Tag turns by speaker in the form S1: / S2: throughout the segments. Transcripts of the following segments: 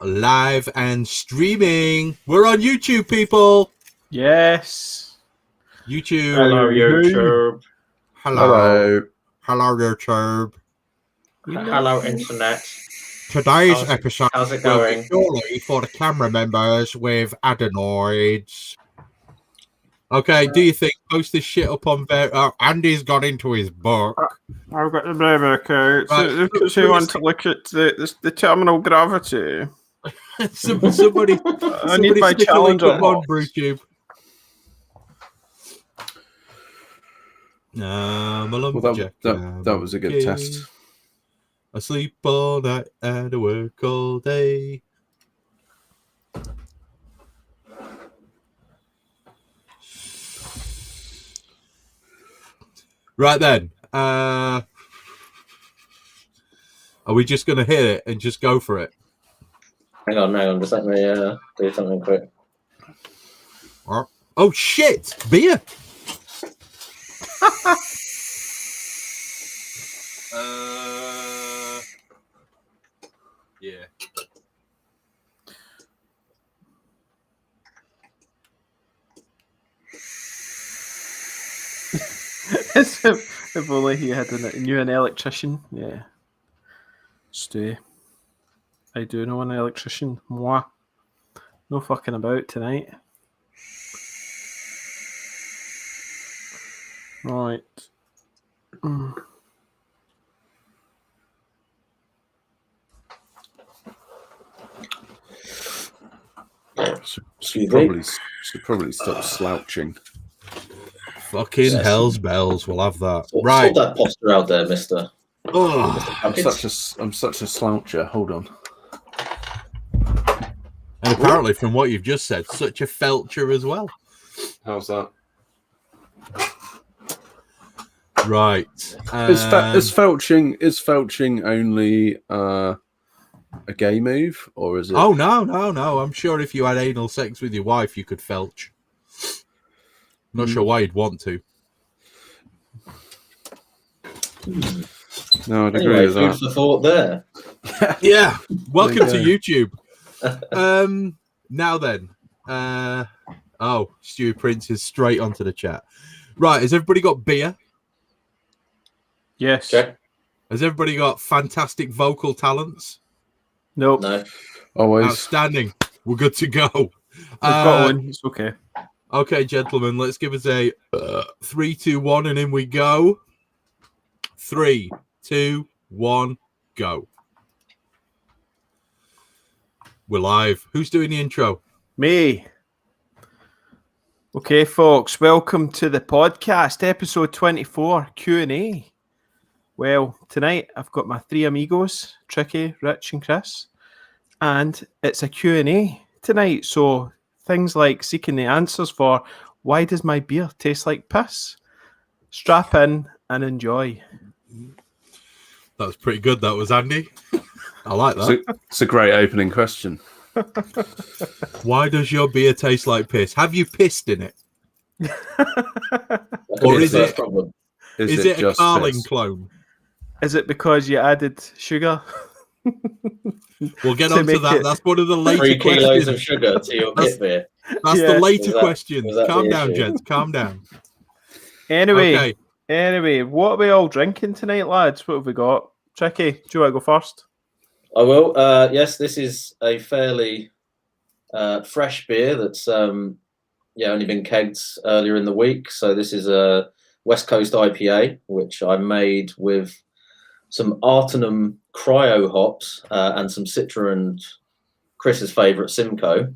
S1: live and streaming. We're on YouTube, people.
S2: Yes.
S1: YouTube.
S3: Hello, YouTube.
S1: Hello, YouTube.
S3: Hello, Internet.
S1: Today's episode
S3: How's it
S1: will
S3: going?
S1: be purely for the camera members with adenoids. Okay, do you think post this shit up on Andy's got into his book.
S2: I've got the book out.
S1: Right.
S2: So you want to look at the terminal gravity.
S1: somebody
S2: I need my
S1: stick a link
S2: challenge
S1: up
S2: on
S1: on BrewTube.
S4: That was a good test.
S1: I sleep all night and I work all day. Right then. Are we just going to hit it and just go for it?
S3: Hang on. Just let me do something quick.
S1: Oh, shit! Beer! Yeah.
S2: If only he had knew an electrician. Yeah. Stay. I do know an electrician. Moi. No fucking about tonight. Right.
S4: Should probably stop slouching.
S1: Fucking hell's bells, we'll have that.
S3: Right. Sort that posture out there, mister.
S1: Oh,
S4: I'm such a sloucher. Hold on.
S1: And apparently, from what you've just said, such a felcher as well.
S4: How's that?
S1: Right.
S4: Is felching only a gay move, or is it?
S1: Oh no! I'm sure if you had anal sex with your wife, you could felch. Not sure why you'd want to.
S4: No, I'd agree with that.
S3: Food for thought there.
S1: Yeah. Welcome to YouTube. Now then. Stu Prince is straight onto the chat. Right, has everybody got beer?
S2: Yes.
S3: Okay.
S1: Has everybody got fantastic vocal talents?
S2: Nope.
S3: No.
S4: Always.
S1: Outstanding. We're good to go.
S2: We've got one. It's okay.
S1: Okay, gentlemen, let's give us a 3, 2, 1, and in we go. 3, 2, 1, go. We're live. Who's doing the intro?
S2: Me. Okay, folks, welcome to the podcast, episode 24, Q&A. Well, tonight I've got my three amigos, Tricky, Rich and Chris, and it's a Q&A tonight, so things like seeking the answers for why does my beer taste like piss? Strap in and enjoy.
S1: That was pretty good. That was Andy. I like that.
S4: It's a great opening question.
S1: Why does your beer taste like piss? Have you pissed in it? Or is it a Carling
S4: piss?
S1: clone?
S2: Is it because you added sugar?
S1: We'll get on to that. That's one of the later
S3: 3
S1: questions.
S3: kilos of sugar to your pit beer.
S1: That's the later
S3: Was that
S1: questions.
S3: the
S1: Calm down,
S3: issue?
S1: gents. Calm down.
S2: Anyway, what are we all drinking tonight, lads? What have we got? Tricky, do you want to go first?
S3: I will. Yes, this is a fairly fresh beer that's only been kegged earlier in the week. So this is a West Coast IPA, which I made with some Artenum cryo hops and some Citra and Chris's favourite Simcoe,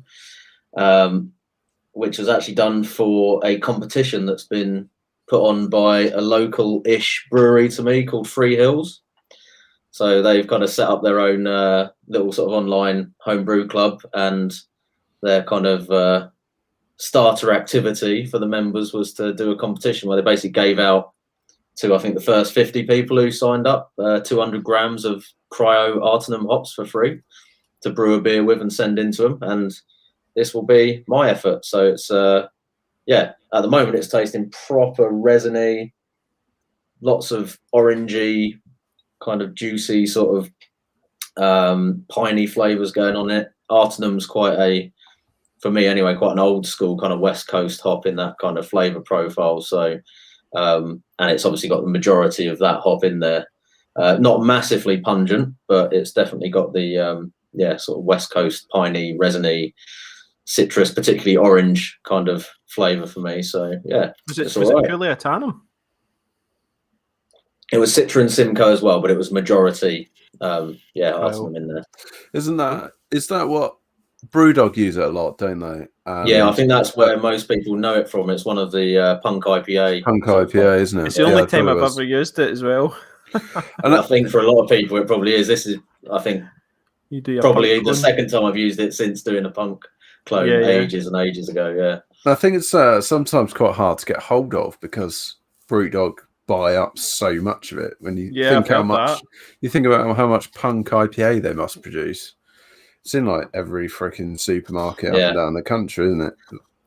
S3: which was actually done for a competition that's been put on by a local-ish brewery to me called Free Hills. So they've kind of set up their own little sort of online homebrew club, and their kind of starter activity for the members was to do a competition where they basically gave out to, I think, the first 50 people who signed up 200 grams of cryo Artenum hops for free to brew a beer with and send into them. And this will be my effort. So it's, at the moment it's tasting proper resiny, lots of orangey, kind of juicy sort of piney flavors going on it. Artenum's for me anyway, quite an old school kind of West Coast hop in that kind of flavour profile. So, and it's obviously got the majority of that hop in there. Not massively pungent, but it's definitely got the sort of West Coast piney, resiny, citrus, particularly orange kind of flavour for me. So yeah,
S2: Was it
S3: all right.
S2: purely a tannum?
S3: It was Citra and Simcoe as well, but it was majority. Artenum in there.
S4: Is that what Brewdog use it a lot, don't they?
S3: Yeah, I think that's where most people know it from. It's one of the Punk IPA.
S4: Punk IPA, isn't it?
S2: It's the only time I've ever used it as well.
S3: And I think for a lot of people it probably is. This is, I think, probably the second time I've used it since doing a punk clone ages and ages ago. Yeah,
S4: I think it's sometimes quite hard to get hold of because Brewdog buy up so much of it. When you think about how much Punk IPA they must produce, it's in like every freaking supermarket up and down the country, isn't it?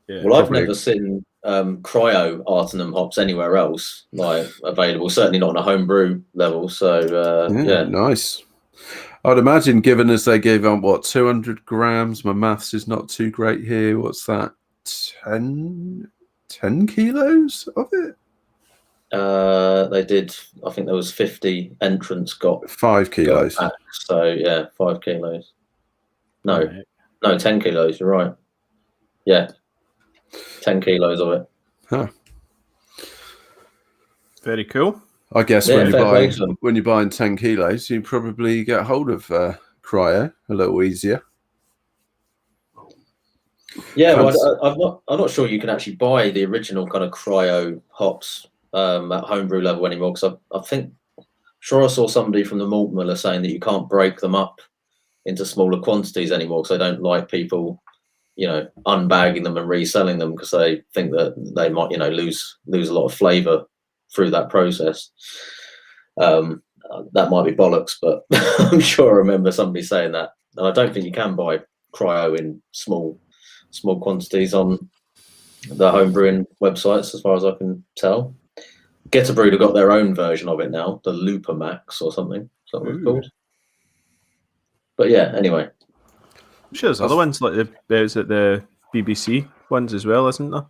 S3: Yeah. Well, I've never seen cryo Artenum hops anywhere else like available. Certainly not on a homebrew level. So
S4: nice. I'd imagine, given as they gave on 200 grams. My maths is not too great here. What's that? 10 kilos of it.
S3: They did. I think there was 50 entrants got
S4: 5 kilos.
S3: Got back, so yeah, 5 kilos. No, 10 kilos. You're right. Yeah, 10 kilos of it.
S4: Huh.
S2: Very cool.
S4: I guess when you're buying 10 kilos, you probably get hold of cryo a little easier.
S3: Yeah, well, I'm not sure you can actually buy the original kind of cryo hops at homebrew level anymore, because I think I saw somebody from the malt miller saying that you can't break them up into smaller quantities anymore, because they don't like people, unbagging them and reselling them, because they think that they might, lose a lot of flavour through that process. That might be bollocks, but I'm sure I remember somebody saying that. And I don't think you can buy cryo in small quantities on the homebrewing websites, as far as I can tell. Get a Brew have got their own version of it now, the Looper Max or something. It's called. But yeah, anyway.
S2: I'm sure there's other ones like the BBC ones as well, isn't there?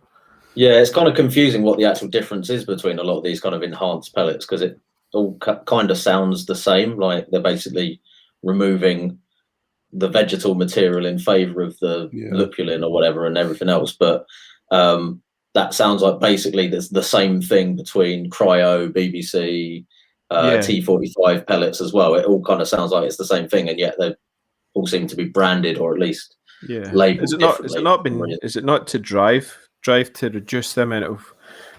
S3: Yeah, it's kind of confusing what the actual difference is between a lot of these kind of enhanced pellets, because it all kind of sounds the same. Like they're basically removing the vegetal material in favour of the lupulin or whatever and everything else. But that sounds like basically there's the same thing between cryo, BBC, T45 pellets as well. It all kind of sounds like it's the same thing, and yet they all seem to be branded, or at least labelled.
S2: Is it not to drive to reduce the amount of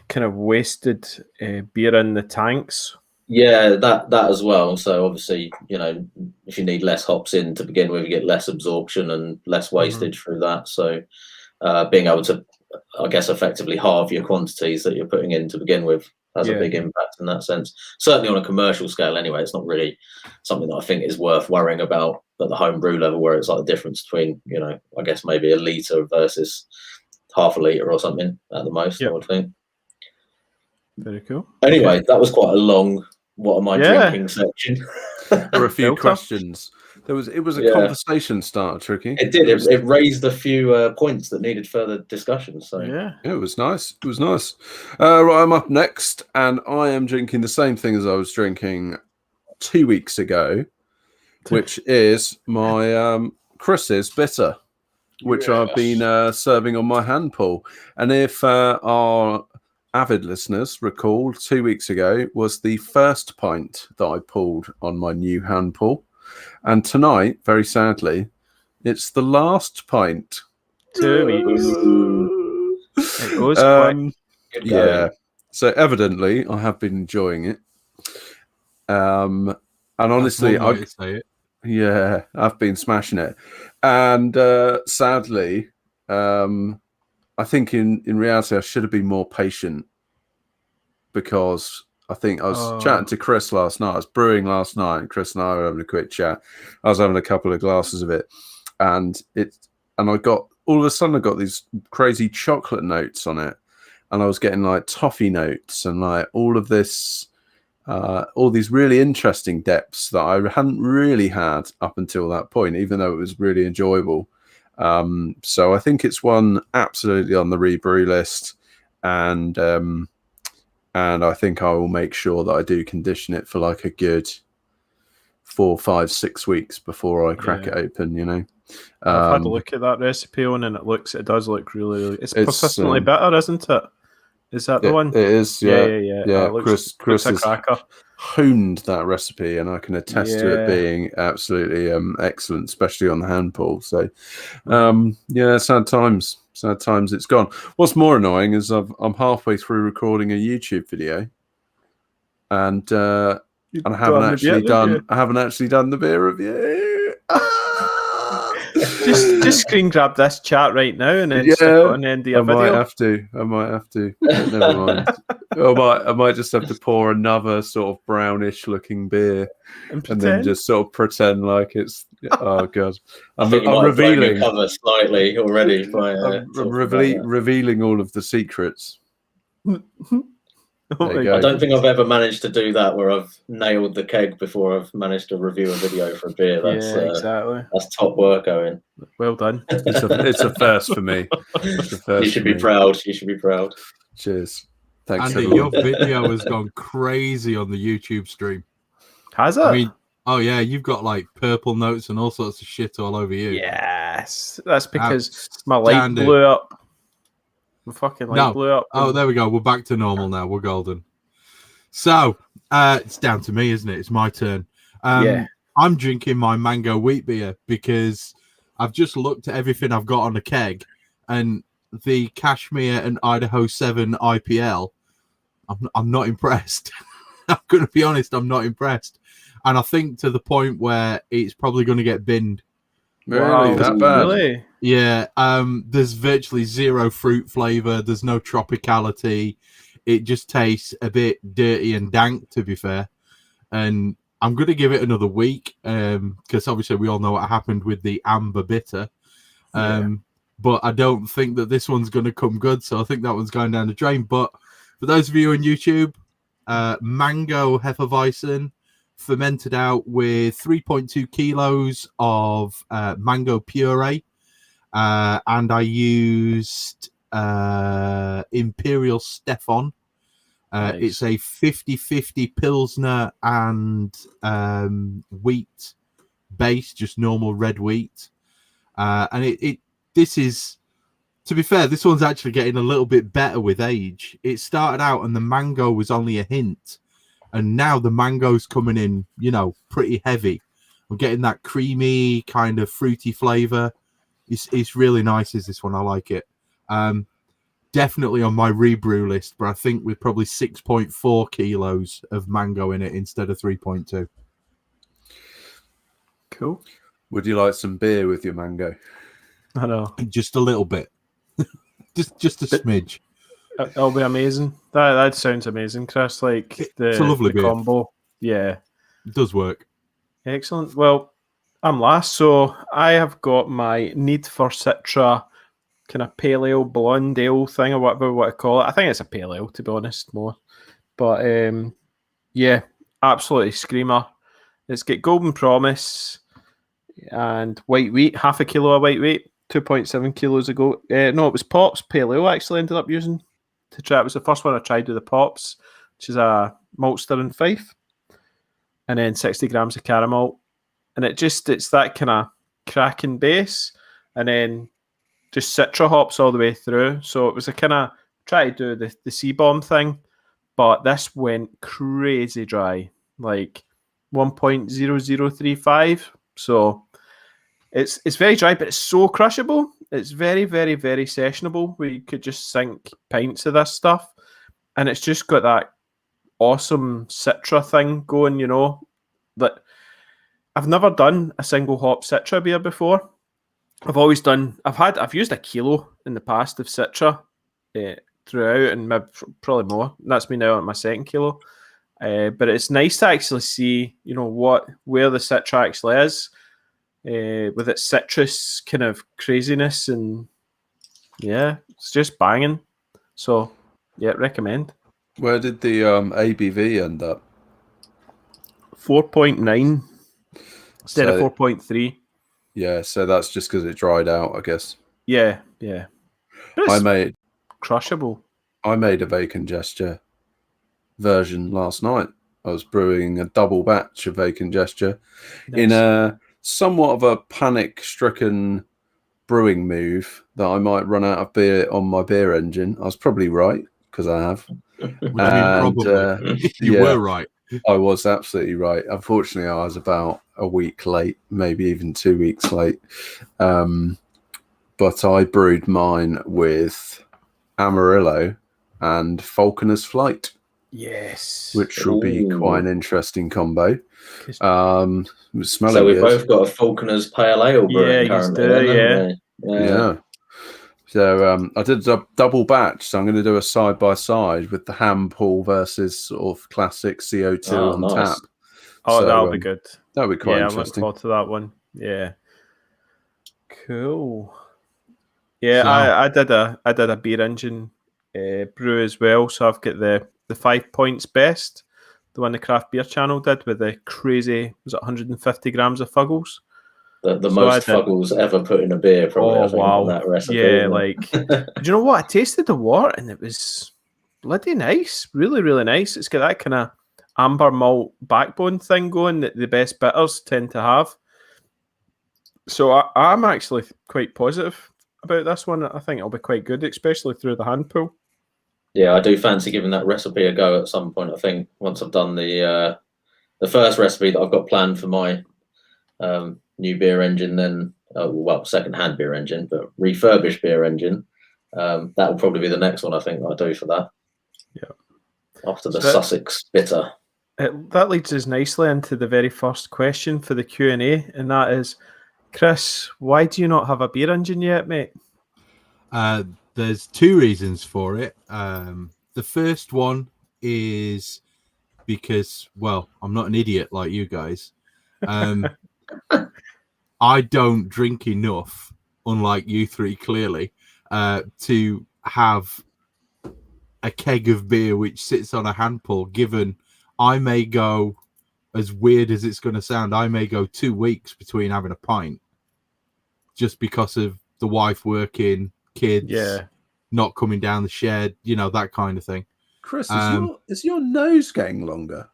S2: kind of wasted beer in the tanks?
S3: Yeah, that as well. So obviously, if you need less hops in to begin with, you get less absorption and less wastage through that. So being able to, I guess, effectively halve your quantities that you're putting in to begin with has a big impact in that sense. Certainly on a commercial scale anyway, it's not really something that I think is worth worrying about at the home brew level, where it's like the difference between, I guess maybe a litre versus half a litre or something at the most, I would think.
S2: Very cool.
S3: Anyway, that was quite a long what am I drinking section.
S4: There were a few questions. It was a conversation starter, Tricky.
S3: It did. It raised a few points that needed further discussion. So
S4: it was nice. It was nice. Right, I'm up next, and I am drinking the same thing as I was drinking 2 weeks ago, which is my Chris's bitter, which I've been serving on my hand pull. And if our avid listeners recall, 2 weeks ago was the first pint that I pulled on my new hand pull. And tonight, very sadly, it's the last pint.
S2: 2 weeks. It goes quick.
S4: Yeah. So evidently, I have been enjoying it. And honestly, I've been smashing it. And sadly, I think in reality, I should have been more patient, because I think I was chatting to Chris last night. I was brewing last night, and Chris and I were having a quick chat. I was having a couple of glasses of it, and I got, all of a sudden I got these crazy chocolate notes on it, and I was getting like toffee notes and like all of this all these really interesting depths that I hadn't really had up until that point, even though it was really enjoyable. So I think it's one absolutely on the rebrew list, and I think I will make sure that I do condition it for like a good 4, 5, 6 weeks before I crack it open. You know,
S2: I've had a look at that recipe on, and it does look really. It's persistently bitter, isn't it? Is that the one?
S4: It is. Yeah. Chris
S2: a
S4: has
S2: cracker.
S4: honed that recipe, and I can attest to it being absolutely excellent, especially on the hand pull. So, sad times. Sad times. It's gone. What's more annoying is I'm halfway through recording a YouTube video, and I haven't actually done the beer review.
S2: Just screen grab this chat right now and then stick it on the end of your video.
S4: I might have to. Never mind. I might just have to pour another sort of brownish looking beer and then just sort of pretend like it's. Oh god, I'm revealing
S3: cover slightly already.
S4: I'm revealing all of the secrets.
S3: I don't think I've ever managed to do that where I've nailed the keg before I've managed to review a video for a beer. That's
S2: exactly.
S3: That's top work, Owen.
S2: Well done.
S4: It's a first for me.
S3: You should be proud. You should be proud.
S4: Cheers. Thanks.
S1: Andy, your video has gone crazy on the YouTube stream.
S2: Has it?
S1: I mean, oh yeah, you've got like purple notes and all sorts of shit all over you.
S2: Yes, that's because my light blew up. My fucking light blew up.
S1: Oh, there we go. We're back to normal now. We're golden. So it's down to me, isn't it? It's my turn. I'm drinking my mango wheat beer because I've just looked at everything I've got on the keg, and the Cashmere and Idaho 7 IPL. I'm not impressed. I'm going to be honest. I'm not impressed, and I think to the point where it's probably going to get binned.
S4: Really? That bad?
S2: Really?
S1: Yeah. There's virtually zero fruit flavor. There's no tropicality. It just tastes a bit dirty and dank, to be fair. And I'm going to give it another week because obviously we all know what happened with the amber bitter. But I don't think that this one's going to come good. So I think that one's going down the drain. But for those of you on YouTube, mango Hefeweizen, fermented out with 3.2 kilos of mango puree. And I used Imperial Stefan. Nice. It's a 50-50 Pilsner and wheat base, just normal red wheat. And this is, to be fair, this one's actually getting a little bit better with age. It started out and the mango was only a hint. And now the mango's coming in, pretty heavy. I'm getting that creamy kind of fruity flavor. It's really nice, is this one. I like it. Definitely on my rebrew list, but I think with probably 6.4 kilos of mango in it instead of 3.2.
S2: Cool.
S4: Would you like some beer with your mango?
S2: I know.
S1: Just a little bit. just a smidge.
S2: That'll be amazing. That sounds amazing, Chris. Like
S1: it's a lovely beer.
S2: Combo. Yeah.
S1: It does work.
S2: Excellent. Well, I'm last, so I have got my Need for Citra kind of pale ale, blonde ale thing, or whatever we want to call it. I think it's a pale ale, to be honest, more. But absolutely screamer. It's got Golden Promise and white wheat, half a kilo of white wheat, 2.7 kilos ago. No, it was Pops pale ale I actually ended up using to try. It was the first one I tried with the Pops, which is a maltster and Fife, and then 60 grams of caramel. And it's that kind of cracking base, and then just Citra hops all the way through. So it was a kind of try to do the C-bomb thing, but this went crazy dry, like 1.0035. So it's very dry, but it's so crushable. It's very, very, very sessionable, where you could just sink pints of this stuff, and it's just got that awesome Citra thing going, that I've never done a single hop Citra beer before. I've used a kilo in the past of Citra throughout, and maybe probably more. That's me now at my second kilo. But it's nice to actually see, where the Citra actually is, with its citrus kind of craziness, and it's just banging. So recommend.
S4: Where did the ABV end up?
S2: 4.9 instead of 4.3.
S4: Yeah, so that's just because it dried out, I guess.
S2: Yeah.
S4: I made
S2: crushable.
S4: I made a Vacant Gesture version last night. I was brewing a double batch of Vacant Gesture in a somewhat of a panic-stricken brewing move that I might run out of beer on my beer engine. I was probably right, because I have.
S1: Probably. You were right.
S4: I was absolutely right. Unfortunately, I was about a week late, maybe even 2 weeks late. But I brewed mine with Amarillo and Falconer's Flight.
S2: Yes.
S4: Which will be quite an interesting combo.
S3: So we've both got a Falconer's Pale Ale brewing currently.
S4: Yeah. So I did a double batch, so I'm going to do a side-by-side with the hand pull versus sort of classic CO2 on tap.
S2: Oh, so, that'll be good.
S4: That'll be quite interesting.
S2: I'm looking forward to that one. Yeah. Cool. Yeah, so, I did a beer engine brew as well, so I've got the 5 points best, the one the Craft Beer Channel did with the crazy, was it 150 grams of Fuggles?
S3: The most Fuggles ever put in a beer, probably. I think, on that recipe.
S2: Yeah, like, do you know what? I tasted the wort and it was bloody nice, really, really nice. It's got that kind of amber malt backbone thing going that the best bitters tend to have. So I'm actually quite positive about this one. I think it'll be quite good, especially through the hand pull.
S3: Yeah, I do fancy giving that recipe a go at some point. I think once I've done the first recipe that I've got planned for my new beer engine, then second-hand beer engine, but refurbished beer engine. That will probably be the next one I think I'll do for that.
S2: Yeah.
S3: After the Sussex bitter.
S2: That leads us nicely into the very first question for the Q&A, and that is, Chris, why do you not have a beer engine yet, mate?
S1: There's two reasons for it. The first one is because, well, I'm not an idiot like you guys. I don't drink enough, unlike you three, clearly, to have a keg of beer which sits on a hand pull, given I may go, as weird as it's going to sound, I may go 2 weeks between having a pint just because of the wife working, kids, not coming down the shed, that kind of thing.
S4: Chris, is your nose getting longer?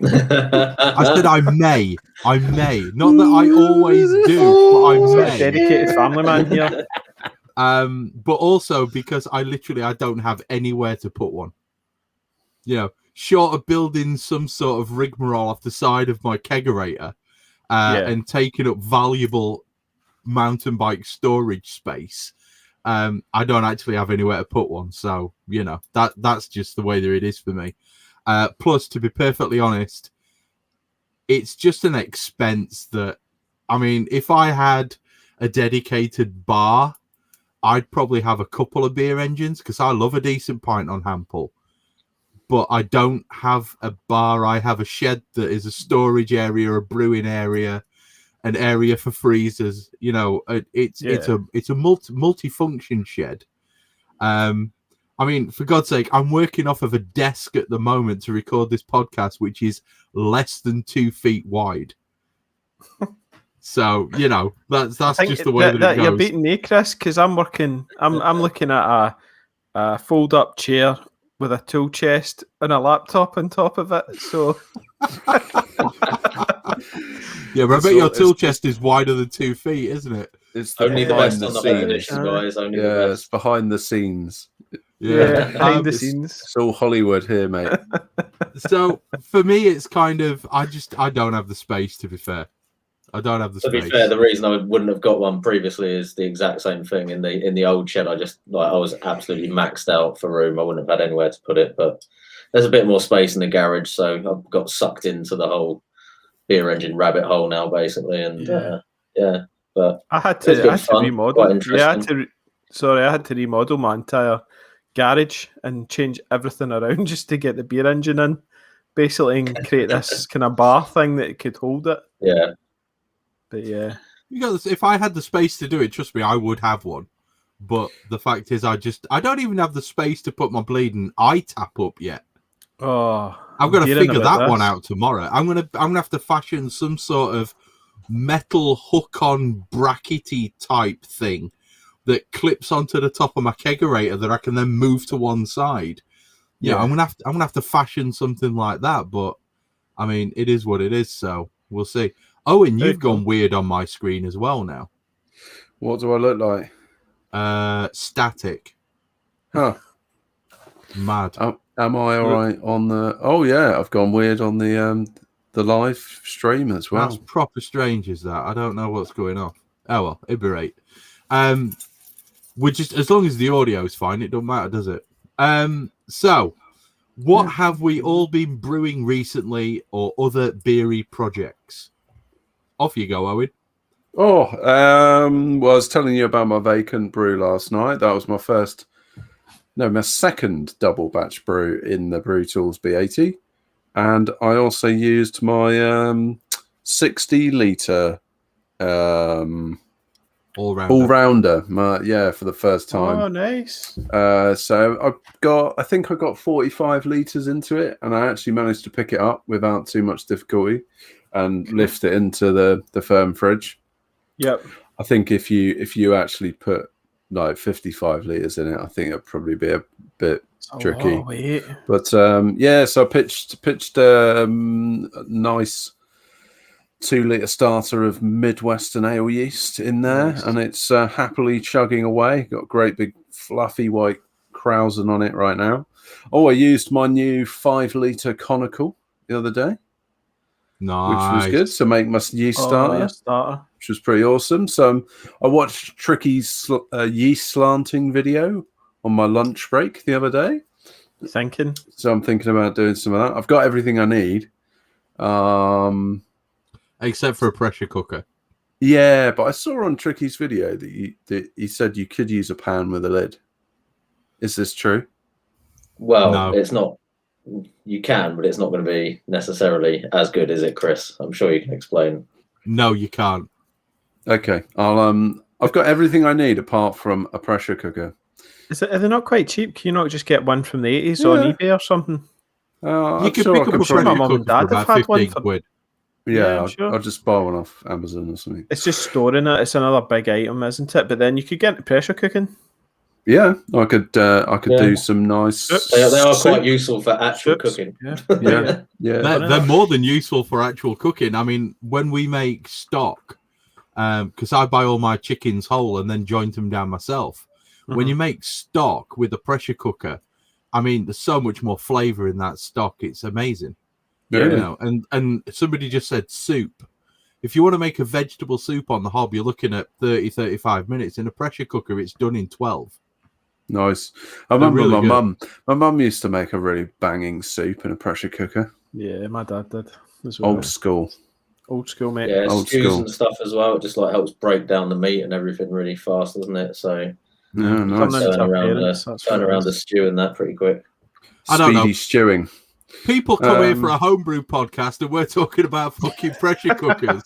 S1: I said I may. Not that I always do, but I may.
S2: Dedicated family man here.
S1: But also because I don't have anywhere to put one. Short of building some sort of rigmarole off the side of my kegerator and taking up valuable mountain bike storage space, I don't actually have anywhere to put one. So, that's just the way that it is for me. Plus, to be perfectly honest, it's just an expense that, if I had a dedicated bar, I'd probably have a couple of beer engines because I love a decent pint on hand pull. But I don't have a bar. I have a shed that is a storage area, a brewing area, an area for freezers. It's a multi-function shed. For God's sake, I'm working off of a desk at the moment to record this podcast, which is less than 2 feet wide. So that's just the way that it goes.
S2: You're beating me, Chris, because I'm looking at a fold-up chair with a tool chest and a laptop on top of it. So
S1: yeah, but I bet your tool chest is wider than 2 feet, isn't it?
S3: It's only the best on the scenes, guys. Only the best.
S4: It's behind the scenes.
S2: Yeah, behind the scenes.
S4: It's all Hollywood here, mate.
S1: So for me, it's kind of I don't have the space. To be fair, I don't have the space.
S3: To be fair, the reason I wouldn't have got one previously is the exact same thing. In the old shed, I was absolutely maxed out for room. I wouldn't have had anywhere to put it, but there's a bit more space in the garage, so I've got sucked into the whole beer engine rabbit hole now, basically. And but
S2: I had to remodel. I had to remodel my entire garage and change everything around just to get the beer engine in, basically, and create this kind of bar thing that could hold it.
S3: Yeah.
S2: But yeah,
S1: if I had the space to do it, trust me, I would have one. But the fact is, I don't even have the space to put my bleeding iTap up yet.
S2: Oh,
S1: I've got to figure that one out tomorrow. I'm gonna have to fashion some sort of metal hook-on brackety type thing that clips onto the top of my kegerator that I can then move to one side. Yeah, I'm gonna have to fashion something like that. But I mean, it is what it is. So we'll see. Oh, and you've gone weird on my screen as well now.
S4: What do I look like?
S1: Static.
S4: Huh.
S1: Mad.
S4: Am I all right on the? Oh yeah, I've gone weird on the live stream as well.
S1: That's proper strange, is that? I don't know what's going on. Oh well, it'd be right. We're just, as long as the audio is fine, it don't matter, does it? So what have we all been brewing recently, or other beery projects? Off you go, Owen.
S4: Oh, well, I was telling you about my vacant brew last night. That was my second double batch brew in the Brew Tools B80. And I also used my 60 litre all-rounder, for the first time.
S2: Oh, nice.
S4: So I think I got 45 litres into it, and I actually managed to pick it up without too much difficulty and lift it into the firm fridge.
S2: Yep.
S4: I think if you actually put like 55 litres in it, I think it'd probably be a bit tricky. But so I pitched a nice 2 litre starter of Midwestern ale yeast in there, and it's happily chugging away. Got a great big fluffy white Krausen on it right now. Oh, I used my new 5 litre conical the other day.
S1: Nice.
S4: Which was good to make my yeast starter, which was pretty awesome. So I watched Tricky's yeast slanting video on my lunch break the other day.
S2: Thinking.
S4: So I'm thinking about doing some of that. I've got everything I need.
S1: Except for a pressure cooker.
S4: Yeah, but I saw on Tricky's video that he said you could use a pan with a lid. Is this true?
S3: Well,
S1: no.
S3: It's not. You can, but it's not going to be necessarily as good, is it, Chris? I'm sure you can explain.
S1: No, you can't.
S4: Okay, I've got everything I need apart from a pressure cooker.
S2: Are they not quite cheap? Can you not just get one from the 80s on eBay or something?
S1: You could pick up a pressure cooker for about 15 quid.
S4: Yeah,
S2: sure.
S4: I'll just buy one off Amazon or something.
S2: It's just storing it. It's another big item, isn't it? But then you could get into pressure cooking.
S4: Yeah, I could do some nice.
S3: They are quite useful for actual cooking.
S4: Yeah.
S1: They're more than useful for actual cooking. I mean, when we make stock, because I buy all my chickens whole and then joint them down myself. Mm-hmm. When you make stock with a pressure cooker, I mean, there's so much more flavor in that stock. It's amazing.
S4: Really?
S1: You know, and somebody just said soup. If you want to make a vegetable soup on the hob, you're looking at 30, 35 minutes. In a pressure cooker, it's done in 12.
S4: Nice. I remember my mum used to make a really banging soup in a pressure cooker.
S2: Yeah, my dad did as well.
S4: Old school,
S2: mate.
S3: Yeah,
S4: old
S3: stews
S4: school
S3: and stuff as well. It just like helps break down the meat and everything really fast, doesn't it? So
S4: nice.
S3: Turn around the stew and that pretty quick.
S1: I don't know.
S4: Speedy stewing.
S1: People come here for a homebrew podcast and we're talking about fucking pressure cookers.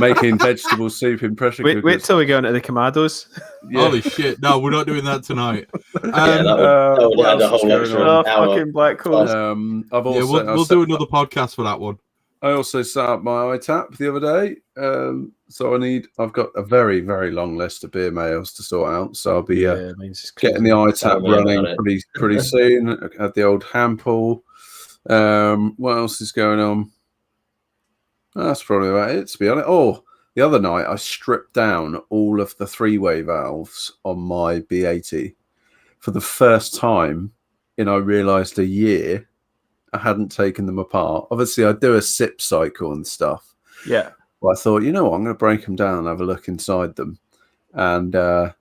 S4: Making vegetable soup in pressure cookers.
S2: Wait till we go into the Kamados.
S1: Yeah. Holy shit. No, we're not doing that tonight.
S3: That would add a whole extra hour.
S2: Fucking black holes.
S1: We'll do another podcast for that one.
S4: I also set up my iTap the other day. So I've got a very, very long list of beer mails to sort out. So I'll be getting the iTap running pretty soon. I had the old Hampool. What else is going on? That's probably about it, to be honest. Oh, the other night I stripped down all of the 3-way valves on my B80 for the first time in, I realised, a year. I hadn't taken them apart. Obviously, I do a sip cycle and stuff.
S2: Yeah.
S4: Well, I thought, I'm going to break them down and have a look inside them. And I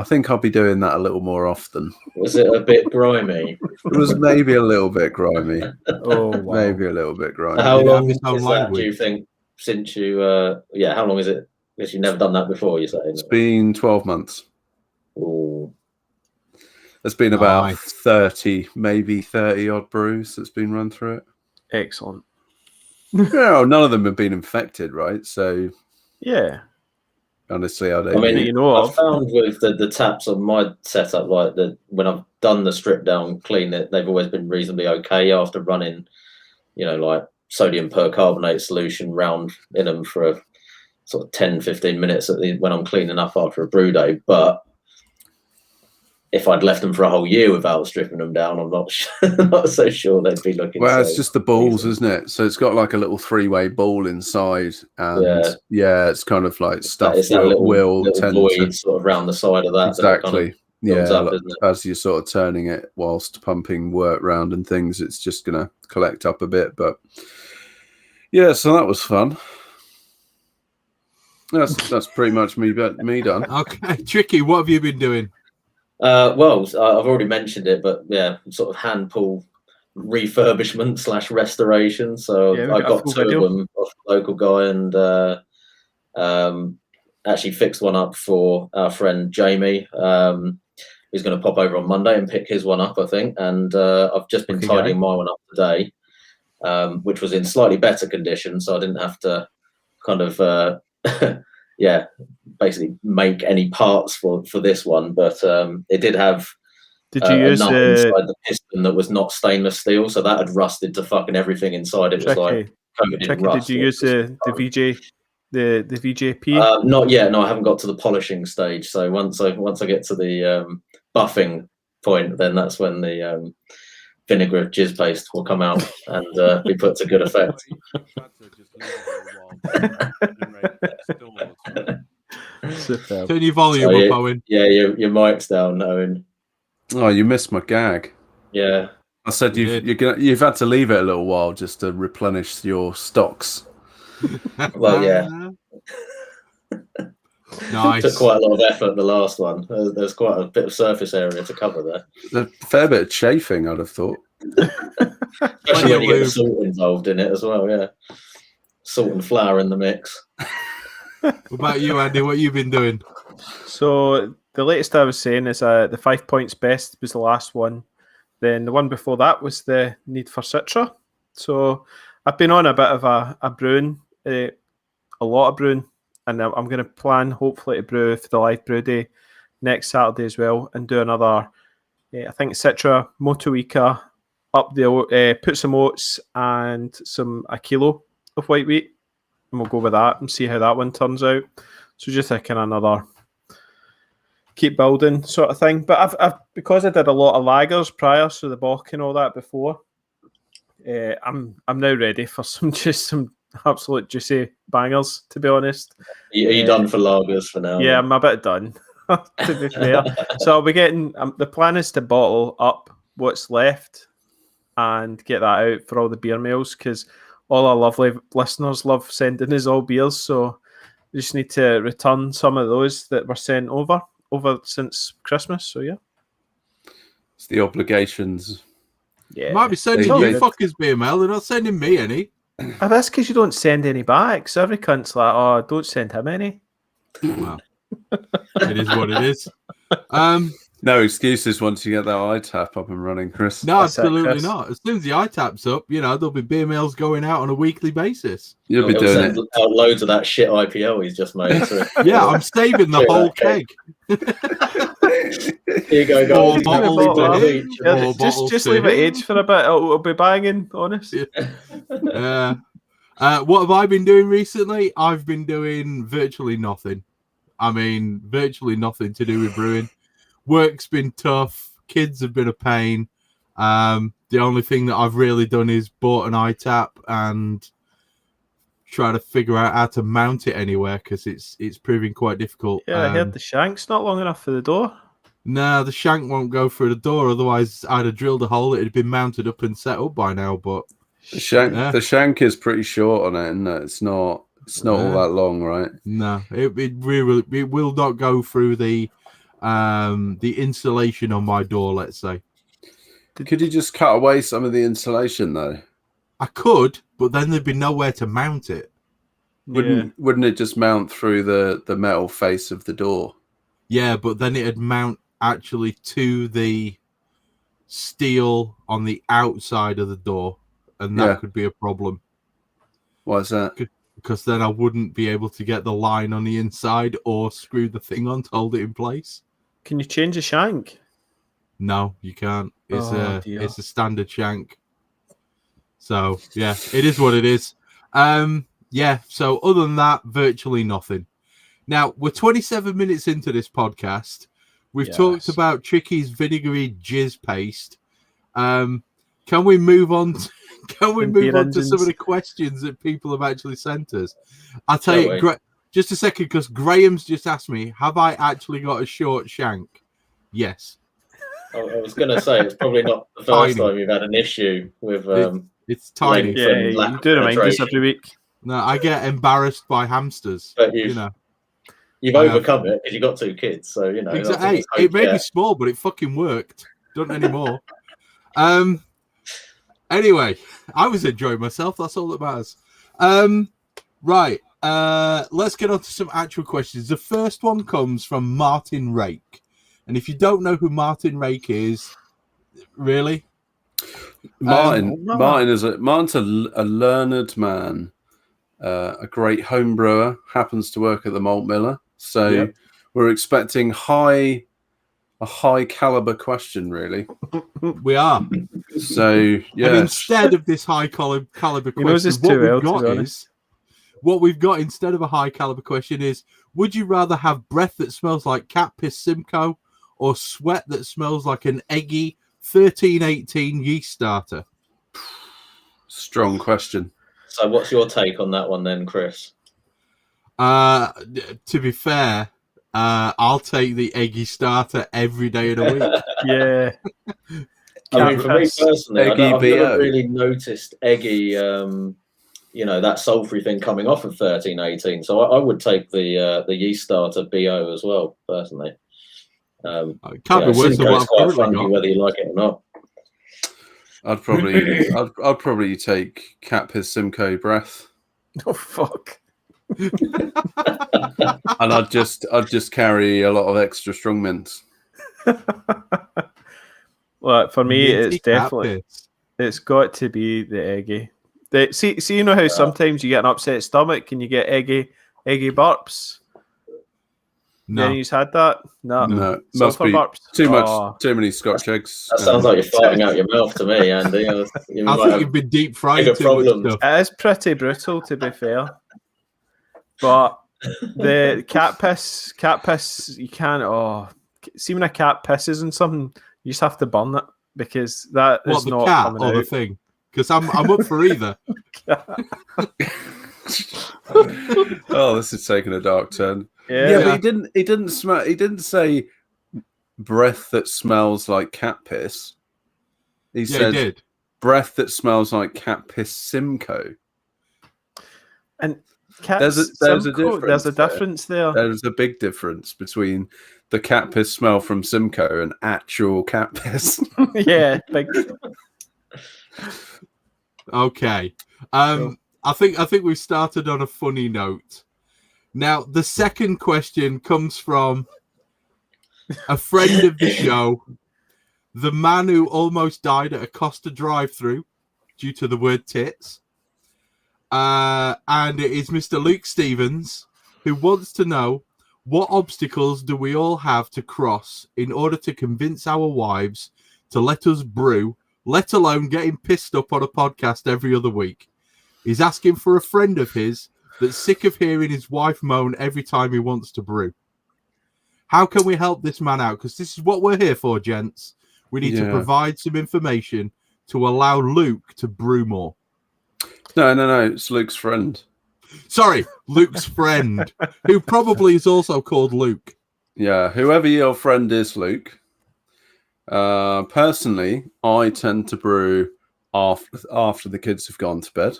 S4: think I'll be doing that a little more often.
S3: Was it a bit grimy?
S4: It was maybe a little bit grimy.
S2: Oh, wow.
S4: Maybe a little bit grimy.
S3: How long is that, do you think, since you... how long is it? Because you've never done that before, you're saying?
S4: It's been 12 months.
S3: Ooh.
S4: There's been about 30 odd brews that's been run through it.
S2: Excellent.
S4: None of them have been infected, right? So...
S2: Yeah.
S4: Honestly, I don't.
S3: I mean,
S2: that you know
S3: I've
S2: of.
S3: found with the taps on my setup, like when I've done the strip down clean, they've always been reasonably okay after running, like sodium percarbonate solution round in them for a sort of 10-15 minutes when I'm cleaning up after a brew day. But if I'd left them for a whole year without stripping them down, I'm not not so sure they'd be looking.
S4: Well, it's just the balls, isn't it? So it's got like a little 3-way ball inside, and it's kind of like stuff
S3: it's that little
S4: tend
S3: void
S4: to
S3: sort of around the side of that.
S4: Exactly.
S3: That kind of up,
S4: as you're sort of turning it whilst pumping wort round and things, it's just going to collect up a bit. But yeah, so that was fun. That's pretty much me done.
S1: Okay, Tricky, what have you been doing?
S3: Well, I've already mentioned it, but yeah, sort of hand pull refurbishment / restoration. So I got 2 of them off the local guy, and actually fixed one up for our friend Jamie. He's going to pop over on Monday and pick his one up, I think. And I've just been tidying my one up today, which was in slightly better condition, so I didn't have to kind of basically make any parts for this one. But it did have
S2: you use
S3: a nut inside the piston that was not stainless steel, so that had rusted to fucking everything inside. It was like covered in rust.
S2: Did you use the VJ? The VJP?
S3: Not yet. No, I haven't got to the polishing stage. So once I get to the buffing point, then that's when the vinegar jizz paste will come out and be put to good effect.
S1: Turn your volume up, Owen.
S3: Yeah, your mic's down, Owen.
S4: Oh, you missed my gag.
S3: Yeah,
S4: I said you've had to leave it a little while just to replenish your stocks.
S3: Well, yeah.
S1: Nice.
S3: Took quite a lot of effort, the last one. There's quite a bit of surface area to cover there.
S4: There's a fair bit of chafing, I'd have thought.
S3: Especially when you get salt involved in it as well, yeah. Salt and flour in the mix.
S1: What about you, Andy? What have you been doing?
S2: So the latest I was saying is the 5 points best was the last one. Then the one before that was the Need for Citra. So I've been on a bit of a brewing, a lot of brewing, and I'm going to plan hopefully to brew for the live brew day next Saturday as well, and do another, I think Citra, Motueka, up the put some oats and a kilo of white wheat, and we'll go with that and see how that one turns out. So just a kind of another keep building sort of thing. But I've because I did a lot of lagers prior, so the Bock and all that before, I'm now ready for some absolute juicy bangers, to be honest.
S3: Are you done for lagers for now?
S2: Yeah, I'm a bit done, to be fair. So I'll be getting, the plan is to bottle up what's left and get that out for all the beer meals, because all our lovely listeners love sending us all beers, so we just need to return some of those that were sent over since Christmas, so yeah.
S4: It's the obligations.
S2: Yeah.
S1: Might be sending you fuckers beer mail, they're not sending me any.
S2: That's because you don't send any back, so every cunt's like, oh, don't send him any.
S1: Well, it is what it is.
S4: No excuses once you get that iTap up and running, Chris.
S1: No, absolutely not. As soon as the iTap's up, there'll be beer mails going out on a weekly basis.
S4: You'll be doing it.
S3: Out loads of that shit IPO he's just made. So.
S1: Yeah, I'm saving the whole keg.
S3: Here you go, guys.
S2: Just leave it age for a bit. It'll be banging, honest.
S1: What have I been doing recently? I've been doing virtually nothing. I mean, virtually nothing to do with brewing. Work's been tough. Kids have been a pain. The only thing that I've really done is bought an iTap and try to figure out how to mount it anywhere, because it's proving quite difficult.
S2: Yeah, I heard the shank's not long enough for the door.
S1: No, the shank won't go through the door. Otherwise, I'd have drilled a hole. It'd been mounted up and set up by now. But
S4: the shank is pretty short on it, isn't it? It's not all that long, right?
S1: No, it will not go through the insulation on my door, let's say.
S4: Could you just cut away some of the insulation though?
S1: I could, but then there'd be nowhere to mount it.
S4: Wouldn't it just mount through the metal face of the door?
S1: Yeah, but then it'd mount actually to the steel on the outside of the door, and that could be a problem.
S4: Why is that?
S1: because then I wouldn't be able to get the line on the inside or screw the thing on to hold it in place.
S2: Can you change a shank?
S1: No, you can't. It's
S2: dear.
S1: it's a standard shank. So yeah, it is what it is. Yeah. So other than that, virtually nothing. Now we're 27 minutes into this podcast. We've talked about Tricky's vinegary jizz paste. Can we move on? Can we move on to some of the questions that people have actually sent us? I'll tell you, just a second, because Graham's just asked me, have I actually got a short shank? Yes.
S3: I was going to say, it's probably not the first time you've had an issue with...
S1: it's tiny.
S2: Yeah, you do remind us every week.
S1: No, I get embarrassed by hamsters.
S3: But you've overcome it because you've got 2 kids, so
S1: Exactly. It may be small, but it fucking worked. Don't anymore. Anyway, I was enjoying myself. That's all that matters. Right. Let's get on to some actual questions. The first one comes from Martin Rake. And if you don't know who Martin Rake is, really?
S4: Martin's a learned man, a great home brewer, happens to work at the malt miller. So we're expecting a high caliber question, really.
S1: We are.
S4: So yeah.
S1: And instead of this high caliber question, what we've got instead of a high caliber question is: would you rather have breath that smells like cat piss Simcoe or sweat that smells like an eggy 1318 yeast starter?
S4: Strong question.
S3: So what's your take on that one then, Chris?
S1: To be fair, I'll take the eggy starter every day of the week.
S2: Yeah.
S3: I mean, for me personally, I've never really noticed eggy, that sulfury thing coming off of 1318. So I would take the yeast starter BO as well, personally.
S1: It can't be worse than what I've currently got.
S3: Whether you like it or not.
S4: I'd probably take cat piss Simcoe breath.
S2: Oh fuck.
S4: And I'd just carry a lot of extra strong mints.
S2: Well, for me, it's definitely it's got to be the eggy. See, you know how sometimes you get an upset stomach and you get eggy burps.
S1: No,
S2: you've had that. No,
S4: must be
S2: burps.
S4: Too many Scotch eggs.
S3: That sounds like you're farting out your mouth to me, Andy.
S1: I think you've been deep fried too much stuff.
S2: It is pretty brutal, to be fair. But the cat piss, you can't. See when a cat pisses in something, you just have to burn it because that is not
S1: cat
S2: coming
S1: or
S2: out.
S1: the thing. Because I'm up for either.
S4: Oh, this is taking a dark turn.
S2: Yeah,
S4: but he didn't smell. He didn't say breath that smells like cat piss. He said
S1: he did.
S4: Breath that smells like cat piss Simcoe.
S2: And
S4: there's a difference
S2: there.
S4: There's a big difference between the cat piss smell from Simcoe and actual cat piss.
S2: Yeah, big.
S1: Okay. I think we've started on a funny note. Now, the second question comes from a friend of the show, the man who almost died at a Costa drive-through due to the word tits. And it is Mr. Luke Stevens, who wants to know, what obstacles do we all have to cross in order to convince our wives to let us brew, let alone getting pissed up on a podcast every other week? He's asking for a friend of his that's sick of hearing his wife moan every time he wants to brew. How can we help this man out? Because this is what we're here for, gents. We need to provide some information to allow Luke to brew more.
S4: No. It's Luke's friend.
S1: Sorry, Luke's friend, who probably is also called Luke.
S4: Yeah, whoever your friend is, Luke. Personally, I tend to brew after the kids have gone to bed.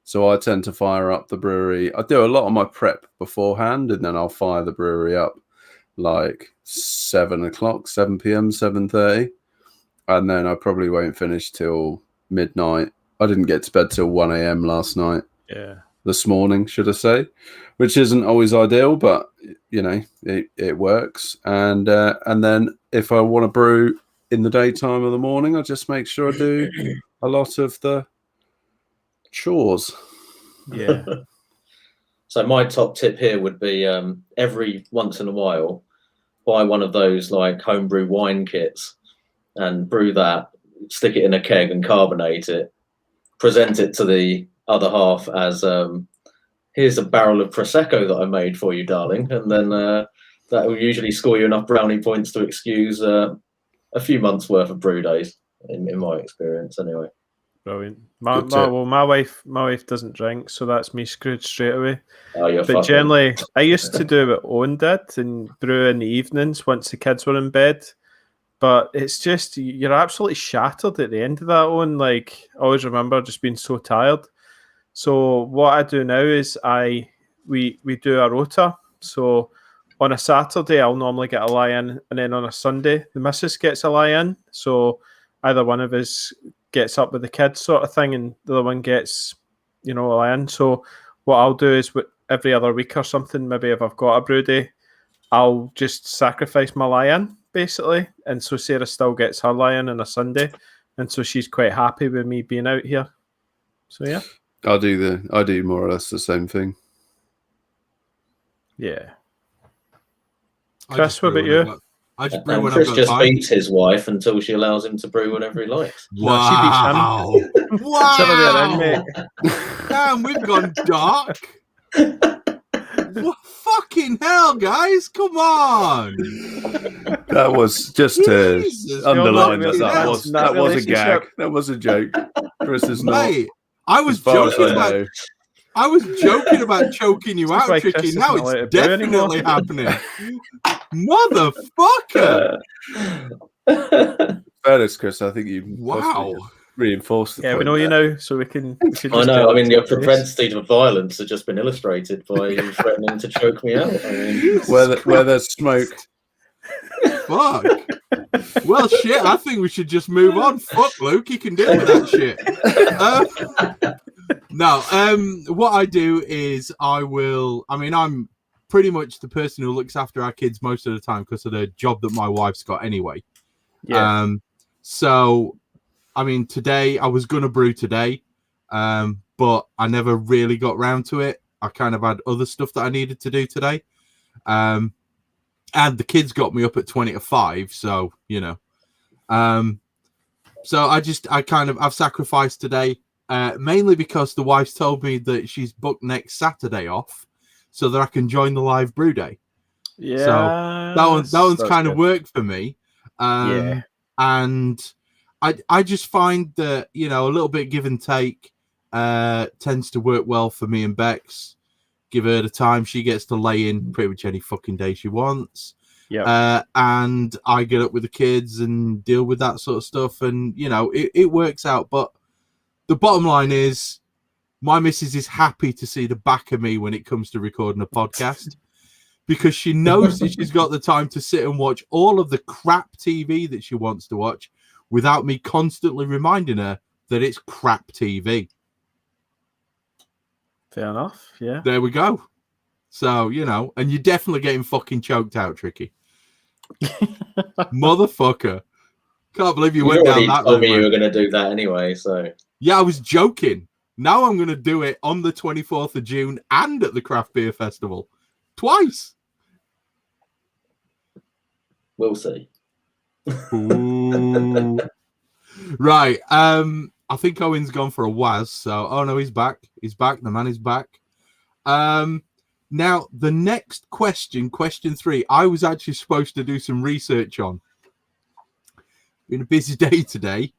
S4: So I tend to fire up the brewery. I do a lot of my prep beforehand, and then I'll fire the brewery up like 7 o'clock, 7 p.m., 7:30. And then I probably won't finish till midnight. I didn't get to bed till 1 a.m. last night.
S2: Yeah.
S4: This morning, should I say, which isn't always ideal, but it works. And then if I want to brew in the daytime or the morning, I just make sure I do a lot of the chores.
S2: Yeah.
S3: So my top tip here would be every once in a while, buy one of those like homebrew wine kits and brew that, stick it in a keg and carbonate it, present it to the other half as here's a barrel of Prosecco that I made for you, darling. And then that will usually score you enough brownie points to excuse a few months worth of brew days, in my experience anyway.
S2: Brilliant. My wife doesn't drink, so that's me screwed straight away.
S3: Oh,
S2: but generally, I used to do what Owen did and brew in the evenings once the kids were in bed. But it's just, you're absolutely shattered at the end of that one. Like, I always remember just being so tired. So what I do now is we do a rota. So on a Saturday, I'll normally get a lie-in, and then on a Sunday, the missus gets a lie-in. So either one of us gets up with the kids sort of thing, and the other one gets, a lie-in. So what I'll do is every other week or something, maybe if I've got a brew day, I'll just sacrifice my lie-in, basically. And so Sarah still gets her lie-in on a Sunday. And so she's quite happy with me being out here. So, yeah.
S4: I do more or less the same thing.
S2: Yeah. Chris, what about you?
S3: I just brew when Chris just beats his wife until she allows him to brew whenever he likes.
S1: Wow.
S2: No, she beats him.
S1: Wow. Damn, we've gone dark. What fucking hell, guys? Come on.
S4: That was just to underline that was a gag. That was a joke. Chris is not.
S1: Mate, I was joking about choking you out, Tricky. Now it's definitely happening. Motherfucker.
S4: Fairness, Chris, I think you reinforced the point.
S2: We know you know, so we can
S3: I know. I mean, your propensity to violence has just been illustrated by you threatening to choke me out. I mean,
S4: where there's smoke.
S1: Fuck. Well, shit, I think we should just move on. Fuck, Luke, you can deal with that shit. No, what I do is I'm pretty much the person who looks after our kids most of the time because of the job that my wife's got anyway. Yeah. So, I mean, today, I was going to brew today, but I never really got round to it. I kind of had other stuff that I needed to do today. And the kids got me up at 20 to 5, so, so I've sacrificed today, mainly because the wife's told me that she's booked next Saturday off so that I can join the live brew day. Yeah. So that one's kind of worked for me. And I just find that, a little bit give and take tends to work well for me and Bex. Give her the time. She gets to lay in pretty much any fucking day she wants. Yeah. And I get up with the kids and deal with that sort of stuff. And, it works out. But the bottom line is my missus is happy to see the back of me when it comes to recording a podcast because she knows that she's got the time to sit and watch all of the crap TV that she wants to watch without me constantly reminding her that it's crap TV.
S2: Fair enough, yeah.
S1: There we go. So, and you're definitely getting fucking choked out, Tricky. Motherfucker. Can't believe you went down that road.
S3: You told me you were going to do that anyway, so.
S1: Yeah, I was joking. Now I'm going to do it on the 24th of June and at the Craft Beer Festival. Twice.
S3: We'll see.
S1: Ooh. Right. I think Owen's gone for a waz. So, oh no, he's back. He's back. The man is back. Now, the next question 3, I was actually supposed to do some research on. Been a busy day today.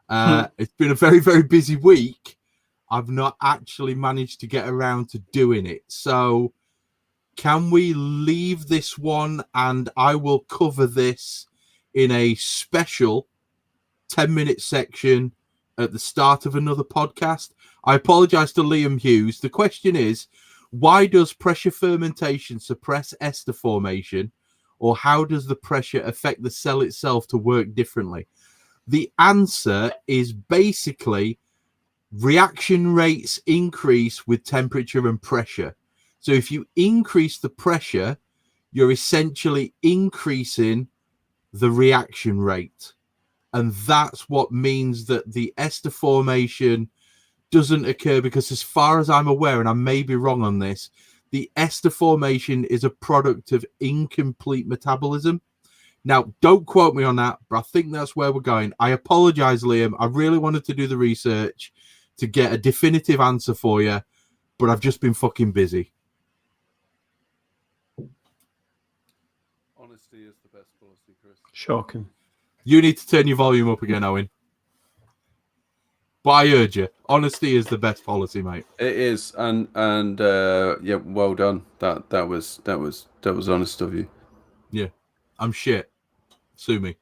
S1: It's been a very, very busy week. I've not actually managed to get around to doing it. So, can we leave this one and I will cover this in a special 10-minute section at the start of another podcast? I apologize to Liam Hughes. The question is, why does pressure fermentation suppress ester formation, or how does the pressure affect the cell itself to work differently? The answer is basically reaction rates increase with temperature and pressure. So if you increase the pressure, you're essentially increasing the reaction rate. And that's what means that the ester formation doesn't occur, because as far as I'm aware, and I may be wrong on this, the ester formation is a product of incomplete metabolism. Now, don't quote me on that, but I think that's where we're going. I apologize, Liam. I really wanted to do the research to get a definitive answer for you, but I've just been fucking busy.
S4: Honesty is the best policy, Chris.
S2: Shocking.
S1: You need to turn your volume up again, Owen. But I urge you, honesty is the best policy, mate.
S4: It is, and yeah, well done. That was honest of you.
S1: Yeah, I'm shit. Sue me.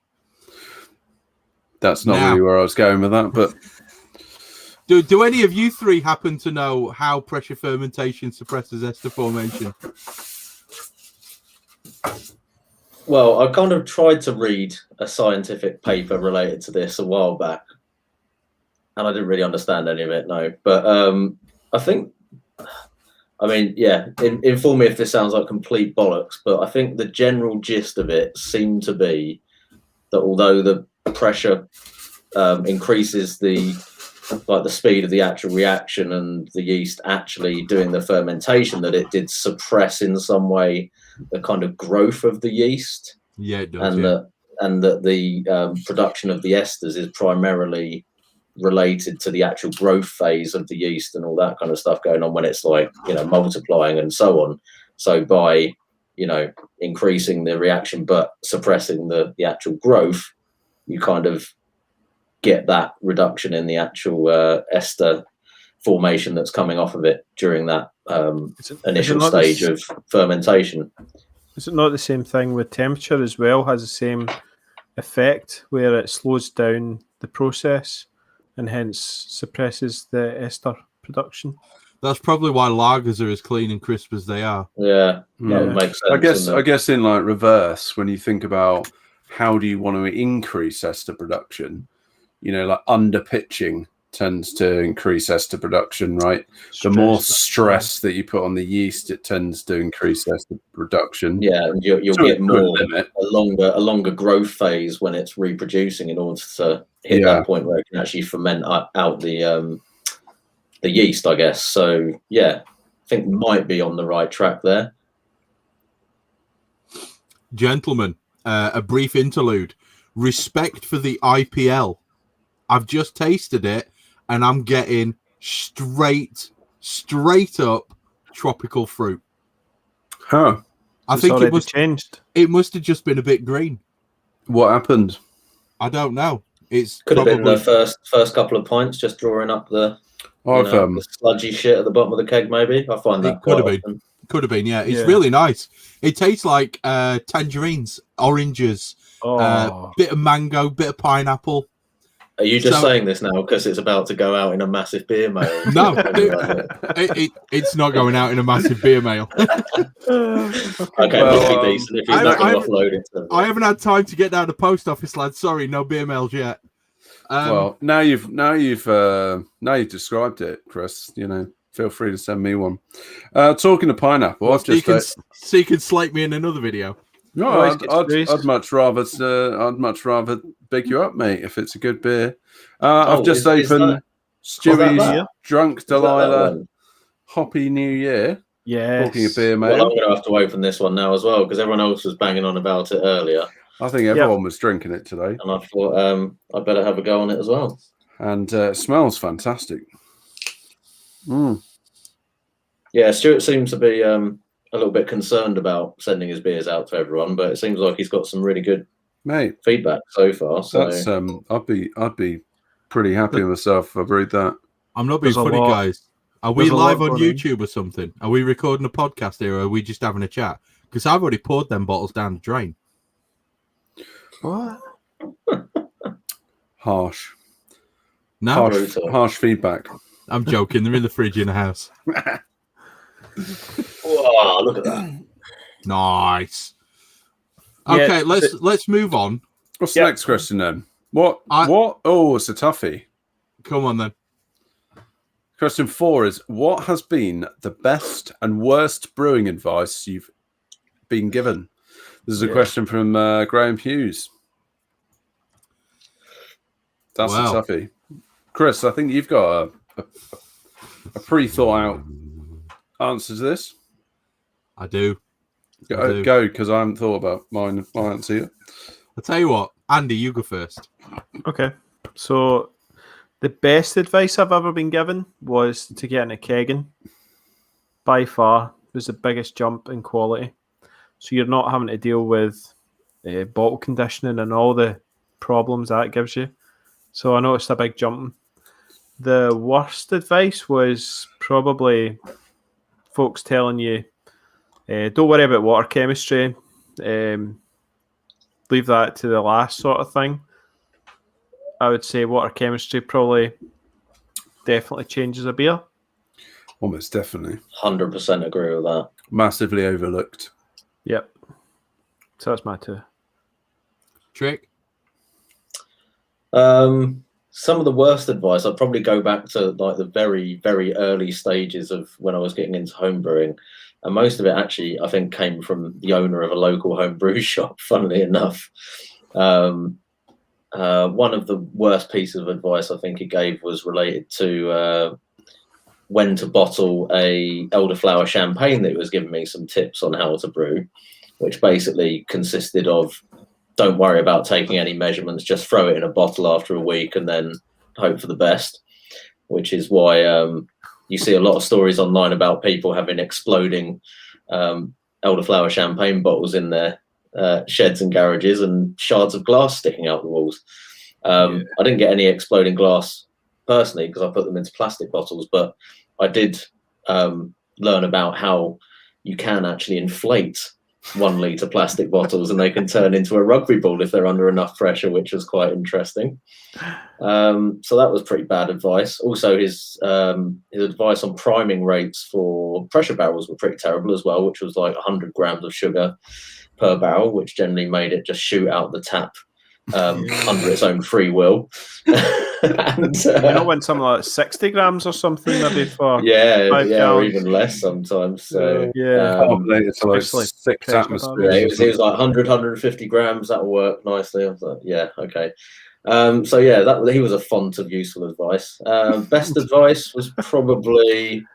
S4: That's not really where I was going with that, but
S1: do any of you three happen to know how pressure fermentation suppresses ester formation?
S3: Well, I kind of tried to read a scientific paper related to this a while back, and I didn't really understand any of it, no. But I think, I mean, yeah, inform me if this sounds like complete bollocks, but I think the general gist of it seemed to be that although the pressure increases the speed of the actual reaction and the yeast actually doing the fermentation, that it did suppress in some way the kind of growth of the yeast.
S1: Yeah, it does.
S3: And that the production of the esters is primarily related to the actual growth phase of the yeast and all that kind of stuff going on when it's like, multiplying and so on. So by, increasing the reaction but suppressing the actual growth, you kind of get that reduction in the actual ester formation that's coming off of it during that initial stage of fermentation.
S2: Is it not the same thing with temperature as well? Has the same effect where it slows down the process and hence suppresses the ester production?
S1: That's probably why lagers are as clean and crisp as they are.
S3: Yeah, that would make sense.
S4: I guess in like reverse, when you think about how do you want to increase ester production, like under pitching tends to increase ester production, right? The more stress that you put on the yeast, it tends to increase ester production.
S3: Yeah, and you'll get more a longer growth phase when it's reproducing in order to hit that point where it can actually ferment out the yeast, I guess. So yeah, I think might be on the right track there.
S1: Gentlemen, a brief interlude. Respect for the IPL. I've just tasted it, and I'm getting straight up tropical fruit.
S4: Huh.
S1: I think it was
S2: changed.
S1: It must have just been a bit green.
S4: What happened?
S1: I don't know.
S3: Could have been the first couple of pints just drawing up the sludgy shit at the bottom of the keg, maybe. I find that
S1: could have been, yeah. It's really nice. It tastes like tangerines, oranges, bit of mango, bit of pineapple.
S3: Are you just saying this now because it's about to go out in a massive beer mail?
S1: No, it's not going out in a massive beer mail.
S3: Okay, must be decent if he's not going to offload it.
S1: I haven't had time to get down to the post office, lad. Sorry, no beer mails yet.
S4: Well, now you've described it, Chris. Feel free to send me one. Talking of pineapple,
S1: so you can slate me in another video.
S4: No, I'd much rather big you up, mate. If it's a good beer, I've just opened Stewie's Drunk Delilah Hoppy New Year.
S2: Yeah,
S4: talking of beer, mate.
S3: Well, I'm going to have to open this one now as well because everyone else was banging on about it earlier.
S4: I think everyone was drinking it today,
S3: and I thought I better have a go on it as well.
S4: And it smells fantastic.
S3: Yeah, Stuart seems to be a little bit concerned about sending his beers out to everyone, but it seems like he's got some really good feedback so far. So
S4: that's I'd be pretty happy with myself if I brewed that.
S1: I'm not being funny, guys. Are we live on YouTube or something? Are we recording a podcast here, or are we just having a chat? Because I've already poured them bottles down the drain.
S2: What?
S4: Harsh.
S1: No,
S4: harsh feedback.
S1: I'm joking. They're in the fridge in the house.
S3: Wow, look at that.
S1: Nice. Okay, let's move on.
S4: What's the next question then? What? Oh, it's a toughie.
S1: Come on then.
S4: Question 4 is: what has been the best and worst brewing advice you've been given? This is a question from Graham Hughes. That's a toughie. Chris, I think you've got a pre-thought out answer to this.
S1: I do.
S4: Go, because I haven't thought about mine. My answer yet.
S1: I'll tell you what, Andy, you go first.
S2: Okay. So the best advice I've ever been given was to get into kegging. By far was the biggest jump in quality. So you're not having to deal with bottle conditioning and all the problems that gives you. So I noticed a big jump. The worst advice was probably folks telling you, don't worry about water chemistry. Leave that to the last sort of thing. I would say water chemistry probably definitely changes a beer.
S4: Almost definitely.
S3: 100% agree with that.
S4: Massively overlooked.
S2: Yep. So that's my two.
S1: Trick?
S3: Some of the worst advice, I'd probably go back to like the very, very early stages of when I was getting into homebrewing. And most of it actually, I think, came from the owner of a local homebrew shop, funnily enough. One of the worst pieces of advice I think he gave was related to when to bottle a elderflower champagne that he was giving me some tips on how to brew, which basically consisted of don't worry about taking any measurements, just throw it in a bottle after a week and then hope for the best, which is why you see a lot of stories online about people having exploding elderflower champagne bottles in their sheds and garages and shards of glass sticking out the walls. I didn't get any exploding glass personally because I put them into plastic bottles, but I did learn about how you can actually inflate 1 litre plastic bottles and they can turn into a rugby ball if they're under enough pressure, which was quite interesting. So that was pretty bad advice. Also, his advice on priming rates for pressure barrels were pretty terrible as well, which was like 100 grams of sugar per barrel, which generally made it just shoot out the tap under its own free will. And,
S2: when something like 60 grams or something, maybe for
S3: or even less sometimes. So
S4: it's like 6 atmospheres.
S3: It was like 100, 150 grams. That'll work nicely. I was like, yeah, okay. So yeah, he was a font of useful advice. Best advice was probably,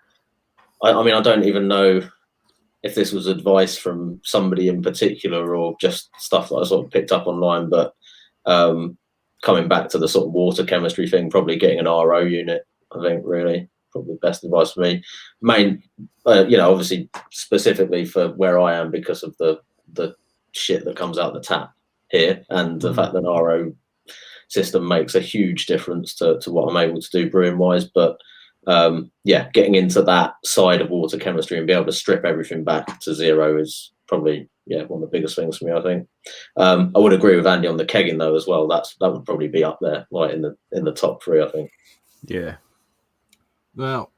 S3: I mean, I don't even know if this was advice from somebody in particular or just stuff that I sort of picked up online, but coming back to the sort of water chemistry thing, probably getting an RO unit, I think, really probably best advice for me. Obviously specifically for where I am because of the shit that comes out the tap here and the fact that an RO system makes a huge difference to what I'm able to do brewing wise. But getting into that side of water chemistry and be able to strip everything back to zero is probably one of the biggest things for me, I think. I would agree with Andy on the kegging though as well. That would probably be up there, like in the top 3, I think.
S2: Yeah.
S1: Well,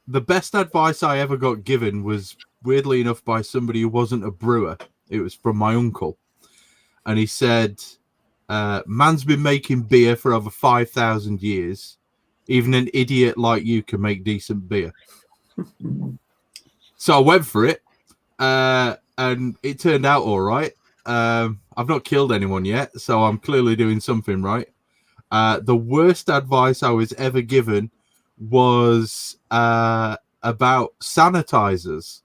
S1: the best advice I ever got given was weirdly enough by somebody who wasn't a brewer. It was from my uncle, and he said, "Man's been making beer for over 5,000 years. Even an idiot like you can make decent beer." So I went for it. And it turned out all right. I've not killed anyone yet, so I'm clearly doing something right. The worst advice I was ever given was about sanitizers.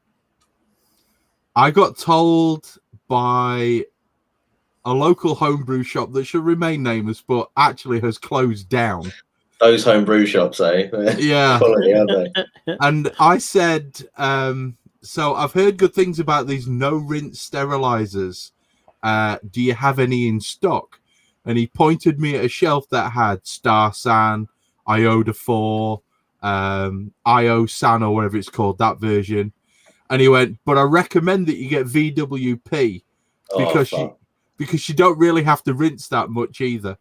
S1: I got told by a local homebrew shop that should remain nameless, but actually has closed down.
S3: Those homebrew shops, eh?
S1: Yeah.
S3: Quality, aren't they?
S1: And I said, so I've heard good things about these no-rinse sterilizers. Do you have any in stock? And he pointed me at a shelf that had Star San, Ioda 4, IO San, or whatever it's called, that version. And he went, but I recommend that you get VWP because you don't really have to rinse that much either.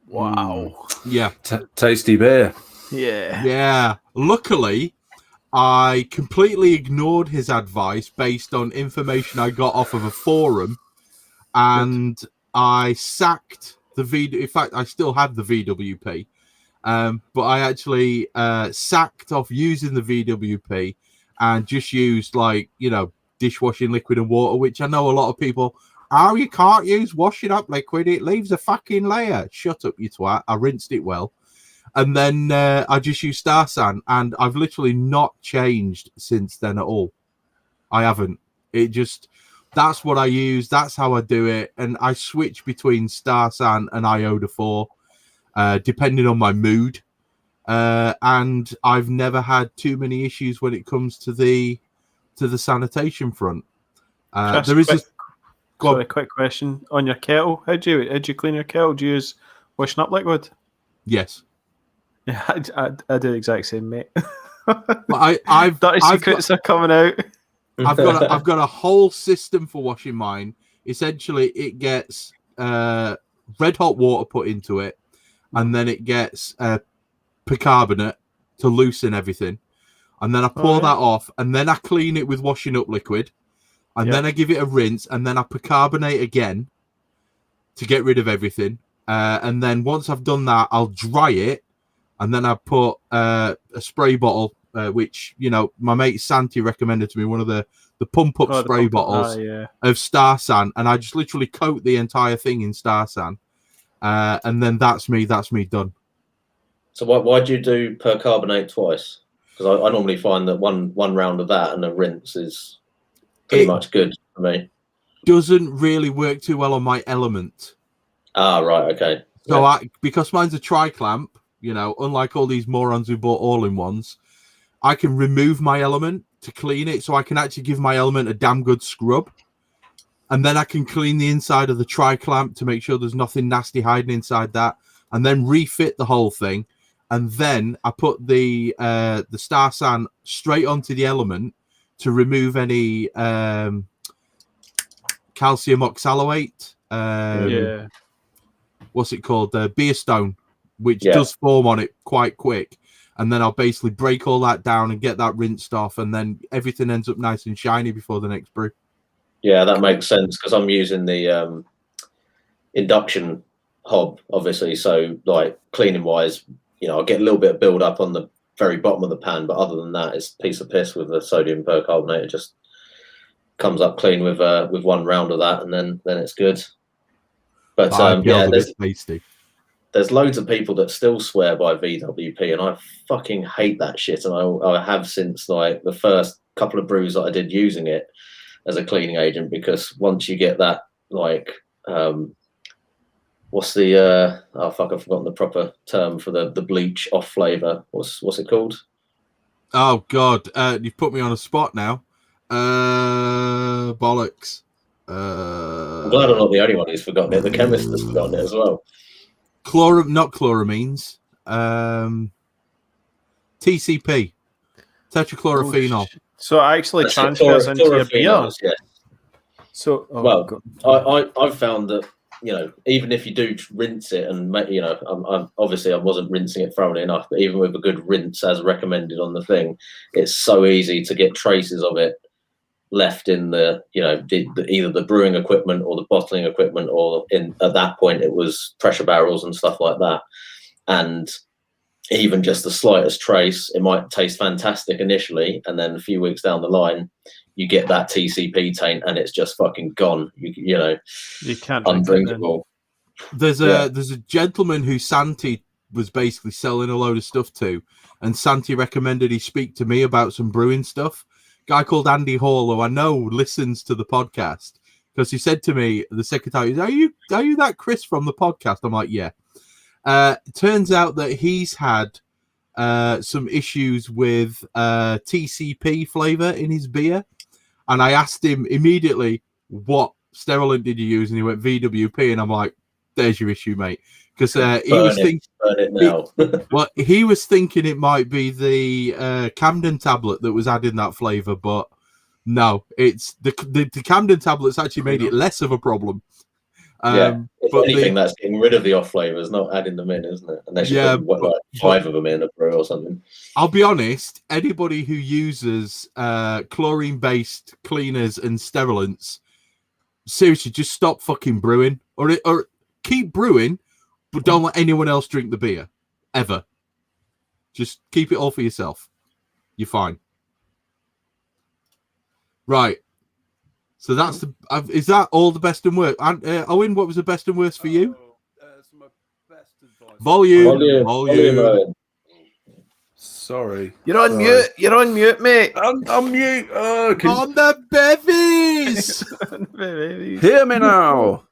S2: Wow.
S1: Yeah.
S4: Tasty beer.
S2: Yeah.
S1: Yeah. Luckily, I completely ignored his advice based on information I got off of a forum, and I sacked the In fact, I still have the VWP, but I actually sacked off using the VWP and just used dishwashing liquid and water, which I know a lot of people. Oh, you can't use washing up liquid; it leaves a fucking layer. Shut up, you twat! I rinsed it well. And then I just use Star San, and I've literally not changed since then at all. I haven't. It just, that's what I use. That's how I do it. And I switch between Star San and Iota 4, depending on my mood. And I've never had too many issues when it comes to the sanitation front.
S2: Chris,
S1: there is
S2: a quick question on your kettle. How do you clean your kettle? Do you use washing up liquid?
S1: Yes.
S2: Yeah, I do the exact same, mate.
S1: I've
S2: dirty secrets are coming out.
S1: I've got a whole system for washing mine. Essentially, it gets red hot water put into it, and then it gets bicarbonate to loosen everything, and then I pour that off, and then I clean it with washing up liquid, and then I give it a rinse, and then I bicarbonate again to get rid of everything, and then once I've done that, I'll dry it, and then I put a spray bottle, which, you know, my mate Santi recommended to me, one of the pump up spray bottles of Star San, and I just literally coat the entire thing in Star San, and then that's me done.
S3: So why do you do percarbonate twice? Because I normally find that one round of that and a rinse is pretty much good for me.
S1: Doesn't really work too well on my element.
S3: Ah, right, okay.
S1: So because mine's a tri-clamp, you know, unlike all these morons who bought all-in-ones, I can remove my element to clean it, so I can actually give my element a damn good scrub. And then I can clean the inside of the tri-clamp to make sure there's nothing nasty hiding inside that, and then refit the whole thing. And then I put the Star San straight onto the element to remove any calcium oxalate. What's it called? Beer stone, which does form on it quite quick. And then I'll basically break all that down and get that rinsed off, and then everything ends up nice and shiny before the next brew.
S3: Yeah, that makes sense, because I'm using the induction hob, obviously. So, like, cleaning wise, you know, I get a little bit of build up on the very bottom of the pan, but other than that, it's a piece of piss with the sodium percarbonate. It just comes up clean with one round of that, and then it's good. But there's loads of people that still swear by VWP, and I fucking hate that shit. And I have since, like, the first couple of brews that I did using it as a cleaning agent, because once you get that, like, what's the I've forgotten the proper term for the bleach off flavor. What's it called?
S1: Oh God, you've put me on a spot now. Bollocks.
S3: I'm glad I'm not the only one who's forgotten it. The chemist has forgotten it as well.
S1: Not chloramines. TCP, tetrachlorophenol.
S2: So it actually transfers into your beer.
S3: Yeah. So I've found that, you know, even if you do rinse it, and, you know, I'm obviously I wasn't rinsing it thoroughly enough, but even with a good rinse as recommended on the thing, it's so easy to get traces of it left in the, you know, either the brewing equipment or the bottling equipment, or at that point it was pressure barrels and stuff like that. And even just the slightest trace, it might taste fantastic initially, and then a few weeks down the line, you get that TCP taint, and it's just fucking gone. You know,
S2: you can't
S3: undrinkable.
S1: There's a gentleman who Santi was basically selling a load of stuff to, and Santi recommended he speak to me about some brewing stuff. Guy called Andy Hall, who I know listens to the podcast, because he said to me the second time, are you that Chris from the podcast? I'm like, yeah. Turns out that he's had some issues with TCP flavor in his beer, and I asked him immediately, what sterilant did you use? And he went VWP, and I'm like, there's your issue, mate. Because he was thinking, well, he was thinking it might be the Camden tablet that was adding that flavor, but no, it's the Camden tablets actually made it less of a problem.
S3: If anything, that's getting rid of the off flavors, not adding them in, isn't it? Unless you put like 5 of them in a brew or something.
S1: I'll be honest, anybody who uses chlorine-based cleaners and sterilants, seriously, just stop fucking brewing, or keep brewing, but don't let anyone else drink the beer ever. Just keep it all for yourself. You're fine. Right. So that's is that all the best and worst? And Owen, what was the best and worst for you?
S4: So my best advice
S1: Volume.
S4: Sorry.
S2: You're on mute. You're on mute, mate.
S4: I'm mute. Oh,
S1: On the bevies.
S4: Hear me now.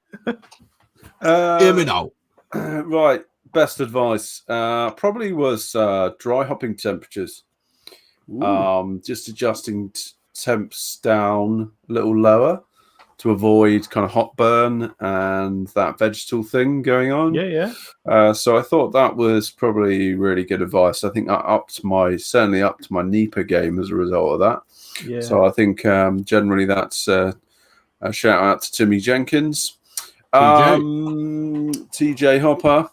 S1: Hear me now.
S4: Right. Best advice probably was dry hopping temperatures. Just adjusting temps down a little lower to avoid kind of hot burn and that vegetal thing going on.
S2: Yeah.
S4: So I thought that was probably really good advice. I think that certainly upped my NEPA game as a result of that.
S2: Yeah.
S4: So I think generally that's a shout out to Timmy Jenkins. TJ Hopper.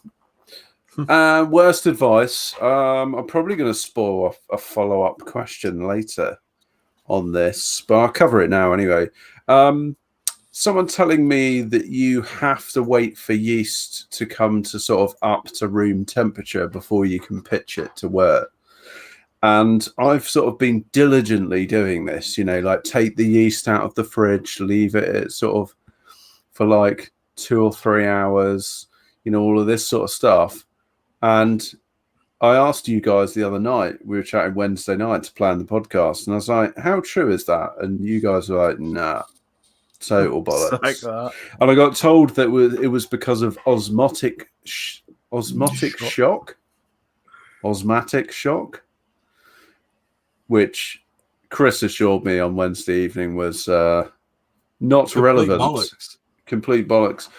S4: Worst advice. I'm probably going to spoil a follow-up question later on this, but I'll cover it now anyway. Someone telling me that you have to wait for yeast to come to sort of up to room temperature before you can pitch it to work. And I've sort of been diligently doing this, like take the yeast out of the fridge, leave it sort of for like 2 or 3 hours, all of this sort of stuff. And I asked you guys the other night, we were chatting Wednesday night to plan the podcast, and I was like, how true is that? And you guys were like, nah, total bollocks.
S2: Like that.
S4: And I got told that it was because of osmotic shock, which Chris assured me on Wednesday evening was not relevant. Complete bollocks.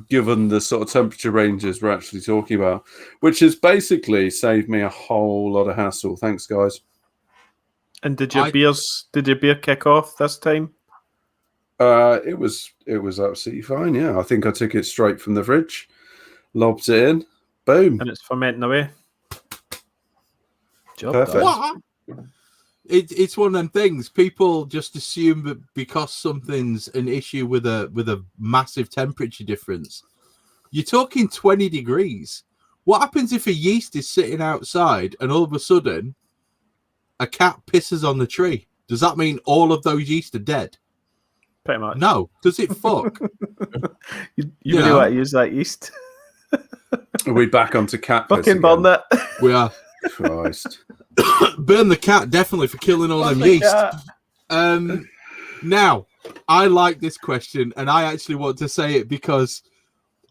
S4: Given the sort of temperature ranges we're actually talking about, which has basically saved me a whole lot of hassle. Thanks, guys.
S2: And did your beer kick off this time?
S4: It was absolutely fine. Yeah, I think I took it straight from the fridge, lobbed it in, boom,
S2: and it's fermenting away. Job
S4: perfect.
S2: done.
S1: It's one of them things. People just assume that because something's an issue with a massive temperature difference, you're talking 20 degrees. What happens if a yeast is sitting outside and all of a sudden a cat pisses on the tree? Does that mean all of those yeast are dead?
S2: Pretty much.
S1: No. Does it fuck?
S2: you really want to use that yeast?
S4: Are we back onto cat piss
S2: Fucking burn it.
S1: We are.
S4: Christ.
S1: Burn the cat, definitely, for killing all them yeast. Now, I like this question, and I actually want to say it because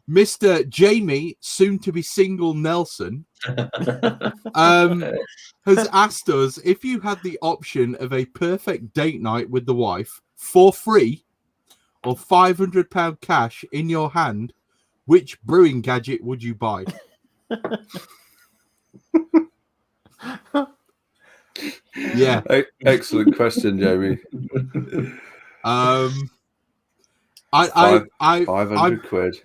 S1: Mr. Jamie, soon to be single Nelson, has asked us if you had the option of a perfect date night with the wife for free or £500 cash in your hand, which brewing gadget would you buy? Yeah,
S4: excellent question, Jamie. 500 quid.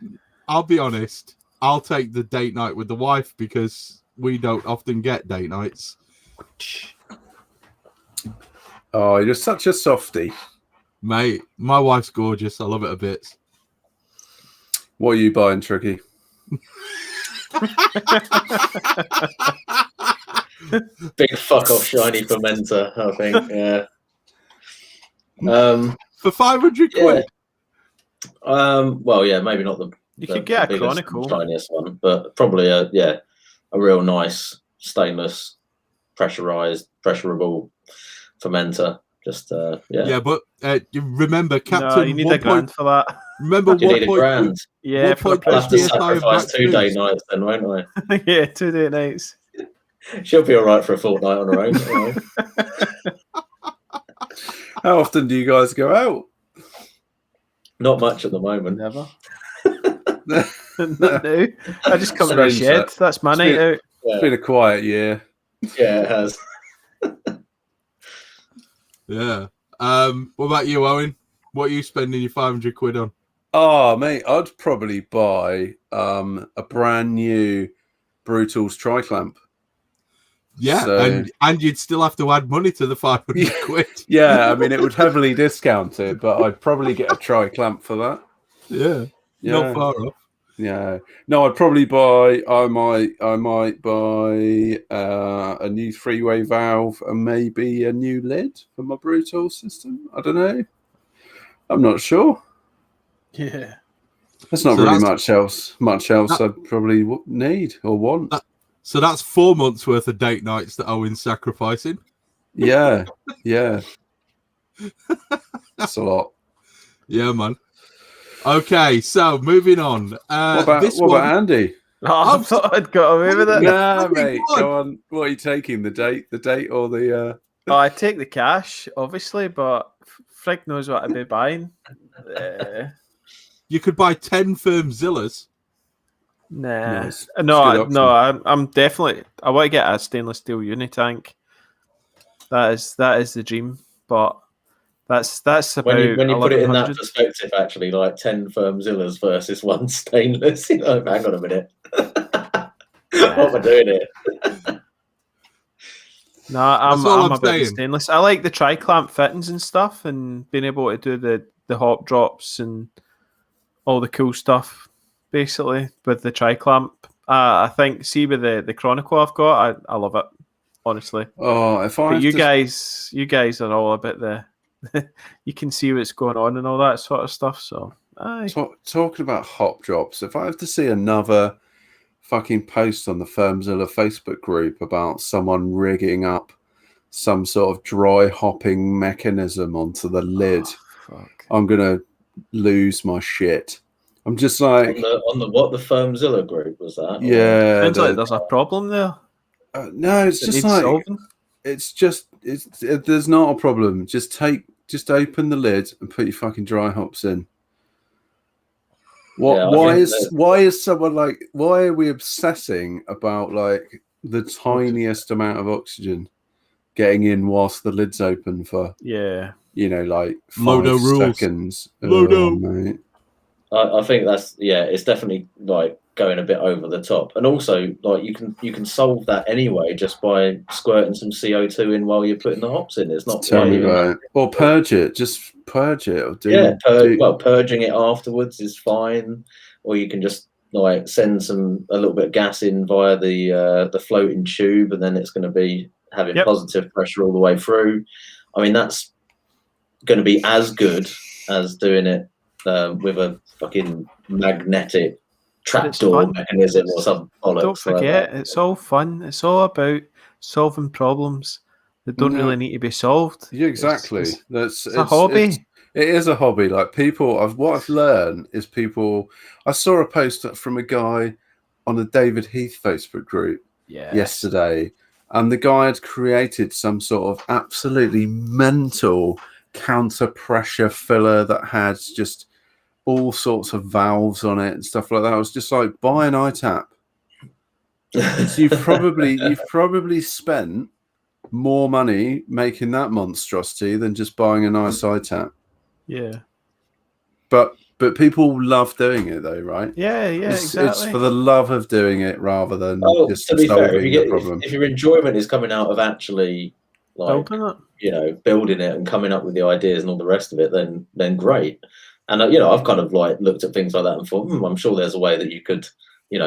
S1: I'll be honest. I'll take the date night with the wife because we don't often get date nights.
S4: Oh, you're such a softie,
S1: mate. My wife's gorgeous. I love it a bit.
S4: What are you buying, Tricky?
S3: Big fuck off shiny fermenter, I think. Yeah.
S1: For 500 quid.
S3: Well, yeah, maybe not the.
S2: You could get a Chronicle,
S3: shiniest one, but probably a real nice stainless, pressurable fermenter. Just
S1: Yeah, but remember, Captain.
S2: No, you need a grand for that.
S1: Remember,
S3: you need a grand.
S2: Yeah,
S3: I'll have to sacrifice 2 date nights then, won't
S2: I? Yeah, 2 date nights.
S3: She'll be all right for a fortnight on her own.
S4: How often do you guys go out?
S3: Not much at the moment.
S2: Never. Not new. I just come to the shed. That's my night out.
S4: It's been a quiet year.
S3: Yeah, it has.
S1: Yeah. What about you, Owen? What are you spending your 500 quid on?
S4: Oh, mate, I'd probably buy a brand new Brutals tri-clamp.
S1: Yeah, so, and you'd still have to add money to the 500 quid.
S4: Yeah, I mean, it would heavily discount it, but I'd probably get a tri-clamp for that.
S1: Yeah, not far off.
S4: Yeah, no, I'd probably buy. I might buy a new 3-way valve and maybe a new lid for my Brutal system. I don't know. I'm not sure.
S2: Yeah.
S4: That's not really much else. I probably need or want.
S1: So that's 4 months worth of date nights that Owen's sacrificing.
S4: Yeah. That's a lot.
S1: Yeah, man. Okay, so moving on.
S4: What about Andy?
S2: Oh, I thought I'd got away with it.
S4: Nah, mate. Go on. What are you taking? The date or the...
S2: Oh, I take the cash, obviously, but Frig knows what I'd be buying.
S1: You could buy 10 Firmzillas.
S2: Nah.
S4: No,
S2: I'm definitely... I want to get a stainless steel unitank. That is the dream, but that's about...
S3: When you put it in that perspective, actually, like 10 Firmzillas versus 1 stainless, hang on a minute. What am I doing here?
S2: No, I'm about the stainless. I like the tri-clamp fittings and stuff, and being able to do the hop drops and all the cool stuff, basically, with the tri-clamp. I think, see, with the Chronicle I've got, I love it, honestly.
S4: Oh,
S2: you guys are all a bit you can see what's going on and all that sort of stuff. So,
S4: talking about hop drops, if I have to see another fucking post on the Firmzilla Facebook group about someone rigging up some sort of dry hopping mechanism onto the lid, I'm gonna lose my shit. I'm just like
S3: on the what, the Firmzilla group was that?
S4: Yeah,
S2: sounds like there's a problem there.
S4: No, it's just like solving. There's not a problem. Just open the lid and put your fucking dry hops in. Why is someone like, why are we obsessing about like the tiniest amount of oxygen getting in whilst the lid's open for like 5 seconds?
S1: Mate.
S3: I think it's definitely like going a bit over the top, and also like you can solve that anyway just by squirting some CO2 in while you're putting the hops in. It's not
S4: or purge it, just purge it.
S3: Or purging it afterwards is fine, or you can just like send a little bit of gas in via the floating tube, and then it's going to be having positive pressure all the way through. I mean, that's going to be as good as doing it with a fucking magnetic trapdoor mechanism or some bollocks.
S2: Don't forget, it's all fun. It's all about solving problems that don't really need to be solved.
S4: Yeah, exactly. It's
S2: a hobby.
S4: It is a hobby. Like what I've learned is I saw a post from a guy on the David Heath Facebook group yesterday, and the guy had created some sort of absolutely mental counter pressure filler that had just all sorts of valves on it and stuff like that. I was just like, buy an iTap. So you've probably spent more money making that monstrosity than just buying a nice iTap.
S2: Yeah.
S4: But people love doing it though, right?
S2: Yeah, exactly.
S4: It's for the love of doing it rather than just
S3: to be fair,
S4: solving the problem.
S3: If your enjoyment is coming out of actually like building it and coming up with the ideas and all the rest of it, then great. And I've kind of like looked at things like that and thought, I'm sure there's a way that you could,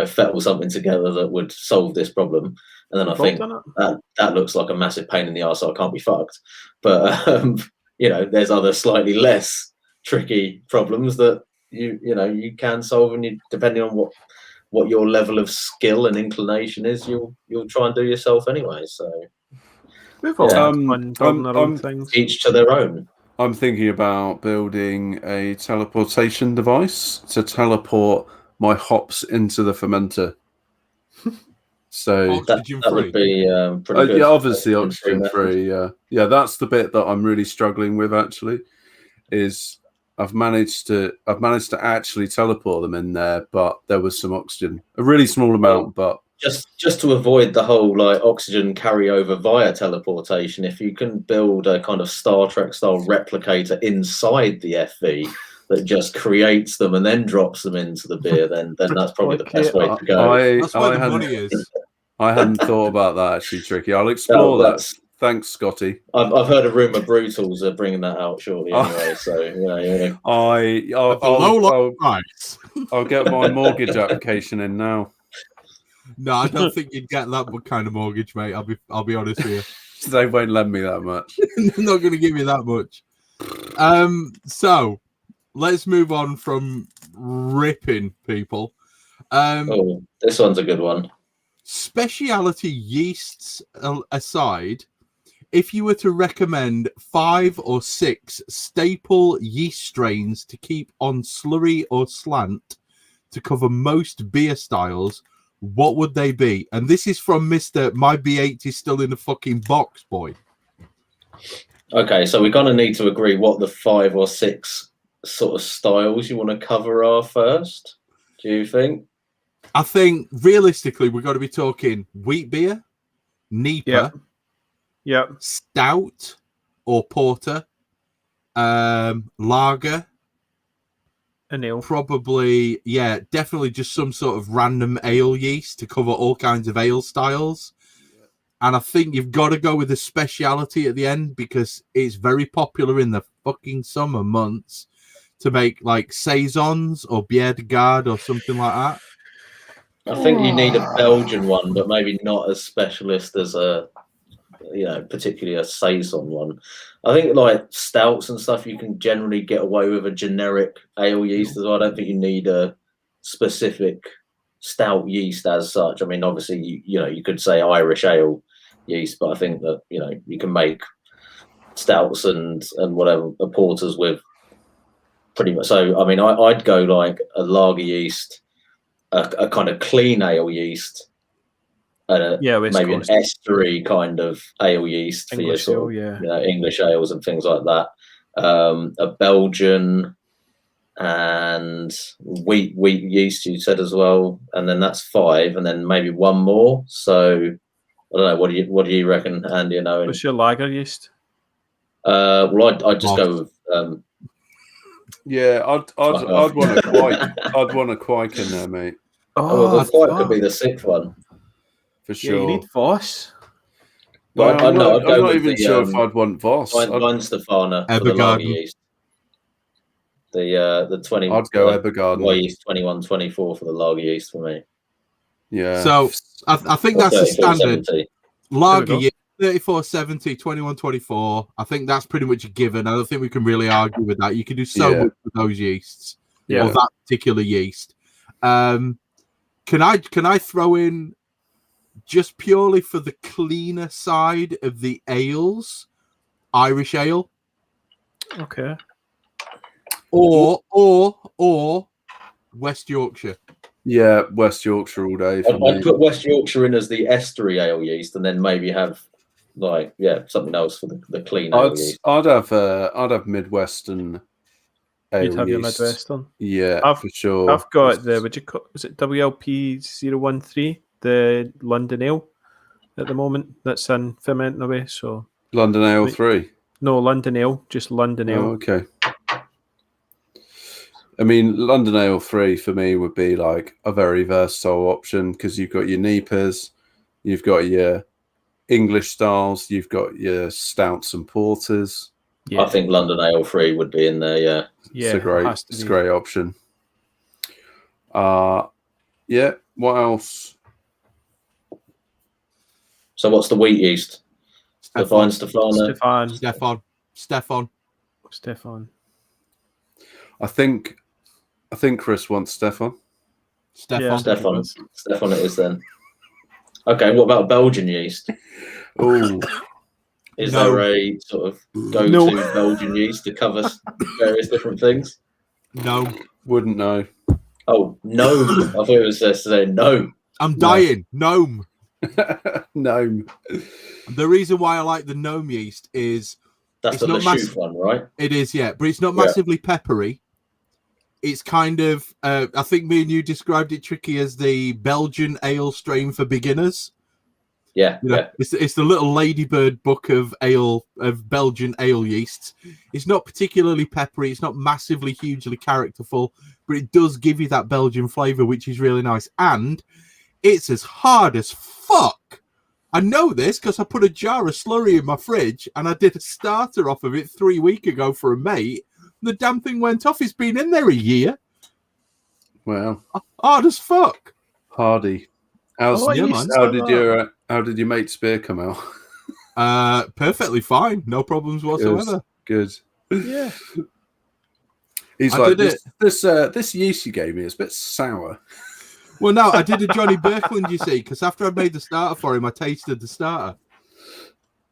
S3: fettle something together that would solve this problem. And then I think that looks like a massive pain in the arse, so I can't be fucked. But there's other slightly less tricky problems that you can solve, and depending on what your level of skill and inclination is, you'll try and do yourself anyway. So
S2: we've all had fun building our own things.
S3: Each to their own.
S4: I'm thinking about building a teleportation device to teleport my hops into the fermenter. So
S3: that would be pretty good.
S4: Yeah, obviously oxygen free. Yeah, that's the bit that I'm really struggling with. Actually, is I've managed to actually teleport them in there, but there was some oxygen, a really small amount, but.
S3: Just to avoid the whole like oxygen carryover via teleportation, if you can build a kind of Star Trek style replicator inside the FV that just creates them and then drops them into the beer, then that's probably the best way to go.
S1: That's where the money is.
S4: I hadn't thought about that actually, Tricky. I'll explore that. Thanks, Scotty.
S3: I've heard a rumor Brutals are bringing that out shortly anyway. So
S4: I'll get my mortgage application in now.
S1: No, I don't think you'd get that kind of mortgage, mate. I'll be honest with you.
S4: They won't lend me that much.
S1: They're not going to give me that much. So let's move on from ripping, people.
S3: This one's a good one.
S1: Specialty yeasts aside, if you were to recommend 5 or 6 staple yeast strains to keep on slurry or slant to cover most beer styles, what would they be? And this is from Mr. My B8 is still in the fucking box, boy.
S3: Okay, so we're going to need to agree what the 5 or 6 sort of styles you want to cover are first. Do you think?
S1: I think realistically, we've got to be talking wheat beer, NEPA, stout or porter, lager,
S2: an ale.
S1: Probably, yeah, definitely just some sort of random ale yeast to cover all kinds of ale styles. And I think you've got to go with a speciality at the end because it's very popular in the fucking summer months to make like saisons or bière de garde or something like that.
S3: I think you need a Belgian one, but maybe not as specialist as a, particularly a saison one. I think like stouts and stuff, you can generally get away with a generic ale yeast as well. I don't think you need a specific stout yeast as such. I mean, obviously, you could say Irish ale yeast, but I think that you can make stouts and whatever porters with pretty much. So I mean, I'd go like a lager yeast, a kind of clean ale yeast, and maybe an estery kind of ale yeast
S2: English
S3: for your sort of English ales and things like that. A Belgian and wheat yeast you said as well, and then that's 5, and then maybe one more. So I don't know. What do you reckon, Andy?
S2: What's your lager yeast?
S3: Well, I'd just go with.
S4: I'd want a quake. I'd want a quake in there, mate.
S3: The quake could be the 6th one
S4: for sure.
S2: Yeah, you need Voss.
S4: Well, I'm not even sure if I'd want Voss.
S3: Weinstefana for the lager yeast. The 20.
S4: I'd go Ebergarden.
S3: Yeast 21-24 for the lager yeast for me.
S1: Yeah. So I think that's the standard lager yeast. 3470, 2124. I think that's pretty much a given. I don't think we can really argue with that. You can do so much with those yeasts, or that particular yeast. Can I throw in just purely for the cleaner side of the ales, Irish ale?
S2: Okay.
S1: Or West Yorkshire.
S4: Yeah, West Yorkshire all day.
S3: I'd put West Yorkshire in as the estery ale yeast, and then maybe have something else for the clean ale yeast.
S4: I'd have Midwestern ale
S2: You'd have your
S4: yeast.
S2: Midwestern.
S4: Yeah, for sure.
S2: I've got is it WLP 013, the London ale at the moment that's in fermenting away. So
S4: London Ale 3.
S2: No, London Ale, just London Ale.
S4: Oh, okay. I mean, London Ale 3 for me would be like a very versatile option because you've got your NEPAs, you've got your English styles, you've got your stouts and porters.
S3: Yeah. I think London Ale 3 would be in there, yeah.
S4: It's a great option. Yeah, what else?
S3: So what's the wheat yeast? Stefan.
S4: I think Chris wants Stefan.
S3: Stefan it is then. Okay, what about Belgian yeast?
S4: Oh,
S3: is there a sort of go-to Belgian yeast to cover various different things?
S1: No,
S4: wouldn't know.
S3: Oh, gnome! I thought it was just saying gnome.
S1: I'm dying. Gnome.
S4: Gnome.
S1: The reason why I like the gnome yeast is
S3: that's the Lachute one, right?
S1: It is, yeah, but it's not massively peppery. It's kind of, I think me and you described it, Tricky, as the Belgian ale strain for beginners.
S3: Yeah,
S1: It's the little ladybird book of Belgian ale yeasts. It's not particularly peppery. It's not massively, hugely characterful, but it does give you that Belgian flavour, which is really nice. And it's as hard as fuck. I know this because I put a jar of slurry in my fridge and I did a starter off of it 3 weeks ago for a mate. The damn thing went off. It's been in there a year.
S4: Wow.
S1: Hard as fuck.
S4: Hardy. How did your mate's beer come out?
S1: Perfectly fine. No problems whatsoever.
S4: Good.
S2: Yeah.
S4: He's like, this yeast you gave me is a bit sour.
S1: Well, no, I did a Johnny Birkeland, you see, because after I made the starter for him, I tasted the starter.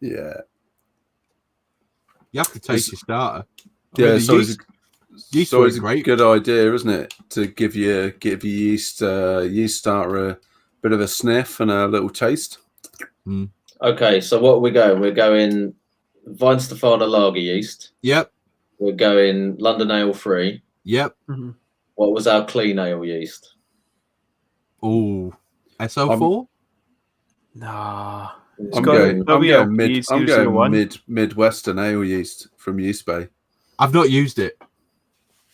S4: Yeah.
S1: You have to taste your starter.
S4: Yeast always a good idea, isn't it? To give your yeast starter a bit of a sniff and a little taste.
S1: Mm.
S3: Okay, so what are we going? We're going Weihenstephaner lager yeast.
S1: Yep.
S3: We're going London Ale free.
S1: Yep.
S2: Mm-hmm.
S3: What was our clean ale yeast?
S1: Oh, SO4?
S2: Nah.
S4: I'm going Midwestern ale yeast from Yeast Bay.
S1: I've not used it.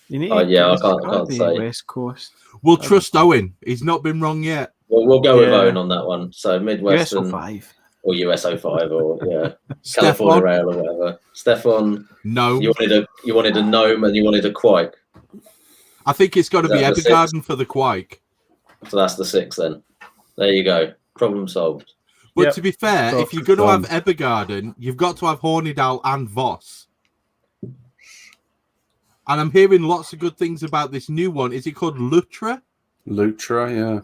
S2: You need
S3: I can't say.
S2: West Coast.
S1: We'll trust Owen. He's not been wrong yet.
S3: Well, we'll go with Owen on that one. So Midwestern
S2: USO5
S3: or USO5 or California Ale or whatever. Stefan,
S1: no.
S3: You wanted a gnome and you wanted a quike.
S1: I think it's got to be Evergarden for the quike.
S3: So that's the 6 then. There you go. Problem solved.
S1: But to be fair, if you're going to have Evergarden, you've got to have Hornidal and Voss. And I'm hearing lots of good things about this new one. Is it called Lutra?
S4: Lutra, yeah.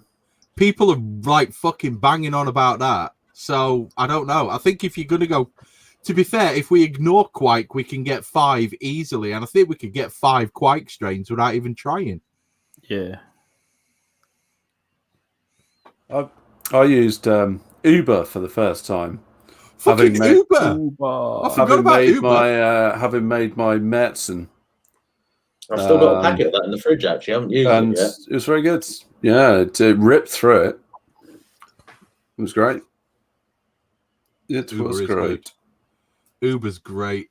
S1: People are like fucking banging on about that. So I don't know. I think if you're going to go, to be fair, if we ignore quike, we can get 5 easily. And I think we could get 5 quike strains without even trying.
S2: Yeah.
S4: I used Uber for the first time.
S1: Fucking Uber! I forgot about Uber.
S4: Having made my Metzen.
S3: I've still got a packet of that in the fridge, actually. I haven't used it yet.
S4: It was very good. Yeah, to rip through it. It was great. It was great.
S1: Uber's great.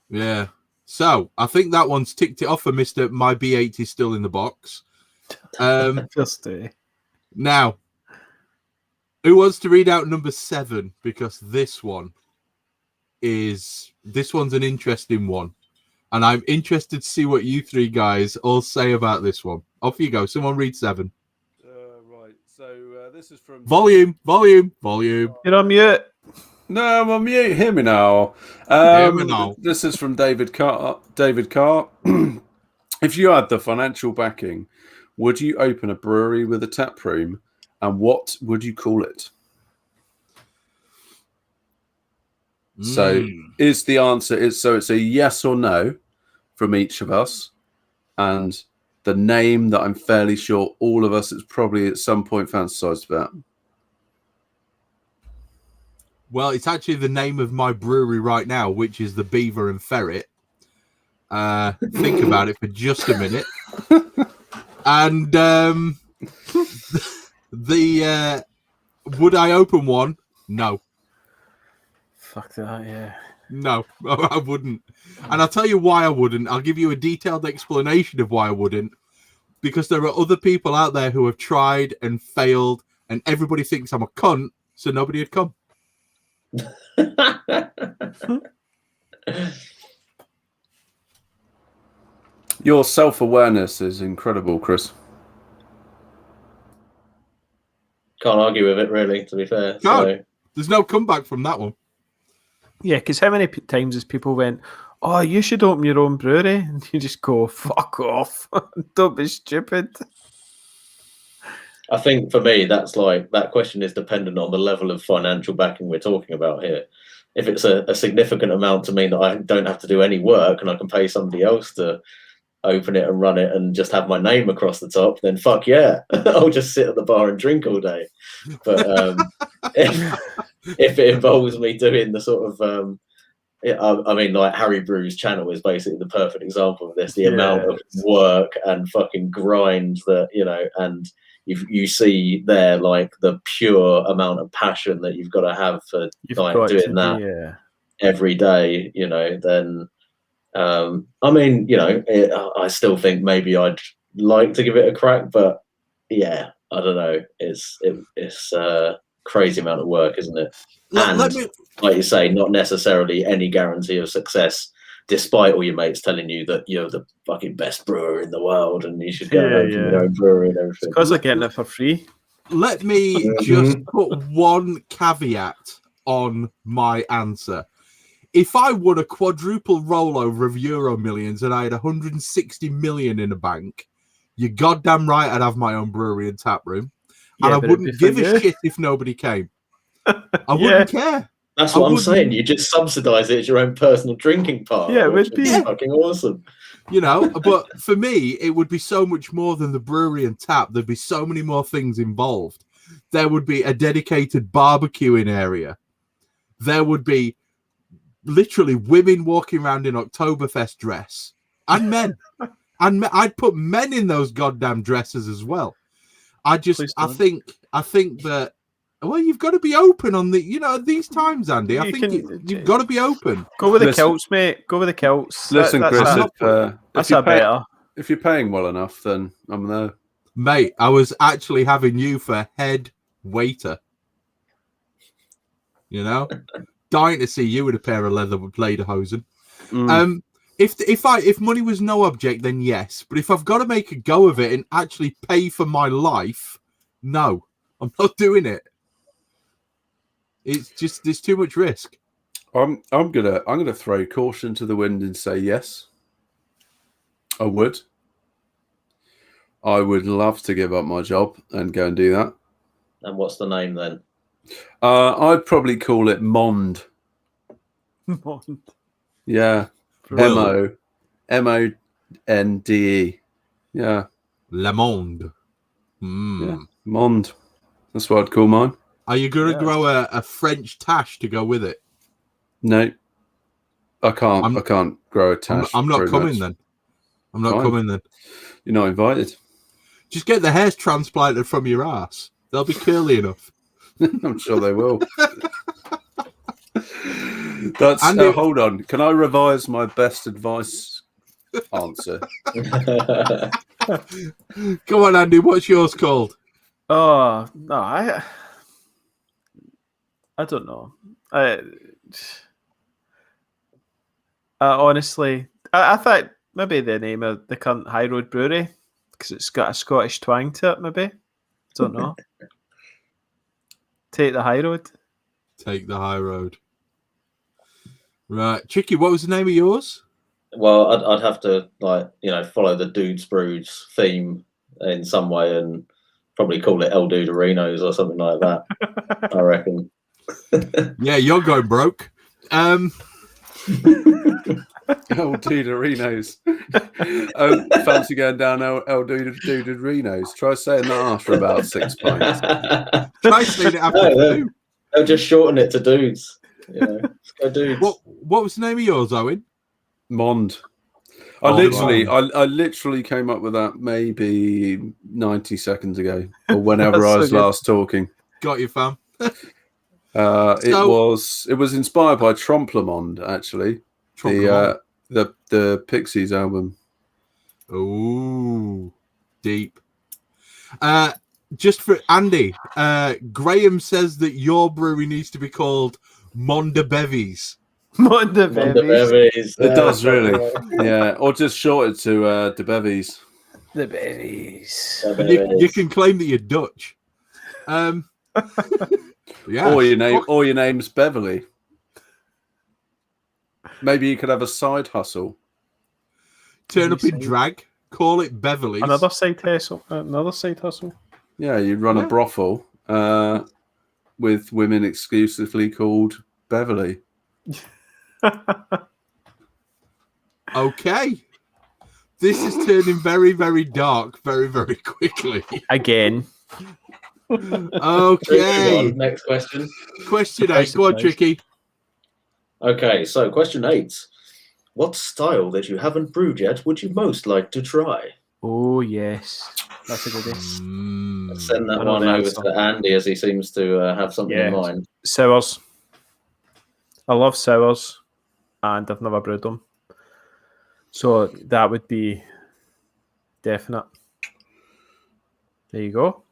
S1: Yeah. So, I think that one's ticked it off for Mr. My B8 is still in the box. Now, who wants to read out number 7? Because this one's an interesting one. And I'm interested to see what you 3 guys all say about this one. Off you go. Someone read 7.
S4: Right. So this is from
S1: volume.
S2: You're on mute.
S4: No, I'm on mute. Hear me now. This is from David Carr. If you had the financial backing, would you open a brewery with a tap room, and what would you call it? So is the answer it's a yes or no from each of us, and the name that I'm fairly sure all of us has probably at some point fantasized about.
S1: Well, it's actually the name of my brewery right now, which is the Beaver and Ferret. Think about it for just a minute. And would I open one? No.
S2: Fuck that, yeah.
S1: No, I wouldn't. And I'll tell you why I wouldn't. I'll give you a detailed explanation of why I wouldn't. Because there are other people out there who have tried and failed, and everybody thinks I'm a cunt, so nobody would come.
S4: Your self-awareness is incredible, Chris.
S3: Can't argue with it, really, to be fair.
S1: No,
S3: so.
S1: There's no comeback from that one.
S2: Yeah, because how many times has people went, oh, you should open your own brewery? And you just go, fuck off. Don't be stupid.
S3: I think for me, that's like, that question is dependent on the level of financial backing we're talking about here. If it's a significant amount to mean that I don't have to do any work and I can pay somebody else to open it and run it and just have my name across the top, then fuck yeah, I'll just sit at the bar and drink all day. But if it involves me doing the sort of I mean, like Harry Brew's channel is basically the perfect example of this. The amount of work and fucking grind that, you know, and you see there, like the pure amount of passion that you've got to have for like doing that every day, you know, then I mean, you know, I still think maybe I'd like to give it a crack, but yeah, I don't know. It's a crazy amount of work, isn't it? And like you say, not necessarily any guarantee of success, despite all your mates telling you that you're the fucking best brewer in the world and you should go and open your own brewery and everything.
S2: Because they're getting it for free.
S1: Let me just put one caveat on my answer. if I won a quadruple rollover of Euro Millions and I had 160 million in the bank, you're goddamn right I'd have my own brewery and tap room. And I wouldn't give a shit if nobody came. I wouldn't care.
S3: That's what I'm saying. You just subsidise it as your own personal drinking part.
S2: Yeah, it would be
S3: fucking awesome.
S1: You know, but for me, it would be so much more than the brewery and tap. There'd be so many more things involved. There would be a dedicated barbecuing area. There would be literally women walking around in Oktoberfest dress and men. And I'd put men in those goddamn dresses as well. I think that, well, you've got to be open on these times, Andy. I think you've got to be open.
S2: Go with the kilts, mate. Go with the kilts.
S4: Listen, Chris,
S2: better.
S4: If you're paying well enough, then I'm there.
S1: Mate, I was actually having you for head waiter. You know? Dying to see you with a pair of leather lederhosen. If money was no object, then yes. But if I've got to make a go of it and actually pay for my life, no, I'm not doing it. It's just there's too much risk.
S4: I'm gonna throw caution to the wind and say yes. I would love to give up my job and go and do that.
S3: And what's the name then?
S4: I'd probably call it Mond.
S2: Mond.
S4: Yeah. M-O-N-D-E. Yeah.
S1: Le Monde.
S4: Yeah. Mond. That's what I'd call mine.
S1: Are you going to grow a French tash to go with it?
S4: No. I can't. I can't grow a tash.
S1: I'm not coming then. I'm not coming then.
S4: You're not invited.
S1: Just get the hairs transplanted from your ass. They'll be curly enough.
S4: I'm sure they will. That's hold on. Can I revise my best advice answer?
S1: Go on, Andy. What's yours called?
S2: Oh no, I don't know. I honestly, I thought maybe the name of the current High Road Brewery because it's got a Scottish twang to it. Maybe don't know. Take the high road.
S1: Take the high road. Right, Chicky. What was the name of yours?
S3: Well, I'd have to follow the Dudes Brews theme in some way and probably call it El Duderinos or something like that. I reckon.
S1: Yeah, you're going broke.
S4: El Duderinos. Fancy going down El Duderinos. Try saying that after about 6 pints.
S1: Try saying it after two.
S3: They'll just shorten it to Dudes. Let's go Dudes.
S1: What was the name of yours, Owen?
S4: Mond. I literally came up with that maybe 90 seconds ago, or whenever I was last talking.
S1: Got you, fam.
S4: It was inspired by Tromplemond, actually. The Pixies album.
S1: Ooh, deep. Just for Andy, Graham says that your brewery needs to be called Monda Bevies.
S2: Monda Bevies.
S4: It does really, yeah. Or just shorted to De Bevies.
S2: The Bevies.
S1: You can claim that you're Dutch. Yeah.
S4: Or your name's Beverly. Maybe you could have a side hustle.
S1: Turn up in drag. Call it Beverly's.
S2: Another side hustle.
S4: Yeah, you'd run a brothel with women exclusively called Beverly.
S1: Okay. This is turning very, very dark very, very quickly.
S2: Again.
S1: Okay.
S3: Next question.
S1: Question 8. Go on, Tricky.
S3: Okay, so question 8. What style that you haven't brewed yet would you most like to try?
S2: Oh, yes. That's a good one.
S3: Send that one over to Andy as he seems to have something in mind.
S2: Sours. I love sours, and I've never brewed them. So that would be definite. There you go.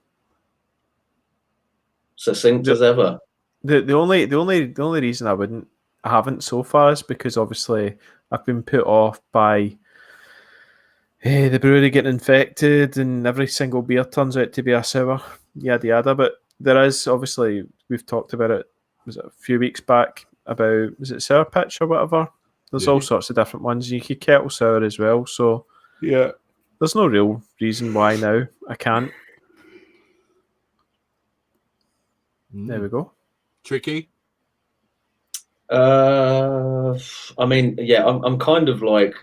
S3: Succinct as ever.
S2: The only reason I haven't so far is because obviously I've been put off by the brewery getting infected and every single beer turns out to be a sour, yada yada. But there is obviously, we've talked about it, was it a few weeks back, about, is it sour pitch or whatever? There's all sorts of different ones. You could kettle sour as well. So
S4: yeah,
S2: there's no real reason why now I can't. There we go.
S1: Tricky.
S3: I mean, yeah, I'm kind of like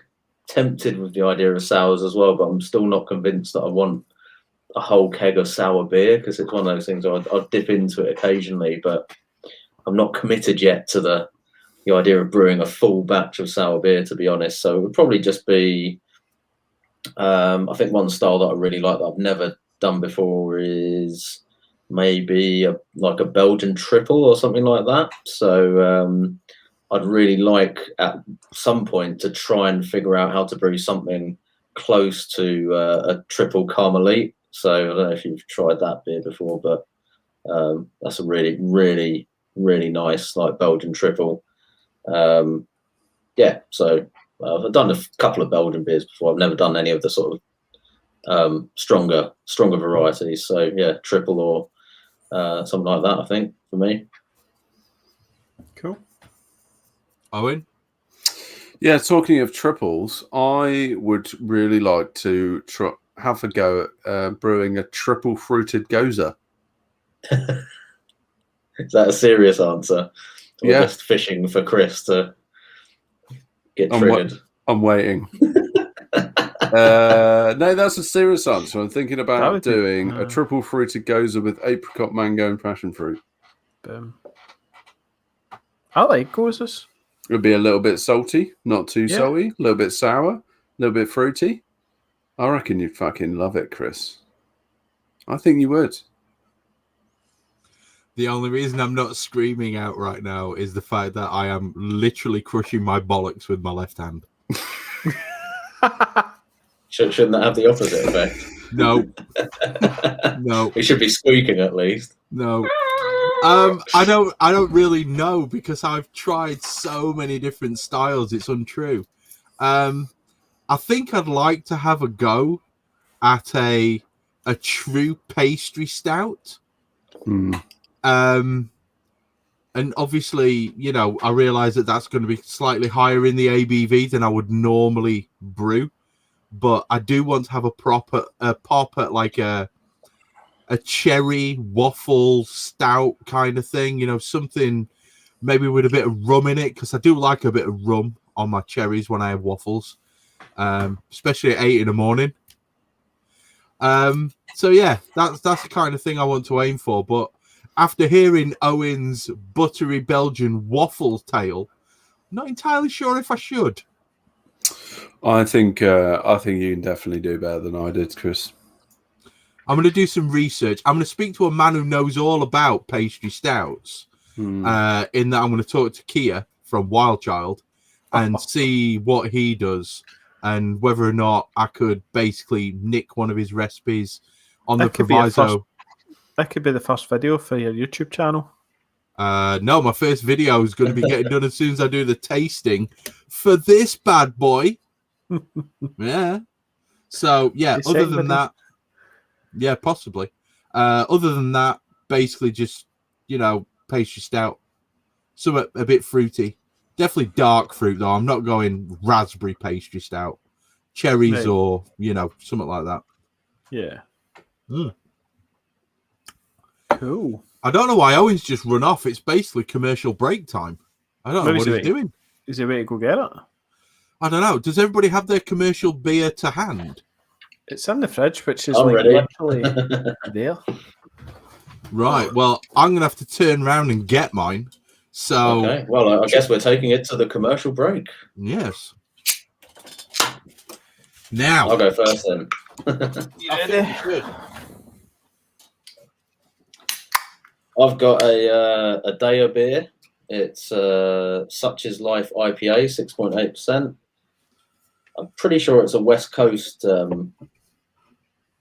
S3: tempted with the idea of sours as well, but I'm still not convinced that I want a whole keg of sour beer, because it's one of those things I'll dip into it occasionally, but I'm not committed yet to the idea of brewing a full batch of sour beer, to be honest. So it would probably just be, I think one style that I really like that I've never done before is maybe like a Belgian triple or something like that. So I'd really like at some point to try and figure out how to brew something close to a triple Carmelite. So I don't know if you've tried that beer before, but that's a really, really, really nice like Belgian triple. Yeah, so I've done a couple of Belgian beers before. I've never done any of the sort of stronger varieties. So yeah, triple or something like that, I think, for me.
S2: Cool.
S1: Owen?
S4: Yeah, talking of triples, I would really like to have a go at brewing a triple fruited goza.
S3: Is that a serious answer? Or
S4: Yeah.
S3: just fishing for Chris to get triggered?
S4: I'm waiting. No, that's a serious answer. I'm thinking about doing a triple fruited goza with apricot, mango, and passion fruit.
S2: Boom. I like gozas.
S4: It would be a little bit salty, not too salty, a little bit sour, a little bit fruity. I reckon you'd fucking love it, Chris. I think you would.
S1: The only reason I'm not screaming out right now is the fact that I am literally crushing my bollocks with my left hand.
S3: Shouldn't that have the opposite effect?
S1: No. No.
S3: It should be squeaking at least.
S1: No. I don't really know, because I've tried so many different styles. It's untrue. I think I'd like to have a go at a true pastry stout. And obviously, you know, I realize that that's going to be slightly higher in the ABV than I would normally brew, but I do want to have a pop at like a cherry waffle stout kind of thing, you know, something maybe with a bit of rum in it, because I do like a bit of rum on my cherries when I have waffles, especially at 8 in the morning. So yeah, that's the kind of thing I want to aim for. But after hearing Owen's buttery Belgian waffle tale, I'm not entirely sure if I should.
S4: I think you can definitely do better than I did, Chris.
S1: I'm going to do some research. I'm going to speak to a man who knows all about pastry stouts. In that I'm going to talk to Kia from Wild Child and see what he does and whether or not I could basically nick one of his recipes on the proviso.
S2: That could be the first video for your YouTube channel.
S1: No, my first video is going to be getting done as soon as I do the tasting for this bad boy. Yeah. So, yeah, other than that, yeah, possibly. Other than that, basically just, you know, pastry stout. Something a bit fruity. Definitely dark fruit, though. I'm not going raspberry pastry stout. Cherries or, you know, something like that.
S2: Yeah. Cool.
S1: I don't know why Owen's just run off. It's basically commercial break time. I don't know what he's doing.
S2: Is he ready to go get it?
S1: I don't know. Does everybody have their commercial beer to hand?
S2: It's in the fridge, which is literally there.
S1: Right. Well, I'm going to have to turn around and get mine. So,
S3: okay. Well, I guess we're taking it to the commercial break.
S1: Yes. Now.
S3: I'll go first then. I've got a Daya beer. It's Such Is Life IPA, 6.8%. I'm pretty sure it's a West Coast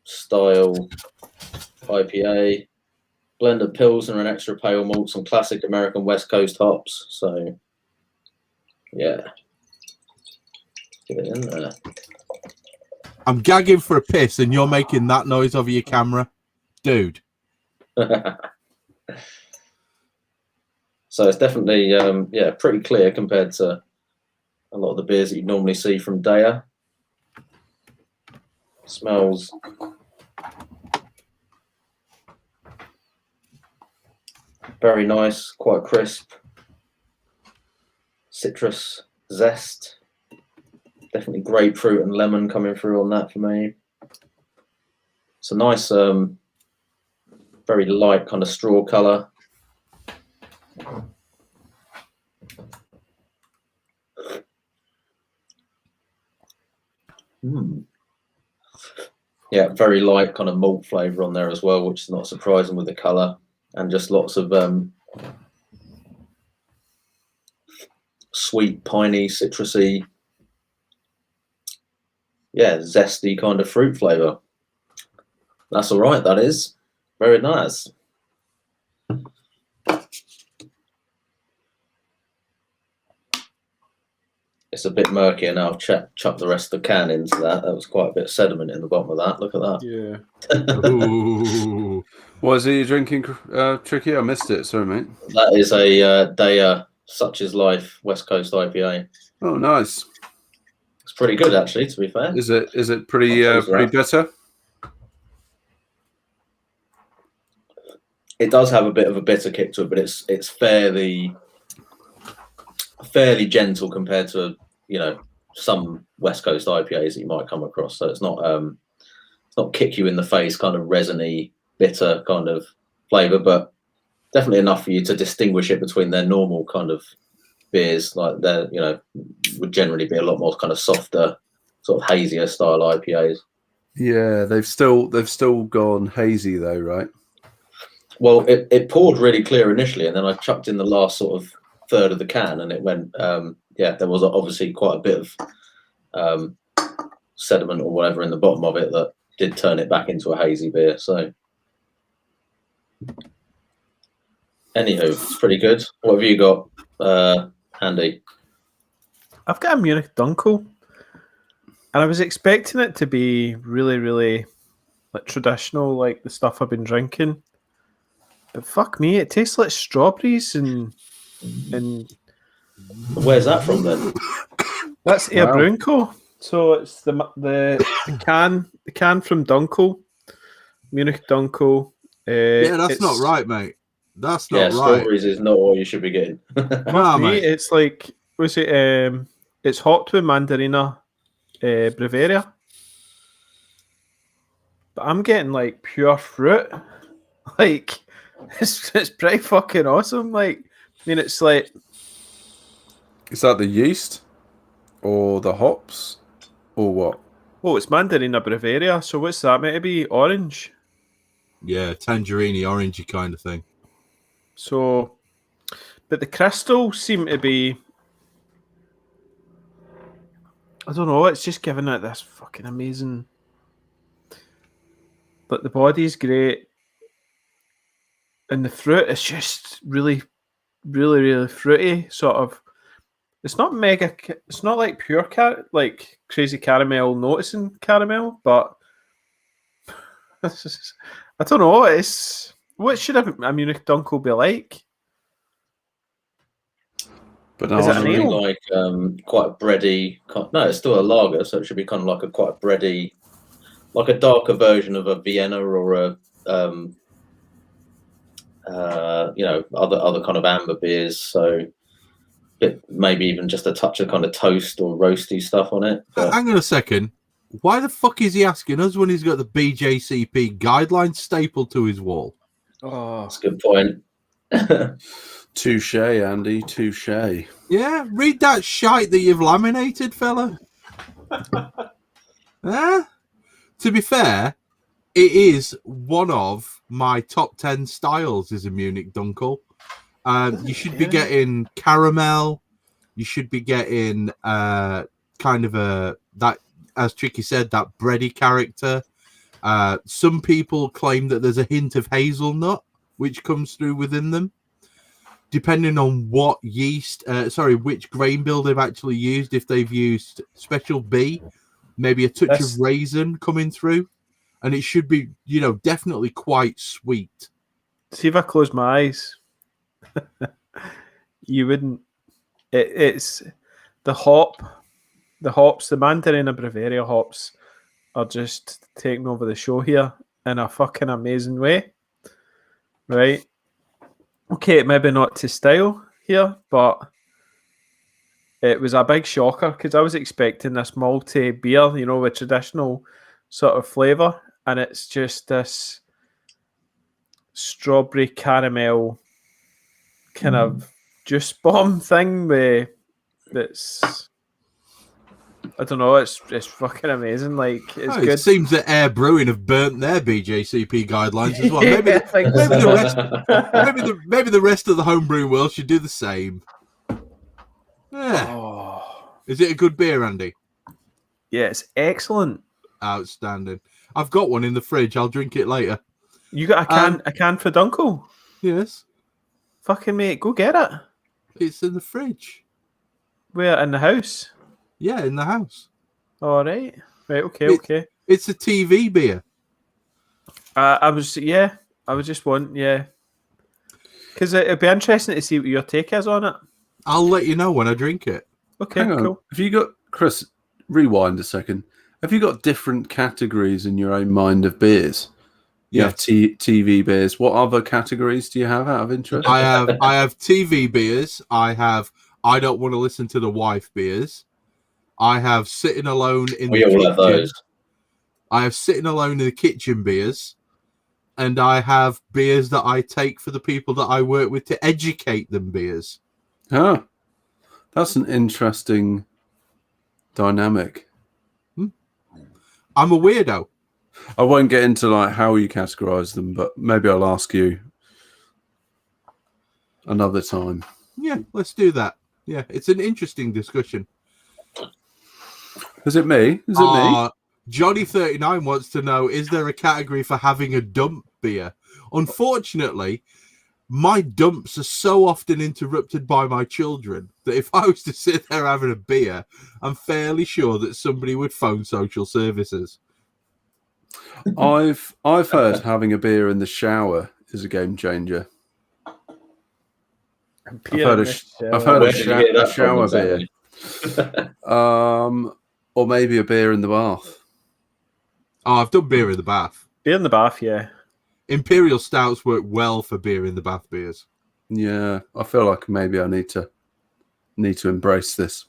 S3: style IPA. Blend of Pilsner and extra pale malt, some classic American West Coast hops. So, yeah. Get it in there.
S1: I'm gagging for a piss and you're making that noise over your camera. Dude.
S3: So it's definitely pretty clear compared to a lot of the beers that you normally see from Daya. Smells very nice, quite crisp. Citrus zest. Definitely grapefruit and lemon coming through on that for me. It's a nice, very light kind of straw colour. Yeah, very light kind of malt flavour on there as well, which is not surprising with the colour. And just lots of sweet, piney, citrusy, zesty kind of fruit flavour. That's all right, that is. Very nice. It's a bit murky, and I've chucked the rest of the can into that. That was quite a bit of sediment in the bottom of that. Look at that.
S2: Yeah.
S4: Ooh. What is it you're drinking, Tricky? I missed it. Sorry, mate.
S3: That is a Daya Such Is Life West Coast IPA.
S4: Oh, nice.
S3: It's pretty good, actually, to be fair.
S4: Is it pretty bitter?
S3: It does have a bit of a bitter kick to it, but it's fairly gentle compared to some West Coast IPAs that you might come across. So it's not kick you in the face kind of resiny, bitter kind of flavour, but definitely enough for you to distinguish it between their normal kind of beers. Like would generally be a lot more kind of softer, sort of hazier style IPAs.
S4: Yeah, they've still gone hazy though, right?
S3: Well, it poured really clear initially, and then I chucked in the last sort of third of the can, and it went. There was obviously quite a bit of sediment or whatever in the bottom of it that did turn it back into a hazy beer. So, anywho, it's pretty good. What have you got, Andy?
S2: I've got a Munich Dunkel, and I was expecting it to be really, really like traditional, like the stuff I've been drinking. But fuck me, it tastes like strawberries and.
S3: Where's that from then?
S2: That's Air Brewing Co. So it's the can from Dunkel, Munich Dunkel.
S1: That's not right, mate. That's not right.
S3: Strawberries is not what you should be getting.
S2: For me, it's like it's hopped with Mandarina Breweria, but I'm getting like pure fruit. Like it's pretty fucking awesome. Like I mean, it's like.
S4: Is that the yeast or the hops or what?
S2: Oh, it's Mandarina Breweria. So what's that? Maybe orange?
S1: Yeah, tangerine, orangey kind of thing.
S2: So, but the crystals seem to be. I don't know. It's just giving it this fucking amazing. But the body's great, and the fruit is just really, really, really fruity. Sort of. It's not mega. It's not like pure like crazy caramel, noticing caramel, but I don't know. What should a Munich Dunkel be like?
S4: But
S2: is it an ale?
S3: Like quite a bready. No, it's still a lager, so it should be kind of like a quite bready, like a darker version of a Vienna or a other kind of amber beers. So. Maybe even just a touch of kind of toast or roasty stuff on it. But...
S1: Hang on a second. Why the fuck is he asking us when he's got the BJCP guidelines stapled to his wall?
S3: Oh, that's a good point.
S4: Touche, Andy. Touche.
S1: Yeah, read that shite that you've laminated, fella. To be fair, it is one of my top 10 styles is a Munich Dunkel. You should be getting caramel. You should be getting kind of that, as Tricky said, that bready character. Some people claim that there's a hint of hazelnut, which comes through within them. Depending on what which grain bill they've actually used. If they've used Special B, maybe a touch of raisin coming through. And it should be, definitely quite sweet.
S2: See if I close my eyes. you wouldn't. It's the hops, the Mandarina Bavaria hops are just taking over the show here in a fucking amazing way, right? Okay, maybe not to style here, but it was a big shocker because I was expecting this malty beer, with traditional sort of flavour, and it's just this strawberry caramel kind of juice bomb thing that's, I don't know, it's fucking amazing. Like, it's good.
S1: It seems that Air Brewing have burnt their BJCP guidelines as well. Maybe, maybe the rest of the homebrew world should do the same. Yeah. Oh. Is it a good beer, Andy?
S2: Yeah, it's excellent.
S1: Outstanding. I've got one in the fridge. I'll drink it later.
S2: You got a can for Dunkel?
S1: Yes.
S2: Fucking mate, go get it.
S1: It's in the fridge.
S2: Where, in the house?
S1: Yeah, in the house.
S2: All right. Right, okay.
S1: It's a TV beer.
S2: I was just wanting, because it'd be interesting to see what your take is on it.
S1: I'll let you know when I drink it.
S2: Okay,
S4: Hang on.
S2: cool.
S4: Have you got, Chris, rewind a second. Have you got different categories in your own mind of beers? You have TV beers. What other categories do you have out of interest?
S1: I have TV beers. I don't want to listen to the wife beers. I have sitting alone in the kitchen. We all have those. I have sitting alone in the kitchen beers. And I have beers that I take for the people that I work with to educate them beers.
S4: Huh. That's an interesting dynamic.
S1: I'm a weirdo.
S4: I won't get into like how you categorize them, but maybe I'll ask you another time.
S1: Yeah, let's do that. Yeah, it's an interesting discussion.
S4: Is it me? Is it me?
S1: Johnny39 wants to know, is there a category for having a dump beer? Unfortunately, my dumps are so often interrupted by my children that if I was to sit there having a beer, I'm fairly sure that somebody would phone social services.
S4: I've heard having a beer in the shower is a game changer. I've heard a shower beer. Or maybe a beer in the bath.
S1: Oh, I've done beer in the bath.
S2: Beer in the bath, yeah.
S1: Imperial stouts work well for beer in the bath beers.
S4: Yeah, I feel like maybe I need to embrace this.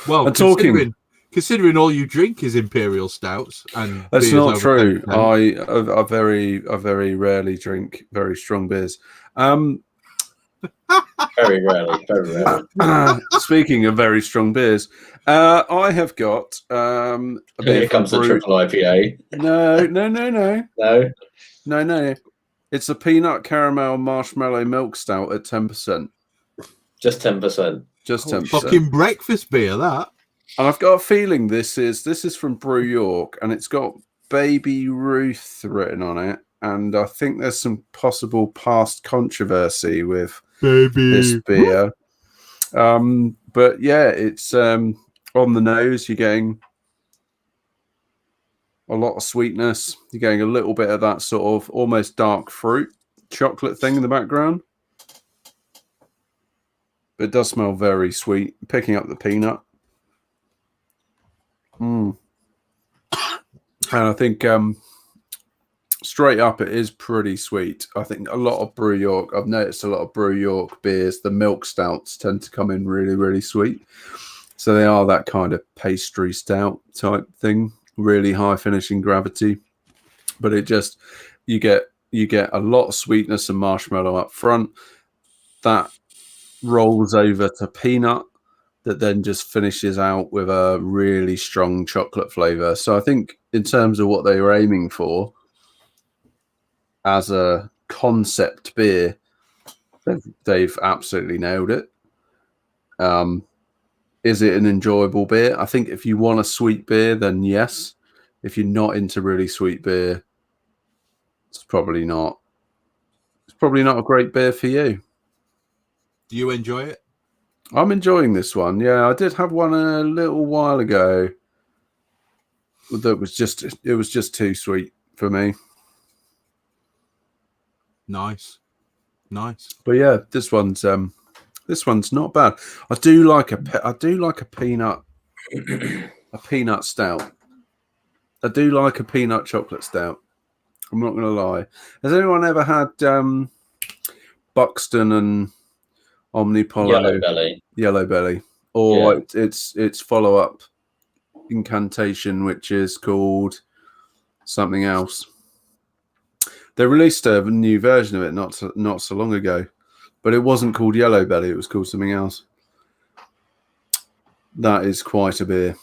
S1: Well, considering all you drink is imperial stouts, and
S4: that's not true. I very rarely drink very strong beers.
S3: Very rarely.
S4: Speaking of very strong beers, I have got a beer.
S3: Here comes the triple IPA.
S4: No. It's a peanut caramel marshmallow milk stout at 10%.
S3: Just 10%.
S4: Just 10%.
S1: Fucking breakfast beer, that.
S4: And I've got a feeling this is from Brew York, and it's got Baby Ruth written on it. And I think there's some possible past controversy with this beer. But yeah, it's on the nose. You're getting a lot of sweetness. You're getting a little bit of that sort of almost dark fruit chocolate thing in the background. But it does smell very sweet. Picking up the peanut. And I think straight up it is pretty sweet. I think a lot of Brew York, I've noticed a lot of Brew York beers, the milk stouts tend to come in really, really sweet. So they are that kind of pastry stout type thing, really high finishing gravity. But it just, you get a lot of sweetness and marshmallow up front. That rolls over to peanut, that then just finishes out with a really strong chocolate flavor. So I think in terms of what they were aiming for as a concept beer, they've absolutely nailed it. Is it an enjoyable beer? I think if you want a sweet beer, then yes. If you're not into really sweet beer, it's probably not a great beer for you.
S1: Do you enjoy it?
S4: I'm enjoying this one. Yeah, I did have one a little while ago that was just too sweet for me.
S1: Nice.
S4: But yeah, this one's This one's not bad. I do like a peanut stout. I do like a peanut chocolate stout. I'm not going to lie. Has anyone ever had Buxton and Omnipollo Yellow Belly, or its follow up incantation, which is called something else? They released a new version of it not so long ago, but it wasn't called Yellow Belly. It was called something else. That is quite a beer.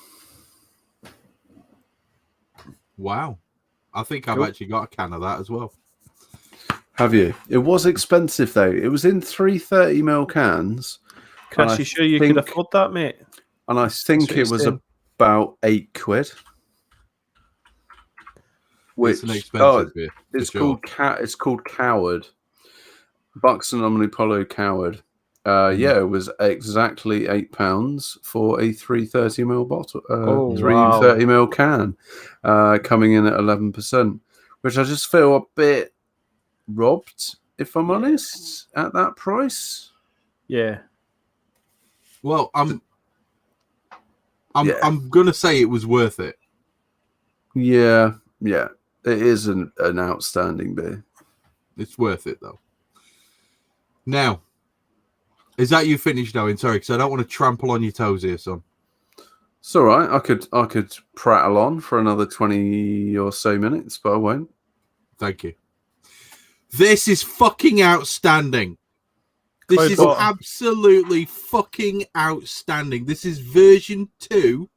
S1: Wow. I think I've actually got a can of that as well.
S4: Have you? It was expensive, though. It was in 330ml cans.
S2: Chris, you sure you could afford that, mate?
S4: And I think it was about £8. Which,
S1: it's an expensive beer.
S4: It's called Coward. Buxton Omnipollo Coward. Yeah, it was exactly £8 for a 330ml bottle, 330ml can, coming in at 11%, which I just feel a bit robbed, if I'm honest, at that price.
S2: Yeah.
S1: Well, I'm gonna say it was worth it.
S4: Yeah, it is an outstanding beer.
S1: It's worth it though. Now, is that you finished, Owen? Sorry, because I don't want to trample on your toes here, son.
S4: It's all right. I could prattle on for another 20 or so minutes, but I won't.
S1: Thank you. This is fucking outstanding. This is absolutely fucking outstanding. This is version 2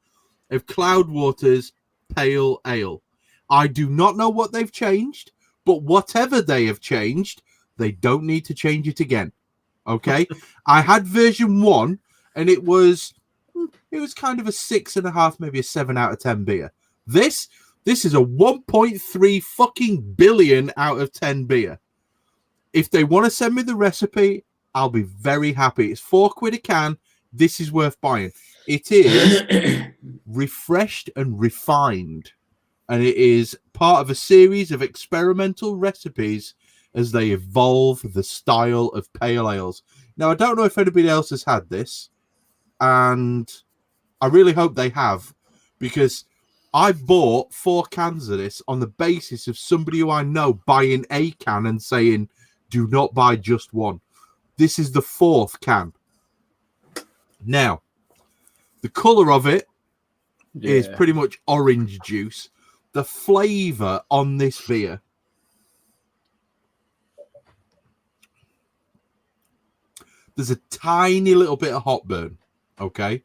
S1: of Cloudwater's Pale Ale. I do not know what they've changed, but whatever they have changed, they don't need to change it again. Okay? I had version 1, and it was kind of a 6.5, maybe a 7 out of 10 beer. This is a 1.3 fucking billion out of 10 beer. If they want to send me the recipe, I'll be very happy. It's £4 a can. This is worth buying. It is refreshed and refined, and it is part of a series of experimental recipes as they evolve the style of pale ales. Now, I don't know if anybody else has had this, and I really hope they have, because I bought 4 cans of this on the basis of somebody who I know buying a can and saying, do not buy just one. This is the 4th can. Now, the colour of it is pretty much orange juice. The flavour on this beer, there's a tiny little bit of hot burn, okay?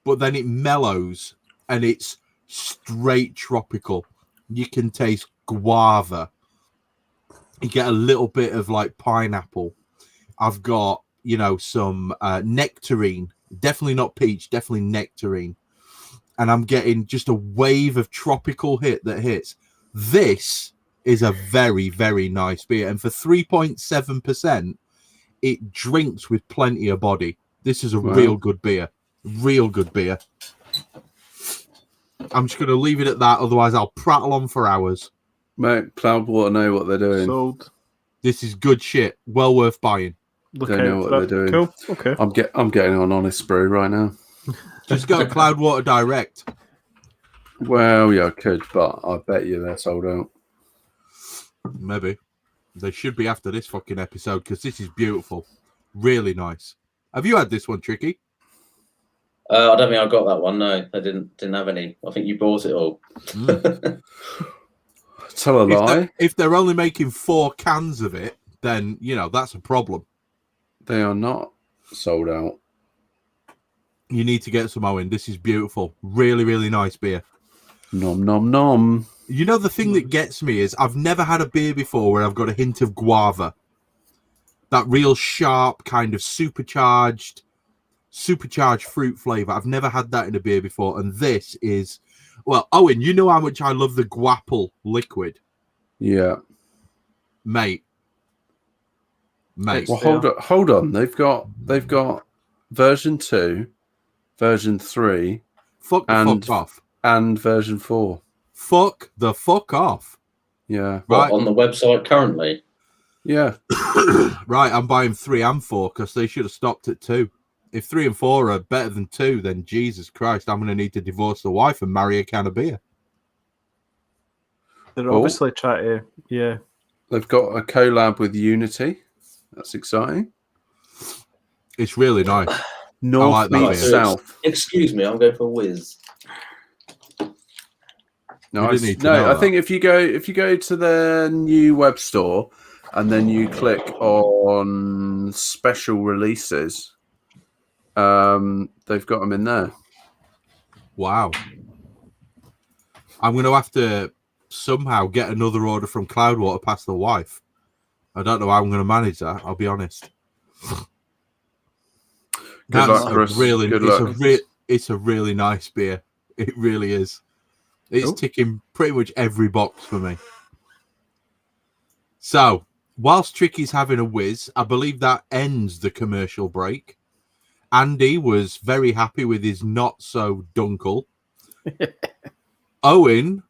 S1: But then it mellows and it's straight tropical. You can taste guava. You get a little bit of like pineapple. I've got, some nectarine. Definitely not peach, definitely nectarine. And I'm getting just a wave of tropical that hits. This is a very, very nice beer. And for 3.7%, it drinks with plenty of body. This is a real good beer. Real good beer. I'm just going to leave it at that. Otherwise, I'll prattle on for hours.
S4: Mate, Cloudwater know what they're doing.
S2: Sold.
S1: This is good shit. Well worth buying.
S4: They know what they're doing.
S2: Cool. Okay.
S4: I'm getting on Honest Brew right now.
S1: Just go Cloudwater direct.
S4: Well, yeah, I could, but I bet you they're sold out.
S1: Maybe. They should be after this fucking episode, because this is beautiful. Really nice. Have you had this one, Tricky?
S3: I don't think I got that one. No, I didn't have any. I think you bought it all.
S4: Tell a lie.
S1: If they're only making 4 cans of it, then, that's a problem.
S4: They are not sold out.
S1: You need to get some, Owen. This is beautiful. Really, really nice beer.
S4: Nom, nom, nom.
S1: The thing that gets me is I've never had a beer before where I've got a hint of guava. That real sharp kind of supercharged fruit flavour. I've never had that in a beer before. And this is... Well, Owen, you know how much I love the Guapple liquid.
S4: Yeah.
S1: Mate.
S4: Well, hold on. They've got version 2, version 3,
S1: fuck off,
S4: and version 4.
S1: Fuck the fuck off.
S4: Yeah.
S3: Right. On the website currently?
S4: Yeah.
S1: Right, I'm buying 3 and 4 because they should have stopped at 2. If 3 and 4 are better than 2, then Jesus Christ, I'm going to need to divorce the wife and marry a can of beer.
S2: They're obviously trying to, yeah.
S4: They've got a collab with Unity. That's exciting.
S1: It's really nice.
S2: North
S1: like
S4: South.
S3: Excuse me, I'm going for a whiz.
S4: No, I think if you go to their new web store and then you click on special releases, they've got them in there.
S1: Wow. I'm going to have to somehow get another order from Cloudwater past the wife. I don't know how I'm going to manage that, I'll be honest.
S4: Good luck, Chris.
S1: It's a really nice beer. It really is. It's ticking pretty much every box for me. So, whilst Tricky's having a whiz, I believe that ends the commercial break. Andy was very happy with his not-so-dunkel. Owen,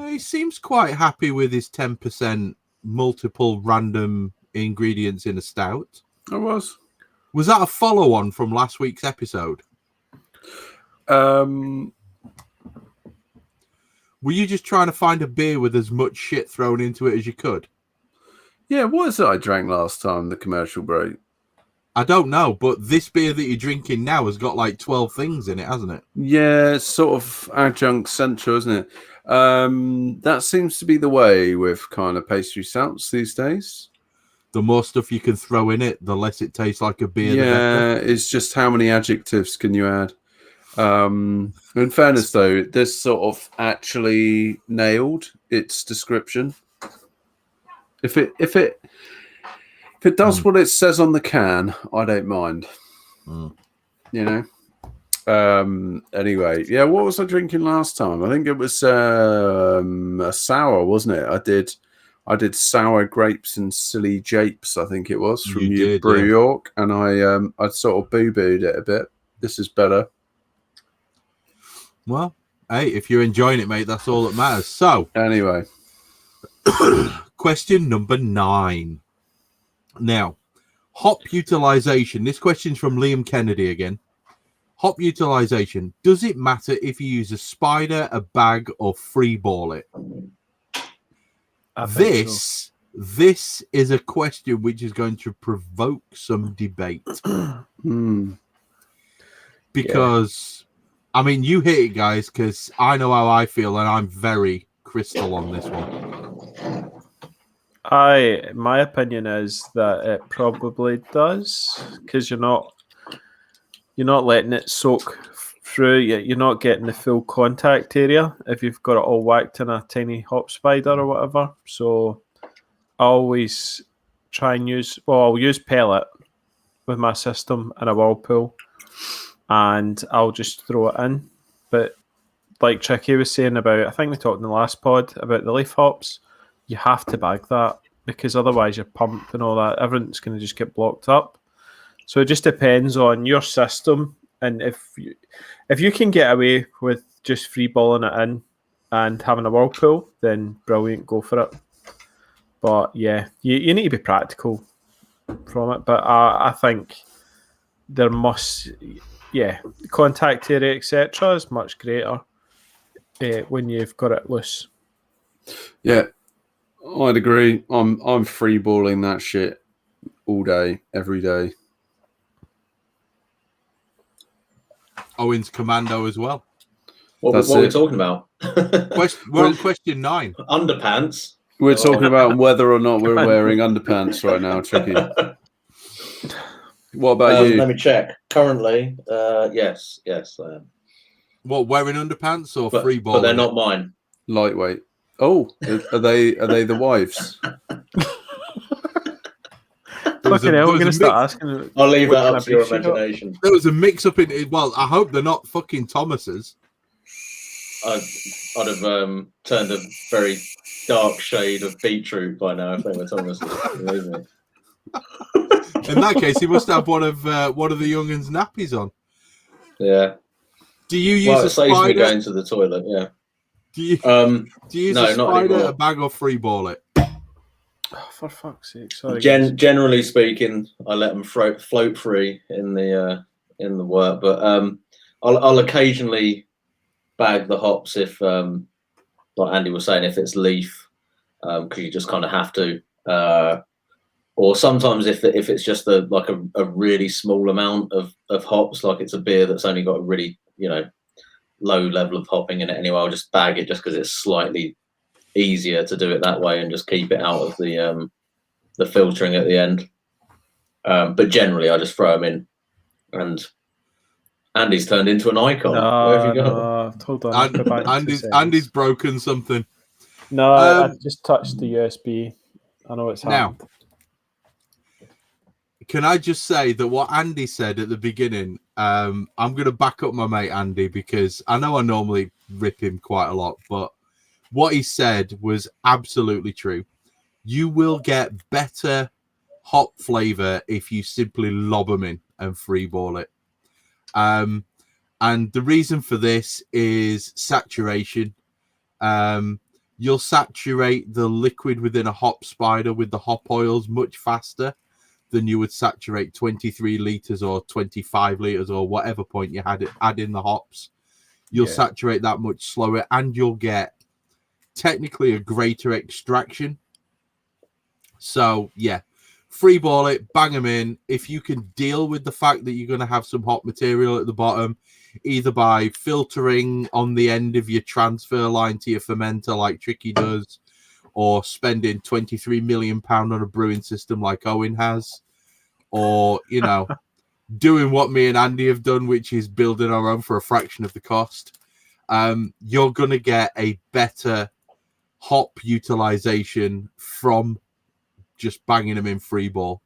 S1: he seems quite happy with his 10% multiple random ingredients in a stout.
S4: I was.
S1: Was that a follow-on from last week's episode? Were you just trying to find a beer with as much shit thrown into it as you could?
S4: Yeah, what is it I drank last time, the commercial break?
S1: I don't know, but this beer that you're drinking now has got like 12 things in it, hasn't it?
S4: Yeah, it's sort of adjunct central, isn't it? That seems to be the way with kind of pastry stouts these days.
S1: The more stuff you can throw in it, the less it tastes like a beer.
S4: Yeah, it's just how many adjectives can you add? In fairness, though, this sort of actually nailed its description. If it does what it says on the can, I don't mind. You know. Anyway, yeah. What was I drinking last time? I think it was a sour, wasn't it? I did sour grapes and silly japes. I think it was from Brew York, and I sort of boo-booed it a bit. This is better.
S1: Well, hey, if you're enjoying it, mate, that's all that matters. So,
S4: anyway,
S1: question number 9. Now, hop utilization. This question's from Liam Kennedy again. Hop utilization. Does it matter if you use a spider, a bag, or free ball it? This is a question which is going to provoke some debate. Because, I mean, you hit it, guys, because I know how I feel, and I'm very crystal on this one.
S2: My opinion is that it probably does, because you're not letting it soak through. You're not getting the full contact area if you've got it all whacked in a tiny hop spider or whatever. So I always try and I'll use pellet with my system in a whirlpool, and I'll just throw it in. But like Tricky was saying about, I think we talked in the last pod about the leaf hops, you have to bag that, because otherwise your pump and all that, everything's going to just get blocked up. So it just depends on your system, and if you can get away with just free balling it in and having a whirlpool, then brilliant, go for it. But yeah, you need to be practical from it. But I think there must, the contact area, etc., is much greater when you've got it loose.
S4: Yeah, I'd agree. I'm free balling that shit all day, every day.
S1: Owen's commando as well.
S3: What are we talking about?
S1: We're on question 9.
S3: Underpants.
S4: We're talking about whether or not we're wearing underpants right now, Tricky. What about you?
S3: Let me check. Currently, yes, I am.
S1: What, wearing underpants or free ball?
S3: But they're not mine.
S4: Lightweight. Oh, are they the wives?
S2: Fucking hell, we're going to start asking.
S3: I'll leave that up to your imagination.
S1: There was a mix-up in... Well, I hope they're not fucking Thomas's.
S3: I'd have turned a very dark shade of beetroot by now if they were Thomas's. Believe me.
S1: In that case, he must have one of the young'uns' nappies on.
S3: Yeah.
S1: Do you use a spider?
S3: Saves me going to the toilet, yeah.
S1: Do you use a spider, a bag, or free ball it?
S2: Oh, for fuck's sake! Sorry.
S3: Generally speaking, I let them float free in the work, but I'll occasionally bag the hops if, like Andy was saying, if it's leaf, because you just kind of have to. Or sometimes if it's just a really small amount of hops, like it's a beer that's only got a really low level of hopping in it anyway, I'll just bag it just because it's slightly easier to do it that way and just keep it out of the filtering at the end. But generally, I just throw them in, and Andy's turned into an icon. Where have you gone?
S2: Hold on.
S1: Andy's broken something.
S2: No, I just touched the USB. I know it's happened.
S1: Now, can I just say that what Andy said at the beginning, I'm going to back up my mate Andy, because I know I normally rip him quite a lot, but what he said was absolutely true. You will get better hop flavor if you simply lob them in and freeball it. And the reason for this is saturation. You'll saturate the liquid within a hop spider with the hop oils much faster than you would saturate 23 liters or 25 liters or whatever point you add in the hops. You'll saturate that much slower, and you'll get technically a greater extraction. So yeah, free ball it, bang them in. If you can deal with the fact that you're going to have some hop material at the bottom, either by filtering on the end of your transfer line to your fermenter like Tricky does, or spending £23 million on a brewing system like Owen has, or doing what me and Andy have done, which is building our own for a fraction of the cost, you're going to get a better hop utilization from just banging them in free ball.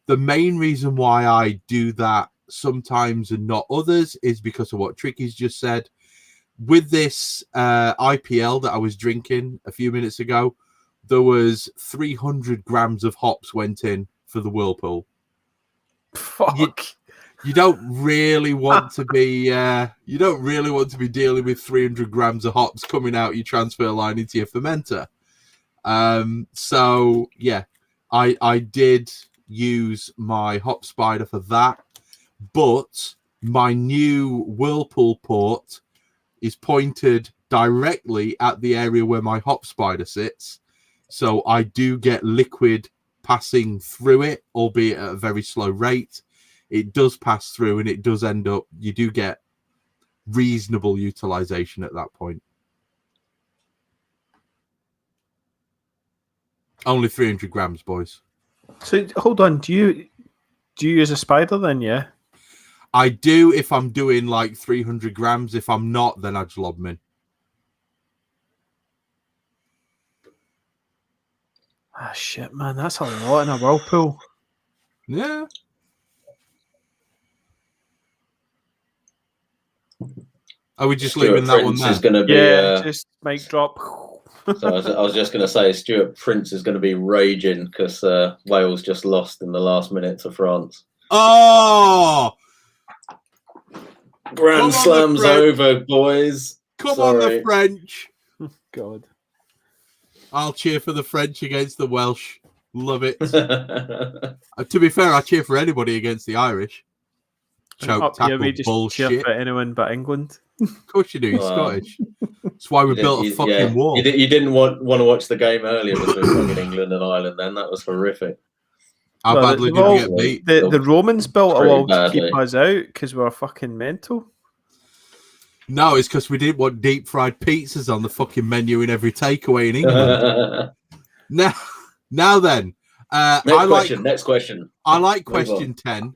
S1: The main reason why I do that sometimes and not others is because of what Tricky's just said. With this IPL that I was drinking a few minutes ago, there was 300 grams of hops went in for the whirlpool.
S2: Fuck.
S1: You don't really want to be dealing with 300 grams of hops coming out your transfer line into your fermenter. So yeah, I did use my hop spider for that, but my new whirlpool port is pointed directly at the area where my hop spider sits. So I do get liquid passing through it, albeit at a very slow rate. It does pass through, and it does end up, you do get reasonable utilization at that point. Only 300 grams, boys.
S2: So hold on, do you use a spider then? Yeah,
S1: I do if I'm doing like 300 grams. If I'm not, then I just lob them in.
S2: Ah, shit, man, that's a lot in a whirlpool.
S1: Yeah. Are we just leaving that one there?
S3: Is going to be,
S2: just mic drop.
S3: So I was just going to say, Stuart Prince is going to be raging because Wales just lost in the last minute to France.
S1: Oh!
S3: Grand Slam's over, boys.
S1: Come on, the French.
S2: God.
S1: I'll cheer for the French against the Welsh. Love it. To be fair, I cheer for anybody against the Irish. Choke, tackle,
S2: we just
S1: bullshit.
S2: Cheer for anyone but England.
S1: Of course you do. You're Scottish. That's why we built a fucking wall.
S3: You didn't want to watch the game earlier between fucking England and Ireland. Then that was horrific.
S1: How badly did we get beat?
S2: The Romans built a wall to keep us out because we were fucking mental.
S1: No, it's because we didn't want deep fried pizzas on the fucking menu in every takeaway in England. Now then.
S3: Next question.
S1: I like question 10.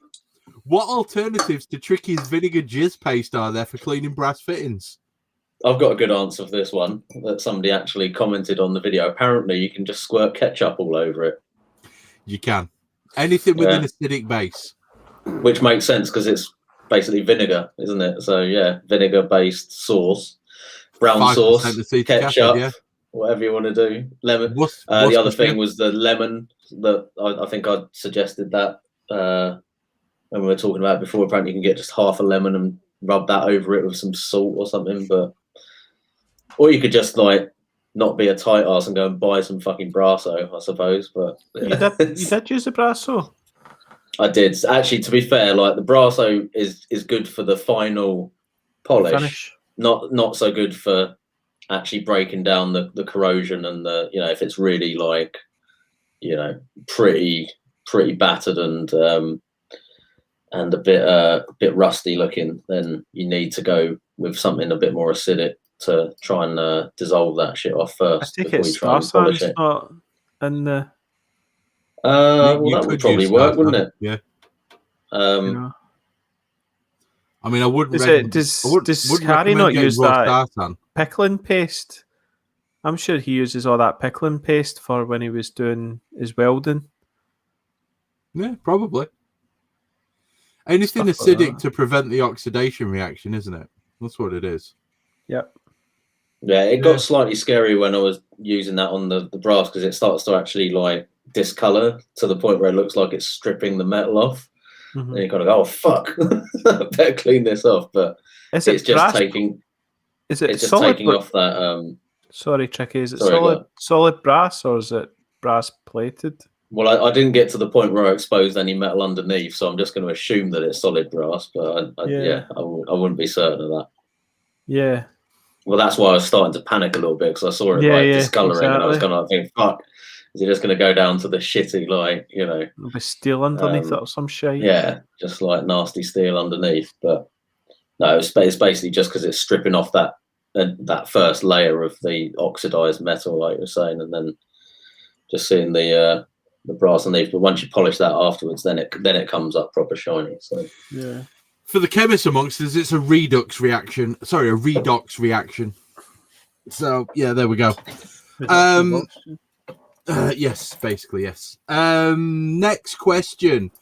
S1: What alternatives to Tricky's vinegar jizz paste are there for cleaning brass fittings?
S3: I've got a good answer for this one that somebody actually commented on the video. Apparently, you can just squirt ketchup all over it.
S1: You can. Anything with an acidic base.
S3: Which makes sense because it's basically vinegar, isn't it? So, yeah, vinegar-based sauce, brown sauce, ketchup, whatever you want to do. Lemon. The other thing was the lemon. That I think I suggested that when we were talking about it before. Apparently, you can get just half a lemon and rub that over it with some salt or something. Or you could just not be a tight ass and go and buy some fucking Brasso, I suppose. But
S2: You did use the Brasso?
S3: I did. Actually, to be fair, like the Brasso is good for the final polish.
S2: Finish.
S3: Not so good for actually breaking down the corrosion and the, you know, if it's really like, you know, pretty battered and a bit rusty looking, then you need to go with something a bit more acidic to try and dissolve that shit off first.
S2: I think it's Star Sands not in the.
S3: Well, that would probably work, wouldn't it?
S1: Yeah.
S2: You know.
S1: I mean, I wouldn't.
S2: Does Harry not use that pickling paste? I'm sure he uses all that pickling paste for when he was doing his welding.
S1: Yeah, probably. Anything acidic to prevent the oxidation reaction, isn't it? That's what it is.
S2: Yep.
S3: Yeah, it got slightly scary when I was using that on the brass, because it starts to actually like discolor to the point where it looks like it's stripping the metal off. Mm-hmm. And you kind of go, oh fuck, better clean this off. But it's just taking. Is it just taking off that?
S2: Sorry, Tricky. Is it solid brass or is it brass plated?
S3: Well, I didn't get to the point where I exposed any metal underneath, so I'm just going to assume that it's solid brass. But I wouldn't be certain of that.
S2: Yeah.
S3: Well, that's why I was starting to panic a little bit, because I saw it discoloring, and I was kind of thinking, "Fuck, is it just going to go down to the shitty, like, you know,
S2: with steel underneath it or some shit?"
S3: Yeah, just like nasty steel underneath. But no, it's basically just because it's stripping off that first layer of the oxidized metal, like you were saying, and then just seeing the brass underneath. But once you polish that afterwards, then it comes up proper shiny. So
S2: yeah.
S1: For the chemists amongst us, it's a redox reaction. Sorry, a redox reaction. So yeah, there we go. Yes, basically yes. Next question.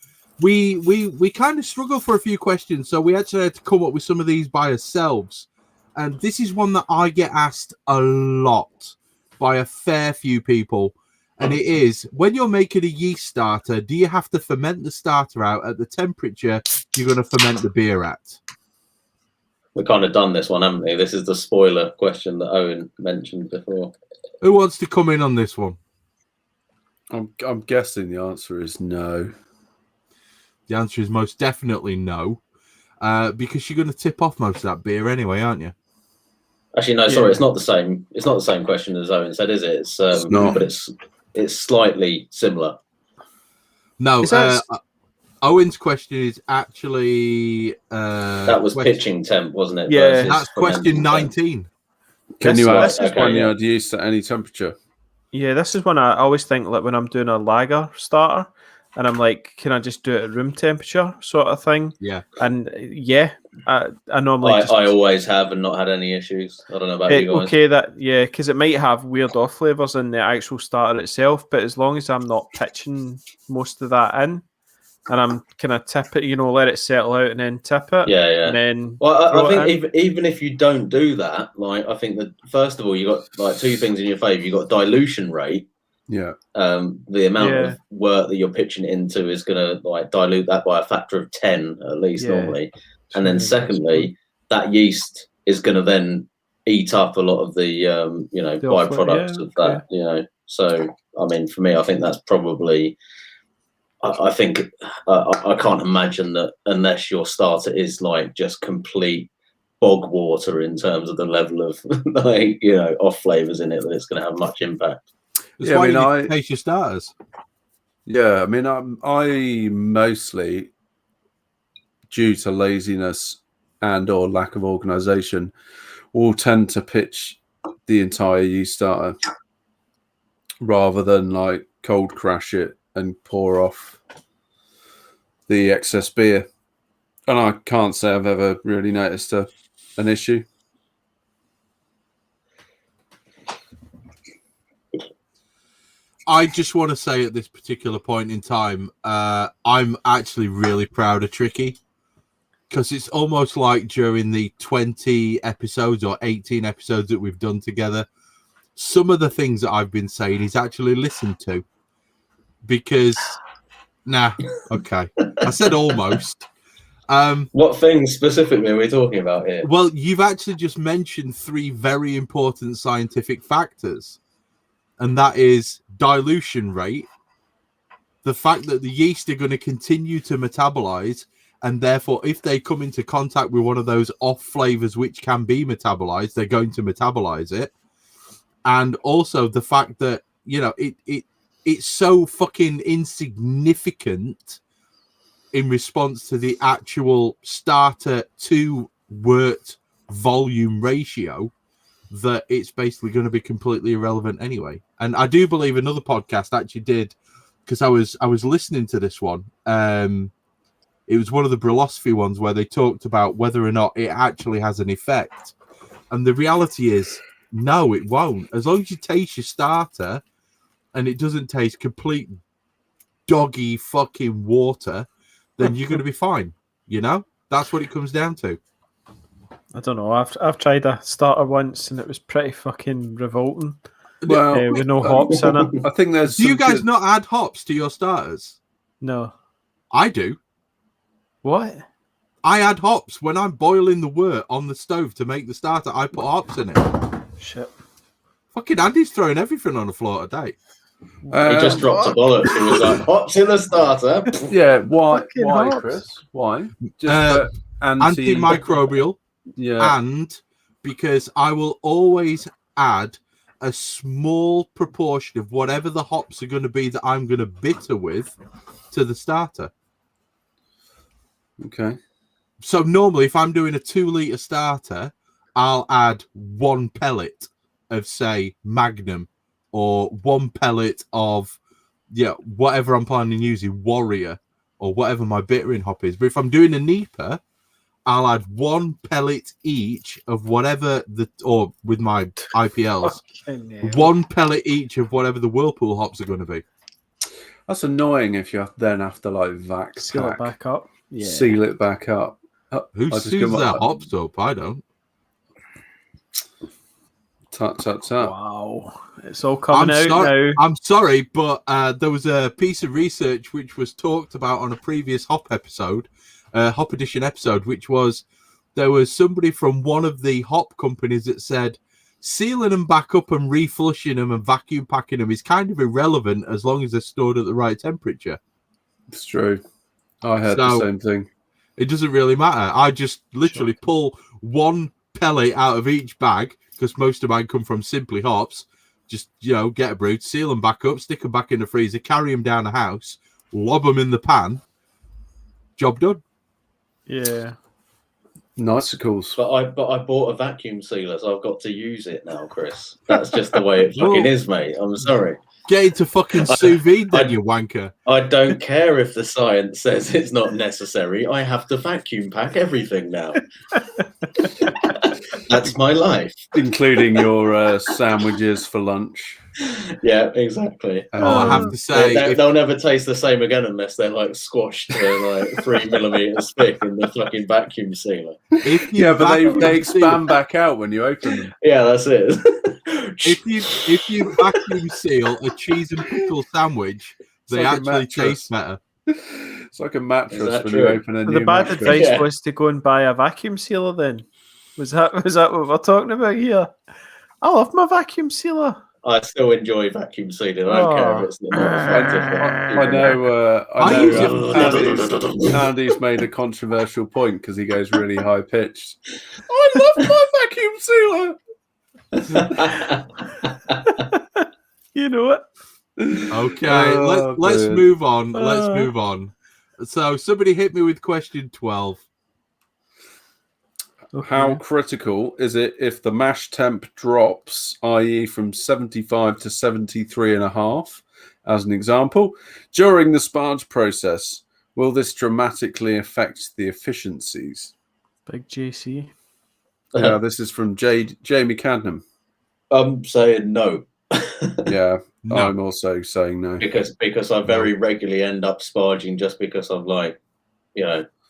S1: We kind of struggled for a few questions, so we actually had to come up with some of these by ourselves. And this is one that I get asked a lot by a fair few people. And it is, when you're making a yeast starter, do you have to ferment the starter out at the temperature you're going to ferment the beer at?
S3: We've kind of done this one, haven't we? This is the spoiler question that Owen mentioned before.
S1: Who wants to come in on this one?
S4: I'm guessing the answer is no.
S1: The answer is most definitely no, because you're going to tip off most of that beer anyway, aren't you?
S3: Actually, no. Sorry, it's not the same. It's not the same question as Owen said, is it? It's not. But it's slightly similar.
S1: No, Owen's question is actually
S3: that was pitching temp, wasn't it?
S1: Yeah, that's question 19.
S4: Can you ask when you had yeast at any temperature?
S2: Yeah, this is when I always think, like, when I'm doing a lager starter, and I'm like, can I just do it at room temperature, sort of thing?
S1: Yeah.
S2: And I normally
S3: I always have and not had any issues. I don't know about you guys.
S2: Okay, because it might have weird off flavors in the actual starter itself, but as long as I'm not pitching most of that in, and I'm kind of tip it, let it settle out and then tip it.
S3: Yeah.
S2: And then
S3: I think even if you don't do that, like, I think that first of all, you got like two things in your favour. You got dilution rate.
S4: Yeah.
S3: The amount of work that you're pitching it into is going to like dilute that by a factor of 10 at least normally. And then secondly, that yeast is going to then eat up a lot of the byproducts of that. So I mean, for me, I think that's probably. I think I can't imagine that unless your starter is like just complete bog water in terms of the level of off flavors in it, that it's going to have much impact.
S1: That's why you taste your starters.
S4: Yeah, I mean, I mostly, due to laziness and or lack of organisation, will tend to pitch the entire yeast starter rather than like cold crash it and pour off the excess beer. And I can't say I've ever really noticed an issue.
S1: I just want to say at this particular point in time, I'm actually really proud of Tricky, because it's almost like during the 20 episodes or 18 episodes that we've done together, some of the things that I've been saying he's actually listened to. Because, I said almost.
S3: What things specifically are we talking about here?
S1: Well, you've actually just mentioned 3 very important scientific factors, and that is dilution rate, the fact that the yeast are going to continue to metabolize, and therefore if they come into contact with one of those off flavors which can be metabolized, they're going to metabolize it. And also the fact that, you know, it's so fucking insignificant in response to the actual starter to wort volume ratio that it's basically going to be completely irrelevant anyway. And I do believe another podcast actually did, because I was listening to this one. It was one of the Brewosophy ones where they talked about whether or not it actually has an effect. And the reality is, no, it won't. As long as you taste your starter and it doesn't taste complete doggy fucking water, then you're going to be fine. You know, that's what it comes down to.
S2: I don't know. I've tried a starter once and it was pretty fucking revolting.
S4: Well,
S2: with no hops in it.
S4: I think there's.
S1: Do you guys not add hops to your starters?
S2: No.
S1: I do.
S2: What?
S1: I add hops when I'm boiling the wort on the stove to make the starter. I put hops in it.
S2: Shit.
S1: Fucking Andy's throwing everything on the floor today.
S3: He just dropped a bullet. He was like, hops in the starter.
S4: Yeah, why,
S2: hops.
S4: Chris? Why? Just
S1: antimicrobial.
S4: Yeah.
S1: And because I will always add a small proportion of whatever the hops are going to be that I'm going to bitter with to the starter.
S4: Okay.
S1: So normally if I'm doing a 2-litre starter, I'll add 1 pellet of, say, Magnum, or 1 pellet of, whatever I'm planning on using, Warrior, or whatever my bittering hop is. But if I'm doing a NEPA, I'll add 1 pellet each of whatever or with my IPLs, 1 pellet each of whatever the Whirlpool hops are going to be.
S4: That's annoying if you then have to like vac
S2: seal it back up. Yeah.
S4: Seal it back up.
S1: Who seals their hops up? I don't.
S4: Tut, tut, tut.
S2: Wow. It's all coming out now.
S1: I'm sorry, but there was a piece of research which was talked about on a previous Hop Edition episode, which was there was somebody from one of the hop companies that said sealing them back up and reflushing them and vacuum packing them is kind of irrelevant as long as they're stored at the right temperature.
S4: It's true. I heard the same thing.
S1: It doesn't really matter. I just literally pull 1 pellet out of each bag, because most of mine come from Simply Hops. Just, get a brew, seal them back up, stick them back in the freezer, carry them down the house, lob them in the pan. Job done.
S2: Yeah.
S4: Nicicles.
S3: But I bought a vacuum sealer, so I've got to use it now, Chris. That's just the way it fucking is, mate. I'm sorry.
S1: Get into fucking sous vide then, you wanker.
S3: I don't care if the science says it's not necessary. I have to vacuum pack everything now. That's my life.
S4: Including your sandwiches for lunch.
S3: Yeah, exactly.
S1: I have to say...
S3: They'll never taste the same again unless they're like squashed to like 3 millimeters thick in the fucking vacuum sealer.
S4: But they expand back out when you open them.
S3: Yeah, that's it.
S1: If you vacuum seal a cheese and pickle sandwich, they actually taste better.
S4: It's like a mattress when you open a new
S2: The bad advice was to go and buy a vacuum sealer then. Was that what we're talking about here? I love my vacuum sealer.
S3: I still enjoy vacuum sealing. I don't care if it's not
S4: Andy's made a controversial point because he goes really high pitched. I love my vacuum sealer.
S2: You know it.
S1: Okay, let's move on. Let's move on. So somebody hit me with question 12.
S4: Okay. How critical is it if the mash temp drops, i.e. from 75 to 73.5, as an example, during the sparge process? Will this dramatically affect the efficiencies?
S2: Big JC.
S4: Yeah, this is from Jamie Cadnam.
S3: I'm saying no.
S4: Yeah,
S1: no.
S4: I'm also saying no.
S3: Because I very regularly end up sparging just because I'm like,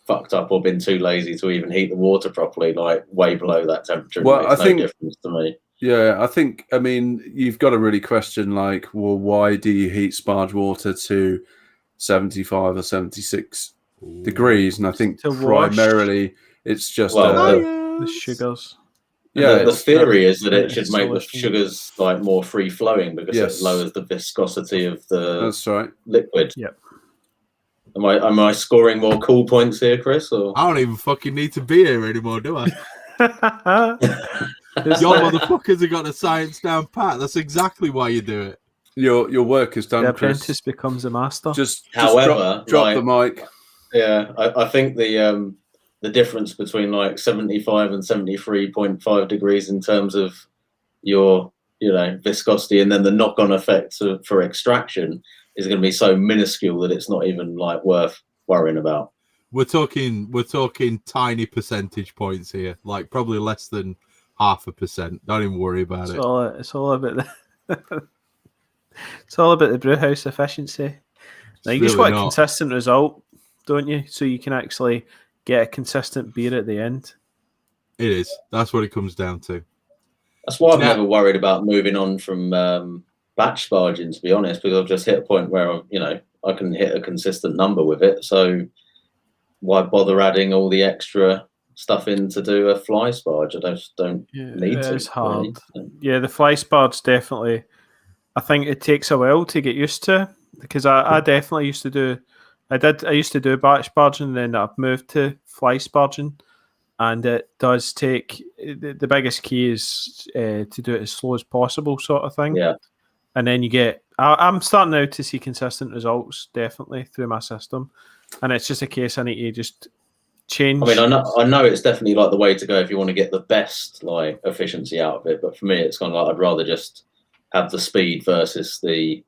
S3: fucked up or been too lazy to even heat the water properly, like way below that temperature.
S4: Well, I think
S3: no difference to me.
S4: Yeah, I mean, you've got to really question, why do you heat sparge water to 75 or 76? degrees, and I think primarily it's just
S2: the sugars.
S3: Yeah, the theory is that it should make the sugars like more free flowing because it lowers the viscosity of the liquid.
S2: Yep.
S3: Am I scoring more cool points here, Chris? Or
S1: I don't even fucking need to be here anymore, do I? Your motherfuckers have got the science down pat. That's exactly why you do it.
S4: Your work is done.
S2: The apprentice becomes a master.
S3: However,
S4: drop the mic.
S3: Yeah, I think the difference between like 75 and 73.5 degrees in terms of your viscosity and then the knock-on effect for extraction is going to be so minuscule that it's not even like worth worrying about.
S1: We're talking tiny percentage points here, like probably less than 0.5%. Don't even worry about it.
S2: It's all about it's all about the brew house efficiency. Now you just want a consistent result, don't you? So you can actually get a consistent beer at the end. It
S1: is. That's what it comes down to.
S3: That's why I've never worried about moving on from batch sparging, to be honest, because I've just hit a point where I can hit a consistent number with it. So why bother adding all the extra stuff in to do a fly sparge? I just don't need to.
S2: It's hard. Really. Yeah, the fly sparge definitely. I think it takes a while to get used to because I definitely used to do. I used to do batch sparging, then I've moved to fly sparging, and it does take. The biggest key is to do it as slow as possible, sort of thing.
S3: Yeah.
S2: And then you get. I'm starting now to see consistent results, definitely through my system, and it's just a case I need to just change.
S3: I mean, I know it's definitely like the way to go if you want to get the best like efficiency out of it, but for me, it's kind of like I'd rather just have the speed versus the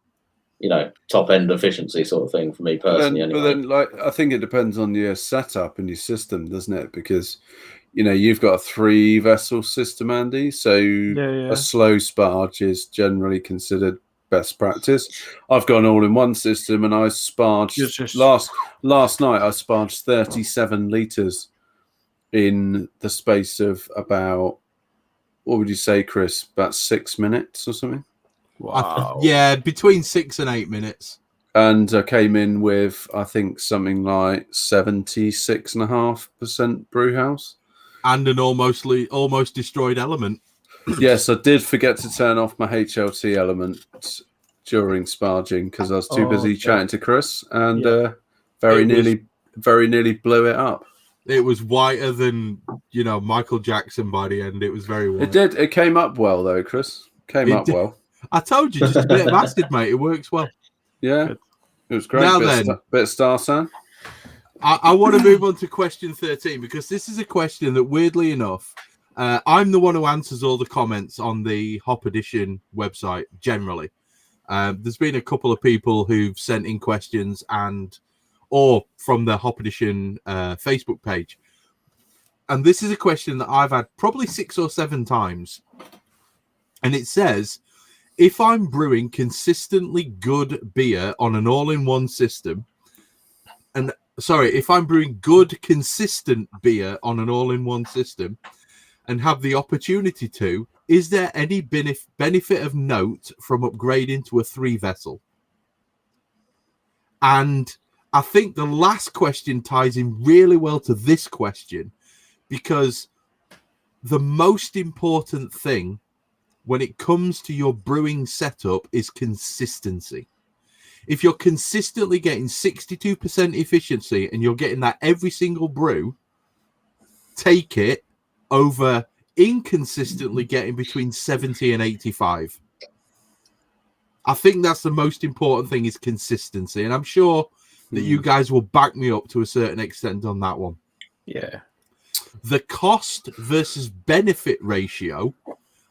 S3: top end efficiency sort of thing for me personally.
S4: But then, like, I think it depends on your setup and your system, doesn't it? Because you've got a 3-vessel system, Andy. So a slow sparge is generally considered best practice. I've got an all-in-one system, and I sparged last night. I sparged 37 liters in the space of about, what would you say, Chris? About 6 minutes or something.
S2: Wow.
S1: Between 6 and 8 minutes.
S4: And I came in with, I think, something like 76.5% brew house.
S1: And an almost destroyed element.
S4: Yes, I did forget to turn off my HLT element during sparging because I was too busy chatting to Chris and very nearly blew it up.
S1: It was whiter than, Michael Jackson by the end. It was very white.
S4: It did. It came up well, though, Chris. Well.
S1: I told you, just a bit of acid, mate. It works well.
S4: Yeah, it was great.
S1: Now
S4: bit of Starsan.
S1: I want to move on to question 13 because this is a question that, weirdly enough, I'm the one who answers all the comments on the Hop Edition website generally. There's been a couple of people who've sent in questions or from the Hop Edition Facebook page. And this is a question that I've had probably 6 or 7 times. And it says, if I'm brewing consistently good beer on an all-in-one system, if I'm brewing good, consistent beer on an all-in-one system and have the opportunity to, is there any benefit of note from upgrading to a 3-vessel? And I think the last question ties in really well to this question because the most important thing when it comes to your brewing setup is consistency. If you're consistently getting 62% efficiency and you're getting that every single brew, take it over inconsistently getting between 70 and 85. I think that's the most important thing is consistency. And I'm sure that you guys will back me up to a certain extent on that one.
S2: Yeah.
S1: The cost versus benefit ratio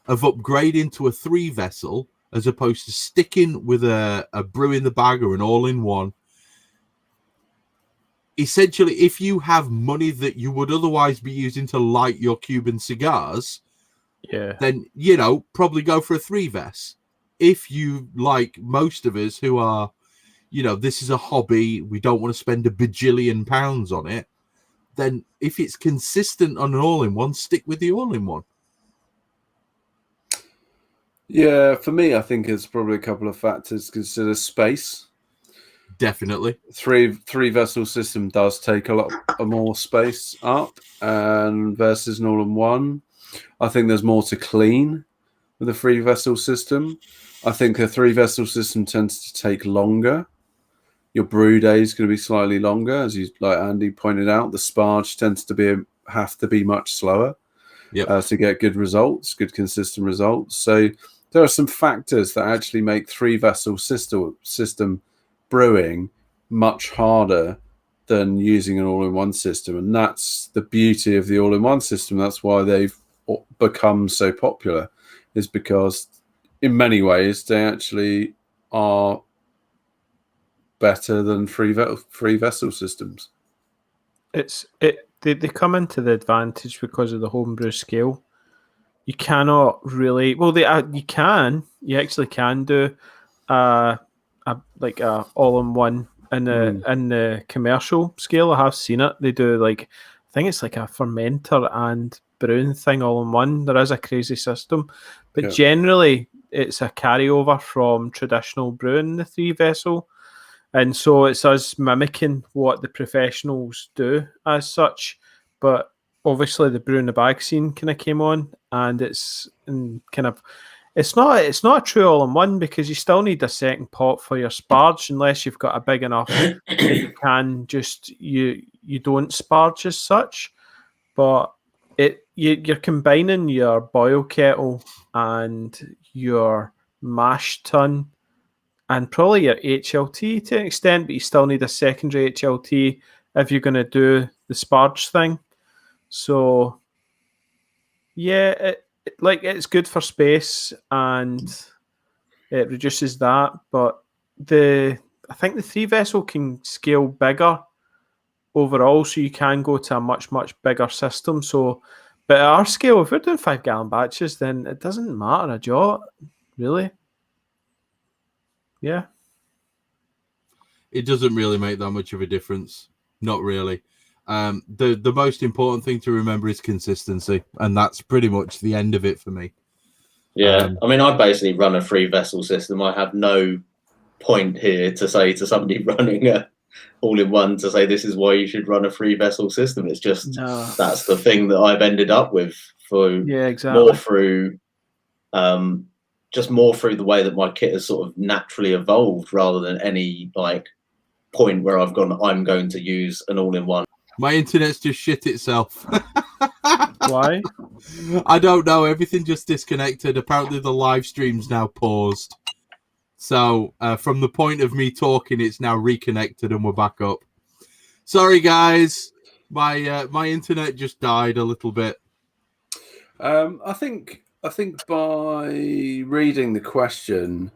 S1: of upgrading to a 3-vessel as opposed to sticking with a brew in the bag or an all-in-one. Essentially, if you have money that you would otherwise be using to light your Cuban cigars, then, probably go for a 3-vess. If you, like most of us who are, this is a hobby, we don't want to spend a bajillion pounds on it, then if it's consistent on an all-in-one, stick with the all-in-one.
S4: Yeah, for me, I think it's probably a couple of factors. Consider space.
S1: Definitely.
S4: Three vessel system does take a lot more space up, and versus an all-in-one. I think there's more to clean with a 3-vessel system. I think a 3-vessel system tends to take longer. Your brew day is going to be slightly longer, as like Andy pointed out. The sparge tends to have to be much slower to get good results, good consistent results. So there are some factors that actually make 3-vessel system brewing much harder than using an all-in-one system, and that's the beauty of the all-in-one system. That's why they've become so popular, is because in many ways they actually are better than free vessel systems.
S2: They come into the advantage because of the homebrew scale. You cannot really you actually can do a all-in-one in the commercial scale. I have seen it. They do I think it's like a fermenter and brewing thing all in one. There is a crazy system, but generally it's a carryover from traditional brewing, the 3-vessel. And so it's us mimicking what the professionals do as such. But obviously the brew in the bag scene kind of came on, and it's not a true all-in-one, because you still need a second pot for your sparge, unless you've got a big enough that you can just you don't sparge as such. But you're combining your boil kettle and your mash tun and probably your HLT to an extent, but you still need a secondary HLT if you're going to do the sparge thing. So, yeah, it's good for space and it reduces that. But I think the 3-vessel can scale bigger overall, so you can go to a much, much bigger system. So, but at our scale, if we're doing 5-gallon batches, then it doesn't matter a jot, really. Yeah.
S1: It doesn't really make that much of a difference. Not really. The most important thing to remember is consistency, and that's pretty much the end of it for me.
S3: Yeah, I mean, I basically run a 3-vessel system. I have no point here to say to somebody running a all-in-one to say this is why you should run a 3-vessel system. It's just that's the thing that I've ended up with more through the way that my kit has sort of naturally evolved, rather than any point where I'm going to use an all-in-one.
S1: My internet's just shit itself.
S2: Why?
S1: I don't know. Everything just disconnected. Apparently the live stream's now paused. So from the point of me talking, it's now reconnected and we're back up. Sorry, guys. My internet just died a little bit.
S4: I think by reading the question,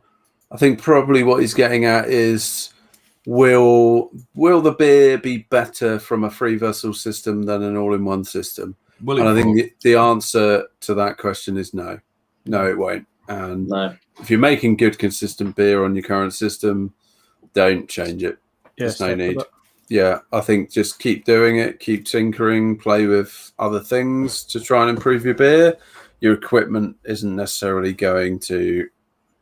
S4: I think probably what he's getting at is, will the beer be better from a 3-vessel system than an all-in-one system? And I think the answer to that question is no. No, it won't. And if you're making good, consistent beer on your current system, don't change it. There's no need. Yeah, I think just keep doing it, keep tinkering, play with other things to try and improve your beer. Your equipment isn't necessarily going to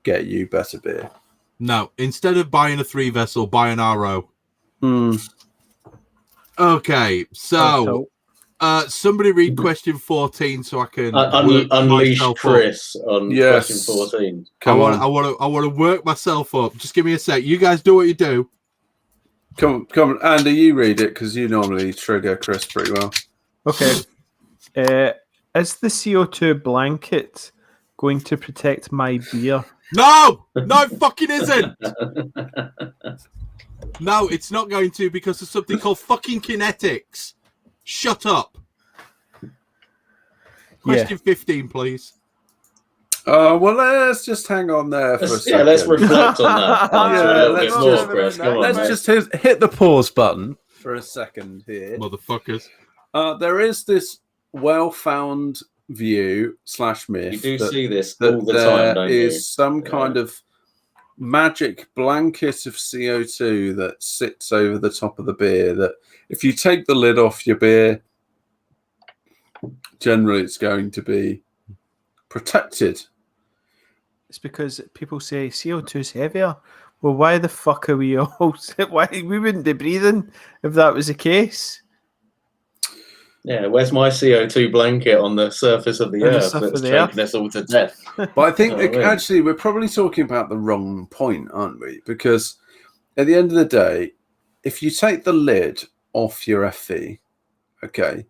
S4: get you better beer.
S1: No, instead of buying a 3-vessel, buy an RO. Okay, so somebody read question 14 so I can
S3: unleash Chris on question 14.
S1: I want to work myself up. Just give me a sec. You guys do what you do.
S4: Come on, Andy, you read it because you normally trigger Chris pretty well.
S2: Okay. Is the CO2 blanket going to protect my beer?
S1: No, it fucking isn't. No, it's not going to, because of something called fucking kinetics. Shut up. Question 15, please.
S4: Well, let's just hang on there for a second.
S3: Let's reflect on that.
S4: Let's just hit the pause button for a second here.
S1: Motherfuckers.
S4: There is this well-found view / myth.
S3: You do see this all the time, don't you?
S4: There is some kind of magic blanket of CO2 that sits over the top of the beer, that if you take the lid off your beer, generally it's going to be protected.
S2: It's because people say CO2 is heavier. Well, why the fuck are we all? Why we wouldn't be breathing if that was the case?
S3: Yeah, where's my CO2 blanket on the surface of the earth that's choking us all to death?
S4: But I think actually we're probably talking about the wrong point, aren't we? Because at the end of the day, if you take the lid off your FV, okay,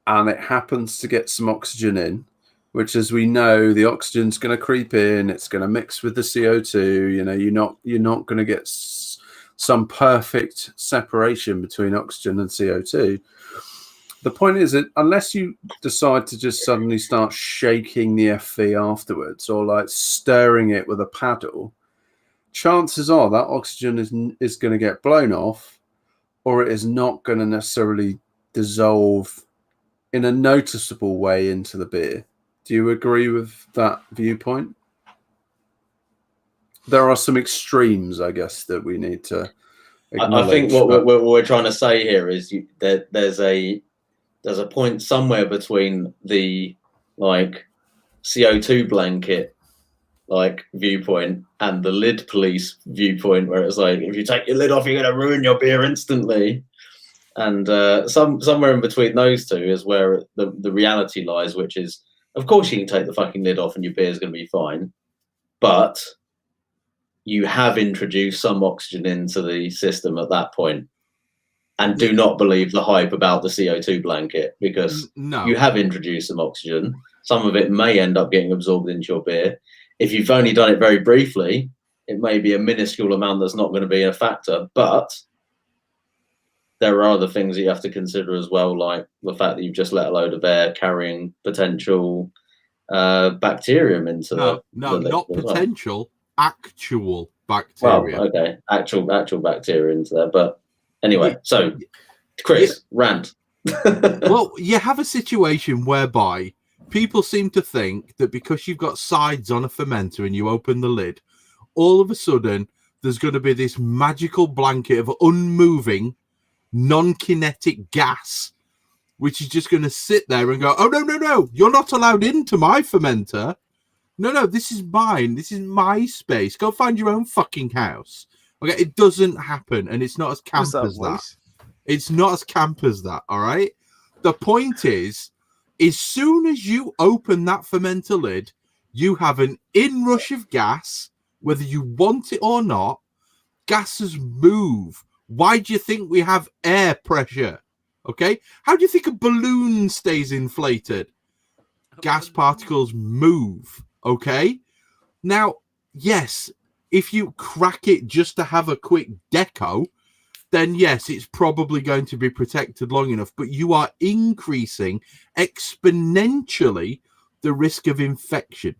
S4: and it happens to get some oxygen in, which, as we know, the oxygen's going to creep in, it's going to mix with the CO2. You know, you're not going to get some perfect separation between oxygen and CO2. The point is that unless you decide to just suddenly start shaking the FV afterwards, or like stirring it with a paddle, chances are that oxygen is going to get blown off, or it is not going to necessarily dissolve in a noticeable way into the beer. Do you agree with that viewpoint? There are some extremes, I guess, that we need to acknowledge.
S3: I think what we're trying to say here is there's a point somewhere between the like CO2 blanket like viewpoint and the lid police viewpoint, where it's like, if you take your lid off, you're going to ruin your beer instantly. And somewhere in between those two is where the reality lies, which is, of course, you can take the fucking lid off and your beer is going to be fine, but you have introduced some oxygen into the system at that point. And do not believe the hype about the CO2 blanket, because you have introduced some oxygen. Some of it may end up getting absorbed into your beer. If you've only done it very briefly, it may be a minuscule amount that's not going to be a factor. But there are other things that you have to consider as well, like the fact that you've just let a load of air carrying potential bacterium into the
S1: not potential, actual bacteria.
S3: Well, okay, actual bacteria into there, but. Anyway, so Chris, rant.
S1: Well, you have a situation whereby people seem to think that because you've got sides on a fermenter and you open the lid, all of a sudden there's going to be this magical blanket of unmoving, non-kinetic gas, which is just going to sit there and go, oh, no, you're not allowed into my fermenter. No, this is mine. This is my space. Go find your own fucking house. Okay, it doesn't happen, and it's not as camp as that. It's not as camp as that, all right? The point is, as soon as you open that fermenter lid, you have an inrush of gas, whether you want it or not. Gases move. Why do you think we have air pressure? Okay? How do you think a balloon stays inflated? Gas particles move, okay? Now, yes, if you crack it just to have a quick deco, then yes, it's probably going to be protected long enough, but you are increasing exponentially the risk of infection.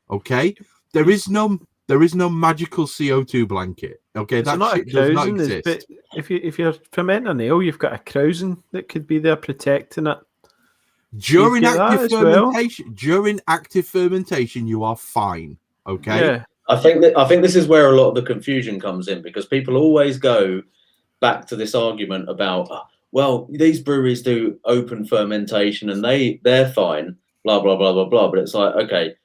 S1: Okay? There is no magical CO2 blanket. Okay, that shit does not exist.
S2: But if you're fermenting ale, you've got a krausen that could be there protecting it.
S1: During active fermentation, you are fine. Okay.
S2: Yeah.
S3: I think this is where a lot of the confusion comes in, because people always go back to this argument about, well, these breweries do open fermentation and they're fine, blah blah blah blah blah. But it's like, okay,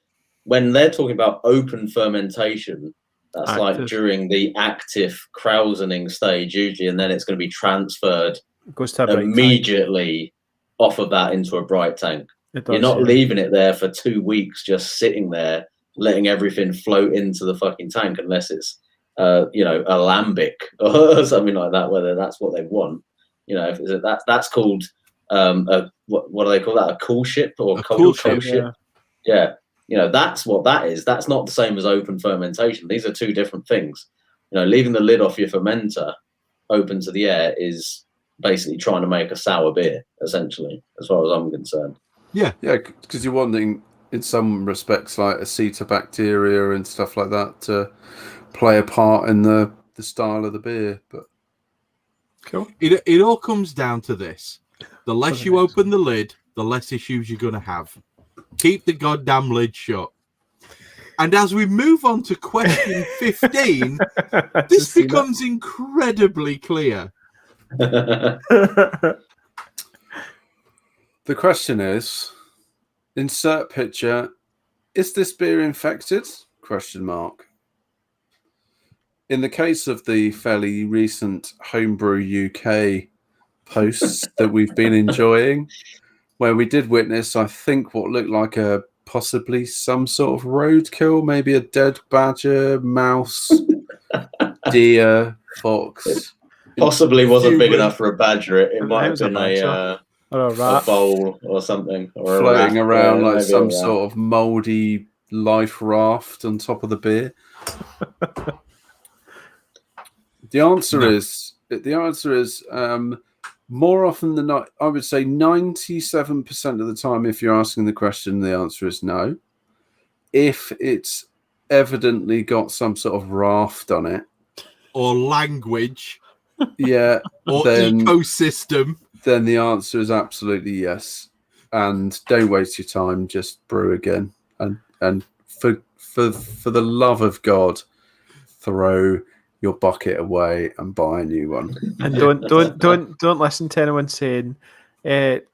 S3: when they're talking about open fermentation, that's active. Like during the active krausening stage usually, and then it's going to be transferred immediately off of that into a bright tank. You're not leaving it there for 2 weeks just sitting there, letting everything float into the fucking tank, unless it's alembic or something like that, whether that's what they want. You know, if that's called what do they call that? A cool ship or a cold ship? Yeah. You know, that's what that is. That's not the same as open fermentation. These are two different things. You know, leaving the lid off your fermenter open to the air is basically trying to make a sour beer, essentially, as far as I'm concerned.
S1: Yeah,
S4: because you're wanting, in some respects, like acetobacteria and stuff like that to play a part in the style of the beer. But
S2: cool.
S1: It all comes down to this: the less you open the lid, the less issues you're going to have. Keep the goddamn lid shut. And as we move on to question 15, this becomes incredibly clear.
S4: The question is, insert picture, is this beer infected? ? in the case of the fairly recent Homebrew UK posts that we've been enjoying, where we did witness, I think, what looked like possibly some sort of roadkill, maybe a dead badger, mouse, deer, fox.
S3: Possibly wasn't big enough for a badger. It might have been
S2: or a rat,
S3: a vole or something, or
S4: floating around like some
S3: sort
S4: sort of mouldy life raft on top of the beer. The answer is more often than not, I would say 97% of the time, if you're asking the question, the answer is no. If it's evidently got some sort of raft on it,
S1: or language,
S4: yeah,
S1: or ecosystem,
S4: then the answer is absolutely yes. And don't waste your time, just brew again. And for the love of God, throw your bucket away and buy a new one.
S2: And don't listen to anyone saying,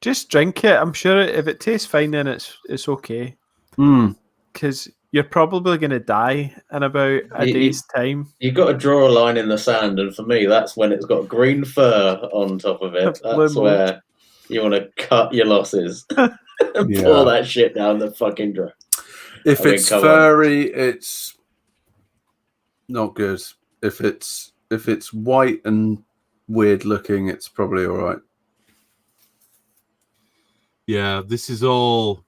S2: just drink it. I'm sure if it tastes fine, then it's okay. Because you're probably going to die in about a day's time.
S3: You've got to draw a line in the sand, and for me, that's when it's got green fur on top of it. That's where you want to cut your losses and pour that shit down the fucking drain.
S4: If it's furry, it's not good. If it's white and weird looking, it's probably all right.
S1: Yeah, this is all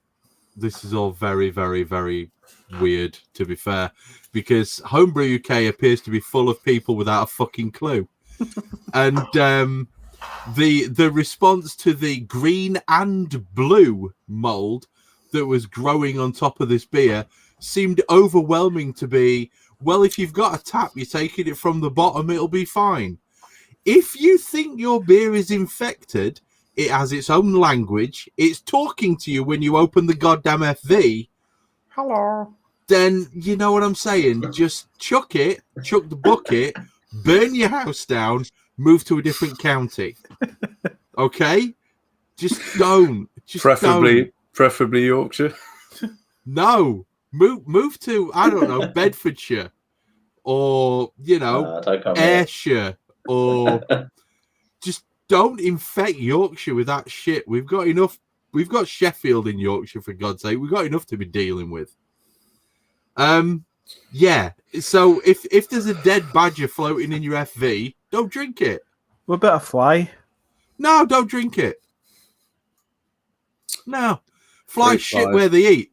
S1: very, very, very weird, to be fair, because Homebrew UK appears to be full of people without a fucking clue. And the response to the green and blue mold that was growing on top of this beer seemed overwhelming to be, well, if you've got a tap, you're taking it from the bottom, it'll be fine. If you think your beer is infected, it has its own language, it's talking to you when you open the goddamn FV.
S2: Hello.
S1: Then you know what I'm saying. Just chuck the bucket, burn your house down, move to a different county. Okay? Just don't.
S4: Preferably Yorkshire.
S1: No. Move to, I don't know, Bedfordshire. Or, Ayrshire. Or just don't infect Yorkshire with that shit. We've got enough. We've got Sheffield in Yorkshire, for God's sake. We've got enough to be dealing with. Yeah. So if there's a dead badger floating in your FV, don't drink it.
S2: What about a fly?
S1: No, don't drink it. No. Flies shit where they eat.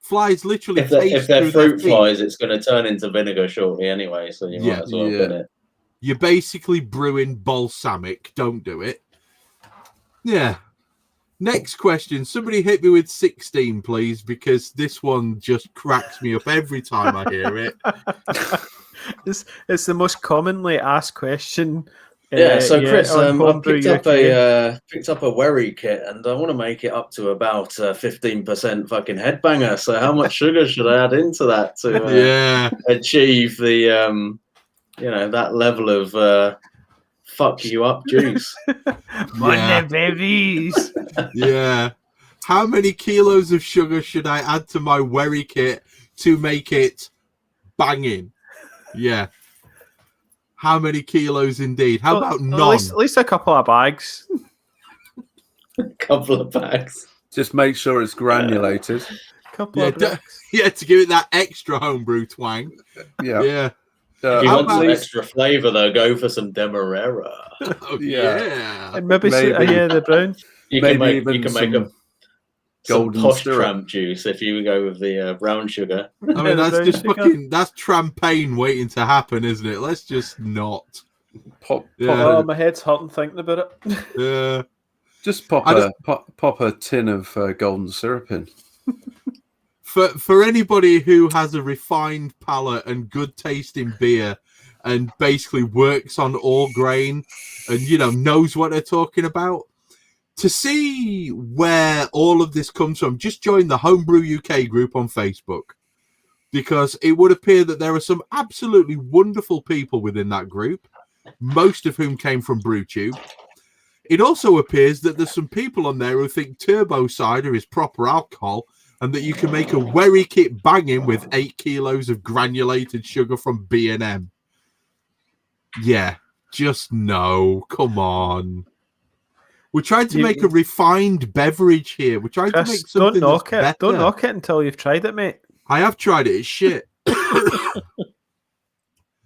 S1: Flies literally
S3: if they're fruit flies, it's going to turn into vinegar shortly anyway, so you might as well bin it.
S1: You're basically brewing balsamic. Don't do it. Yeah. Next question. Somebody hit me with 16, please, because this one just cracks me up every time I hear it.
S2: It's the most commonly asked question.
S3: So Chris, I've picked up a Werry kit, and I want to make it up to about 15% fucking headbanger. So how much sugar should I add into that to achieve the that level of fuck you up juice?
S2: Monday babies.
S1: Yeah. How many kilos of sugar should I add to my Werry kit to make it banging? Yeah. How many kilos indeed? How about none?
S2: At least a couple of bags.
S3: A couple of bags.
S4: Just make sure it's granulated.
S2: Couple of bags.
S1: Yeah, to give it that extra homebrew twang.
S4: Yeah.
S3: If you want some extra flavour, though, go for some Demerara.
S1: Yeah.
S2: And maybe the brown.
S3: You can make a golden posh tramp juice if you go with the brown sugar.
S1: I mean, that's trampagne waiting to happen, isn't it? Let's just not.
S2: Oh, my head's hot and thinking about it.
S1: Yeah.
S4: Just pop a tin of golden syrup in.
S1: For anybody who has a refined palate and good tasting beer and basically works on all grain and, knows what they're talking about, to see where all of this comes from, just join the Homebrew UK group on Facebook, because it would appear that there are some absolutely wonderful people within that group, most of whom came from BrewTube. It also appears that there's some people on there who think turbo cider is proper alcohol and that you can make a wherry kit banging with 8 kilos of granulated sugar from B&M. Yeah, just no. Come on. We're trying to make a refined beverage here. We're trying to make something that's better.
S2: Don't knock it until you've tried it, mate.
S1: I have tried it. It's shit.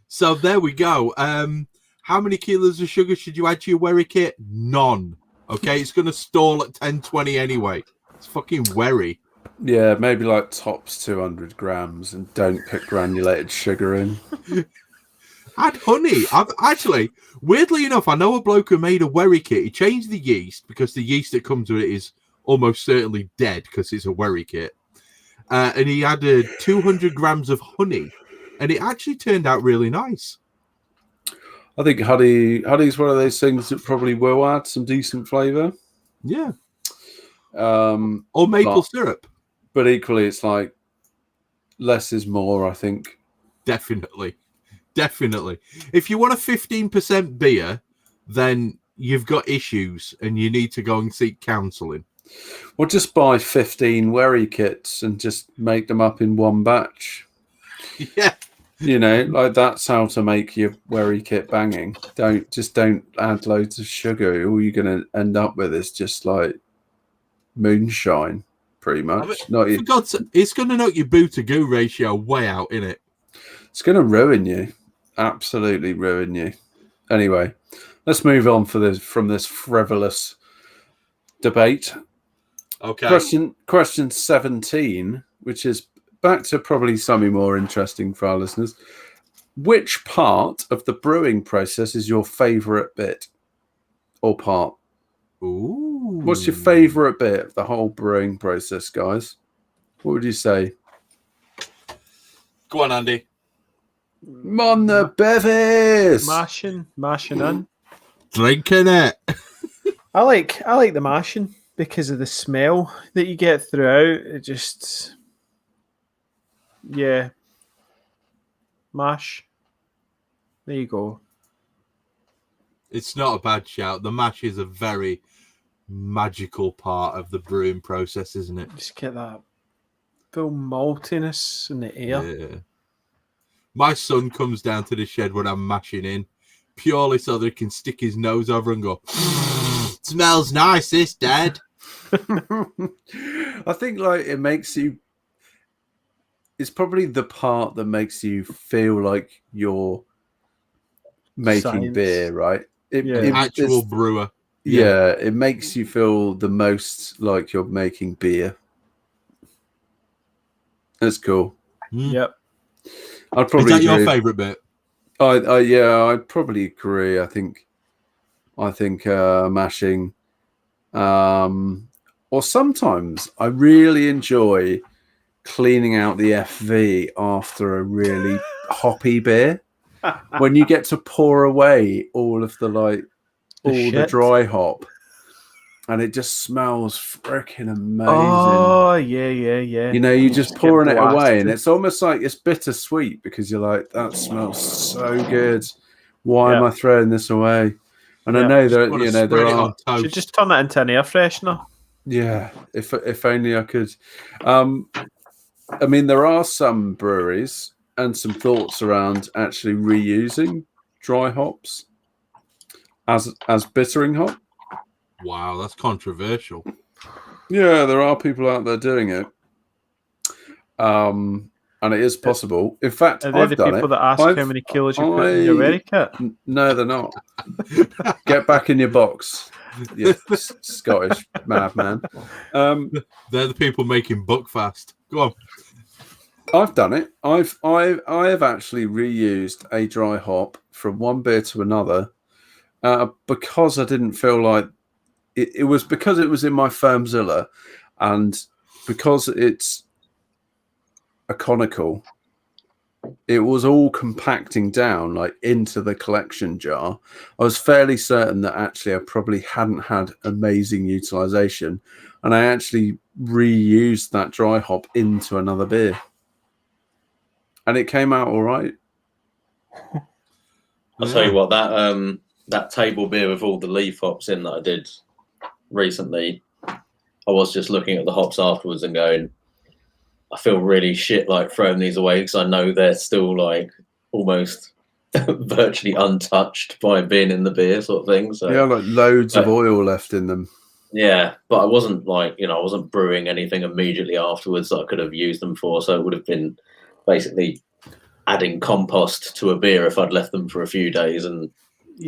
S1: So there we go. How many kilos of sugar should you add to your wherry kit? None. Okay, it's going to stall at 10-20 anyway. It's fucking wherry.
S4: Yeah, maybe like tops 200 grams, and don't put granulated sugar in.
S1: Add honey. Actually, weirdly enough, I know a bloke who made a wherry kit. He changed the yeast because the yeast that comes with it is almost certainly dead because it's a wherry kit. And he added 200 grams of honey, and it actually turned out really nice.
S4: I think honey's one of those things that probably will add some decent flavour.
S1: Yeah. Or maple syrup.
S4: But equally, it's like less is more, I think.
S1: Definitely. If you want a 15% beer, then you've got issues and you need to go and seek counselling.
S4: Well, just buy 15 wherry kits and just make them up in one batch.
S1: Yeah.
S4: You know, like that's how to make your wherry kit banging. Don't add loads of sugar. All you're going to end up with is just like moonshine, pretty much.
S1: It's going to knock your boo to goo ratio way out, innit?
S4: It's going to ruin you. Absolutely ruin you. Anyway, let's move on from this frivolous debate.
S1: Okay.
S4: Question 17, which is back to probably something more interesting for our listeners. Which part of the brewing process is your favourite bit or part?
S1: Ooh.
S4: What's your favourite bit of the whole brewing process, guys? What would you say?
S1: Go on, Andy.
S4: On the bevies.
S2: Mashing in.
S1: Drinking it.
S2: I like the mashing because of the smell that you get throughout. It just, yeah, mash. There you go.
S1: It's not a bad shout. The mash is a very magical part of the brewing process, isn't it?
S2: Just get that full maltiness in the air.
S1: Yeah. My son comes down to the shed when I'm mashing in, purely so that he can stick his nose over and go, smells nice, this, Dad.
S4: I think like it makes you, it's probably the part that makes you feel like you're making beer, right?
S1: Actual brewer.
S4: Yeah, it makes you feel the most like you're making beer. That's cool.
S2: Yep.
S4: I'd probably
S1: Is that your favourite bit?
S4: I'd probably agree. I think mashing, or sometimes I really enjoy cleaning out the FV after a really hoppy beer. When you get to pour away all of the dry hop, and it just smells freaking amazing.
S2: Oh, yeah.
S4: You know, you just pouring it away, and it's almost like it's bittersweet because you're like, that smells so good. Why am I throwing this away? And I know that there are.
S2: Should just turn it into an air freshener.
S4: Yeah, if only I could. I mean, there are some breweries and some thoughts around actually reusing dry hops as bittering hop.
S1: Wow, that's controversial.
S4: Yeah, there are people out there doing it. And it is possible. In fact,
S2: are they the people that ask how many kilos you put in your wherry kit?
S4: No, they're not. Get back in your box, you Scottish madman.
S1: They're the people making Buckfast. Go on.
S4: I've done it. I have actually reused a dry hop from one beer to another because I didn't feel like it was because it was in my Firmzilla, and because it's a conical, it was all compacting down like into the collection jar. I was fairly certain that actually I probably hadn't had amazing utilization, and I actually reused that dry hop into another beer, and it came out all right.
S3: I'll tell you what, that table beer with all the leaf hops in that I did recently, I was just looking at the hops afterwards and going, I feel really shit like throwing these away because I know they're still like almost virtually untouched by being in the beer sort of thing. So
S4: yeah, like loads of oil left in them.
S3: Yeah, but I wasn't like, I wasn't brewing anything immediately afterwards that I could have used them for. So it would have been basically adding compost to a beer if I'd left them for a few days and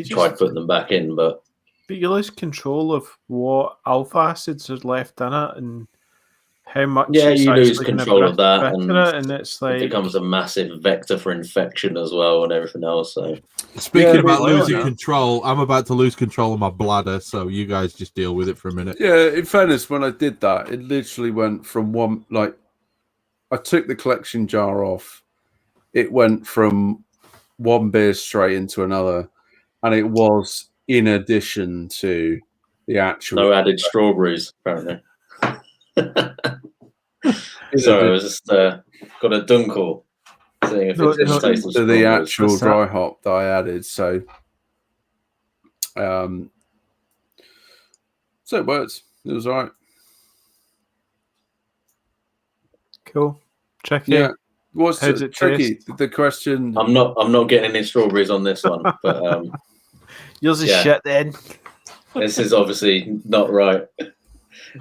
S3: tried putting them back in. But
S2: you lose control of what alpha acids are left in it and how much.
S3: Yeah, you lose control of that,
S2: and it's like
S3: it becomes a massive vector for infection as well and everything else. So,
S1: speaking about losing control, I'm about to lose control of my bladder, so you guys just deal with it for a minute.
S4: Yeah, in fairness, when I did that, it literally went from one, like, I took the collection jar off. It went from one beer straight into another, and it was in addition to the actual.
S3: No added strawberries, apparently. Sorry, I was just got a dunkel. Seeing if it didn't taste
S4: to the actual dry hop that I added, so it works. It was all right.
S2: Cool. Tricky.
S4: Yeah. What's it tricky? The question.
S3: I'm not getting any strawberries on this one, but
S2: yours is shit then.
S3: This is obviously not right.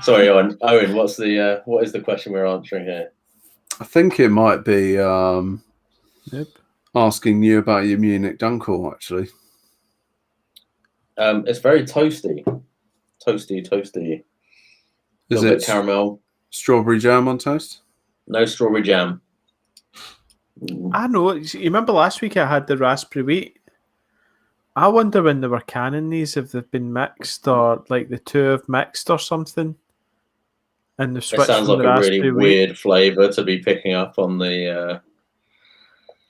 S3: Sorry, Owen. What is the question we're answering here?
S4: I think it might be asking you about your Munich Dunkel, actually.
S3: It's very toasty. Toasty.
S4: Is it
S3: caramel?
S4: Strawberry jam on toast?
S3: No strawberry jam.
S2: I know. You remember last week I had the raspberry wheat? I wonder when they were canning these, if they've been mixed or like the two have mixed or something. And the switch. It
S3: sounds like a really weird flavour to be picking up on the.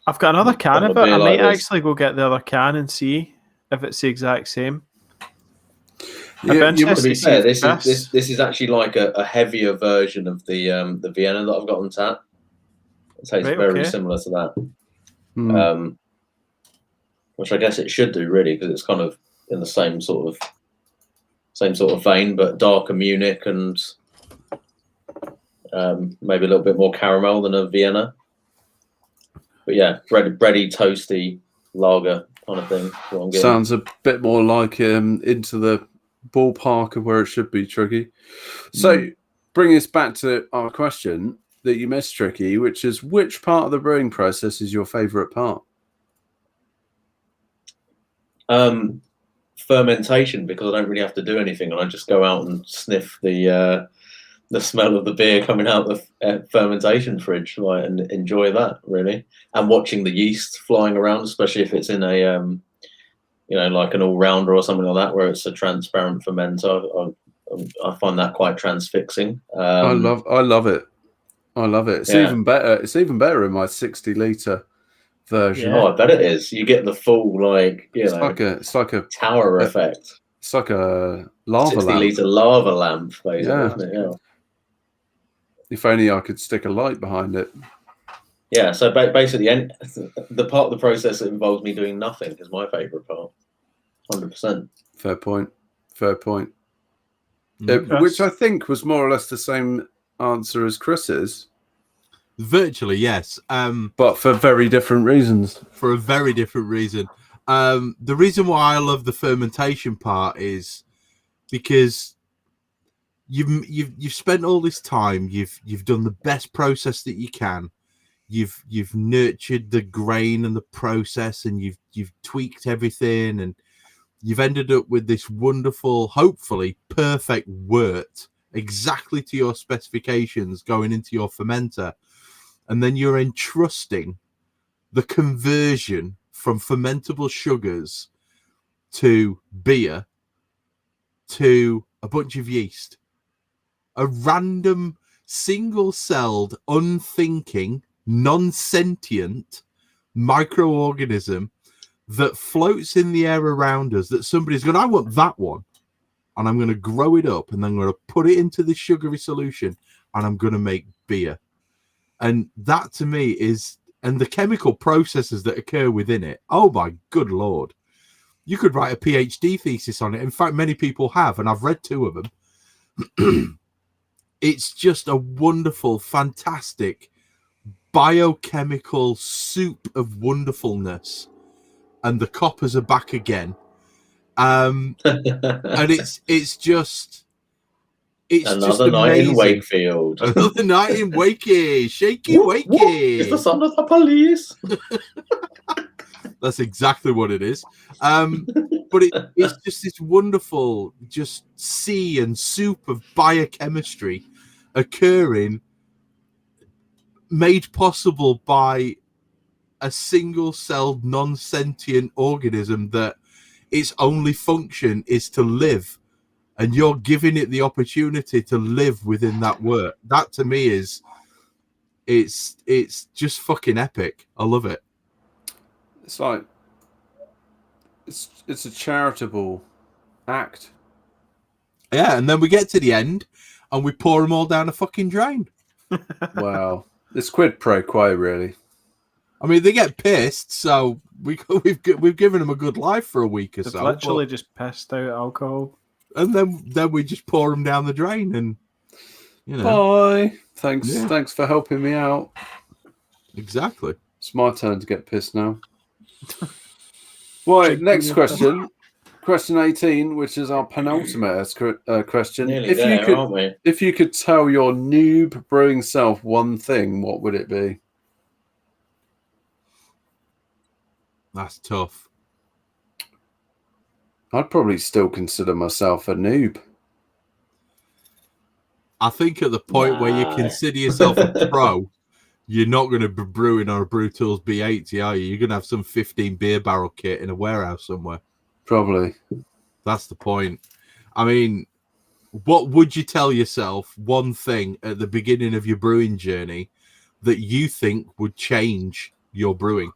S2: I've got another can of it. I might actually go get the other can and see if it's the exact same.
S3: Yeah, to be fair, this is actually like a heavier version of the Vienna that I've got on tap. It tastes very similar to that. Which I guess it should do really, because it's kind of in the same sort of vein, but darker Munich and maybe a little bit more caramel than a Vienna. But yeah, bready, toasty lager kind of thing.
S4: Sounds a bit more like into the ballpark of where it should be, Tricky. So bring us back to our question that you missed, Tricky, which is, which part of the brewing process is your favourite part?
S3: Fermentation, because I don't really have to do anything and I just go out and sniff the smell of the beer coming out of the fermentation fridge, like, and enjoy that really, and watching the yeast flying around, especially if it's in a like an all-rounder or something like that where it's a transparent fermenter. I find that quite transfixing.
S4: I love it. It's even better. It's even better in my 60-litre version.
S3: Yeah. Oh, I bet it is. You get the full
S4: it's like a
S3: tower effect.
S4: It's like a lava
S3: 60-litre lava lamp, basically.
S4: Yeah.
S3: Isn't it? Yeah.
S4: If only I could stick a light behind it.
S3: Yeah. So basically, the part of the process that involves me doing nothing is my favourite part. 100%.
S4: Fair point. Which I think was more or less the same answer as Chris's.
S1: Virtually, yes.
S4: But for very different reasons.
S1: For a very different reason. The reason why I love the fermentation part is because you've spent all this time. You've done the best process that you can. You've nurtured the grain and the process, and you've tweaked everything, and you've ended up with this wonderful, hopefully perfect wort, exactly to your specifications, going into your fermenter. And then you're entrusting the conversion from fermentable sugars to beer to a bunch of yeast. A random, single-celled, unthinking, non-sentient microorganism that floats in the air around us, that somebody's going, I want that one. And I'm going to grow it up, and then I'm going to put it into the sugary solution, and I'm going to make beer. And that to me is, and the chemical processes that occur within it, oh my good Lord. You could write a PhD thesis on it. In fact, many people have, and I've read 2 of them. it's just a wonderful, fantastic biochemical soup of wonderfulness. And the coppers are back again. And it's just
S3: another night
S1: amazing.
S3: in Wakefield.
S1: Another night in Wakey. Shaky Wakey.
S3: It's the son of the police.
S1: That's exactly what it is. But it's just this wonderful just sea and soup of biochemistry occurring, made possible by a single-celled, non-sentient organism that its only function is to live, and you're giving it the opportunity to live within that work. That to me is, it's just fucking epic. I love it.
S4: It's like it's a charitable act.
S1: Yeah, and then we get to the end and we pour them all down a fucking drain.
S4: Wow, it's quid pro quo, really.
S1: I mean, they get pissed, so we've given them a good life for a week or
S2: They've
S1: so.
S2: literally just pissed out alcohol,
S1: and then we just pour them down the drain, and you know.
S4: Bye. Thanks for helping me out.
S1: Exactly.
S4: It's my turn to get pissed now. Right, next question. Question 18, which is our penultimate question. If you could tell your noob brewing self one thing, what would it be?
S1: That's tough.
S4: I'd probably still consider myself a noob.
S1: I think at the point where you consider yourself a pro, you're not going to be brewing on a Brew Tools B80, are you? You're going to have some 15 beer barrel kit in a warehouse somewhere.
S4: Probably.
S1: That's the point. I mean, what would you tell yourself one thing at the beginning of your brewing journey that you think would change your brewing?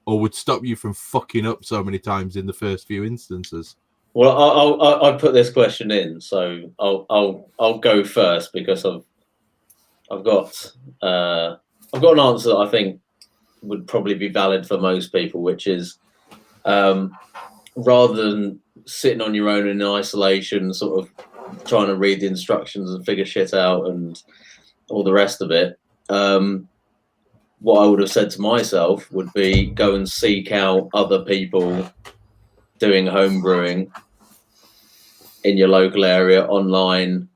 S1: Or would stop you from fucking up so many times in the first few instances?
S3: Well, I'll put this question in, so I'll go first because I've got an answer that I think would probably be valid for most people, which is rather than sitting on your own in isolation, sort of trying to read the instructions and figure shit out and all the rest of it. What I would have said to myself would be go and seek out other people doing home brewing in your local area, online,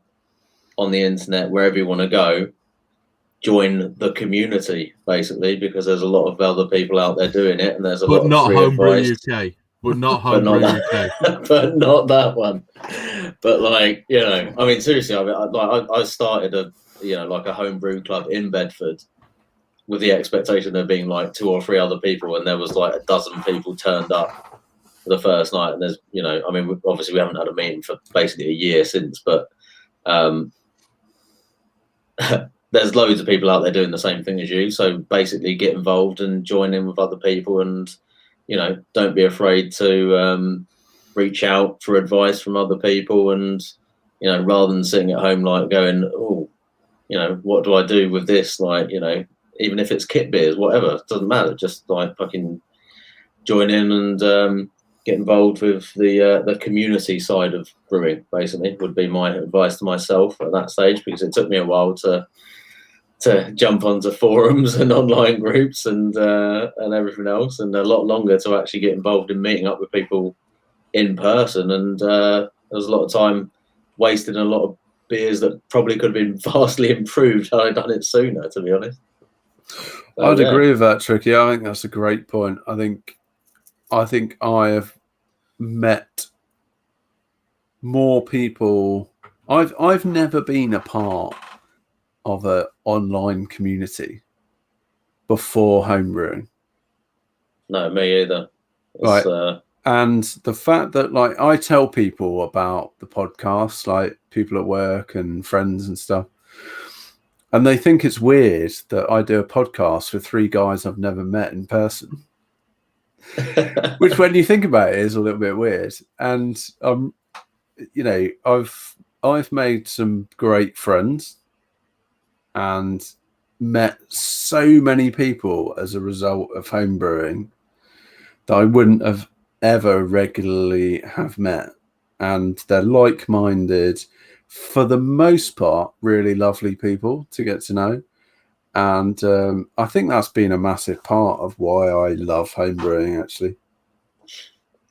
S3: on the internet, wherever you want to go. Join the community, basically, because there's a lot of other people out there doing it, and there's a lot of free
S1: Homebrew
S3: advice.
S1: UK. But not Homebrew UK.
S3: But not that one. But like, you know, I mean, seriously, I started a homebrew club in Bedford with the expectation there being like 2 or 3 other people, and there was like 12 people turned up for the first night. And there's, you know, I mean, obviously we haven't had a meeting for basically a year since, but there's loads of people out there doing the same thing as you. So basically get involved and join in with other people, and, you know, don't be afraid to reach out for advice from other people. And, you know, rather than sitting at home like going, oh, you know, what do I do with this? Like, you know, even if it's kit beers, whatever, it doesn't matter. Just like fucking join in and get involved with the community side of brewing, basically, would be my advice to myself at that stage, because it took me a while to jump onto forums and online groups and everything else, and a lot longer to actually get involved in meeting up with people in person. And there was a lot of time wasted and a lot of beers that probably could have been vastly improved had I done it sooner, to be honest. So,
S4: I'd agree with that, Tricky. I think that's a great point. I think I have met more people. I've never been a part of an online community before homebrewing.
S3: No, me either.
S4: Right. And the fact that, like, I tell people about the podcast, like people at work and friends and stuff, and they think it's weird that I do a podcast with 3 guys I've never met in person. Which, when you think about it, is a little bit weird. And you know, I've made some great friends and met so many people as a result of homebrewing that I wouldn't have ever regularly have met. And they're like-minded, for the most part, really lovely people to get to know. And I think that's been a massive part of why I love homebrewing, actually.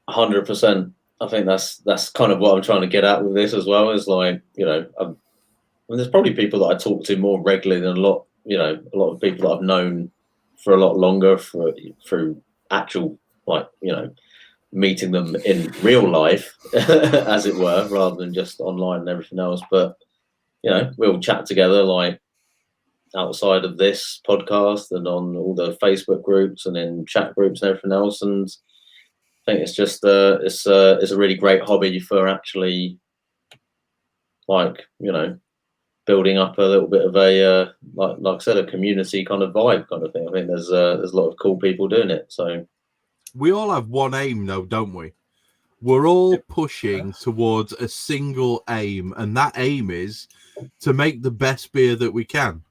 S3: 100%. I think that's kind of what I'm trying to get at with this as well. Is like, you know, there's probably people that I talk to more regularly than a lot of people that I've known for a lot longer through actual, like, you know, meeting them in real life, as it were, rather than just online and everything else. But, you know, we'll chat together like outside of this podcast and on all the Facebook groups and in chat groups and everything else. And I think it's just it's a really great hobby for actually, like, you know, building up a little bit of a like I said, a community kind of vibe kind of thing. I think there's a lot of cool people doing it. So
S1: we all have one aim, though, don't we? We're all pushing towards a single aim, and that aim is to make the best beer that we can.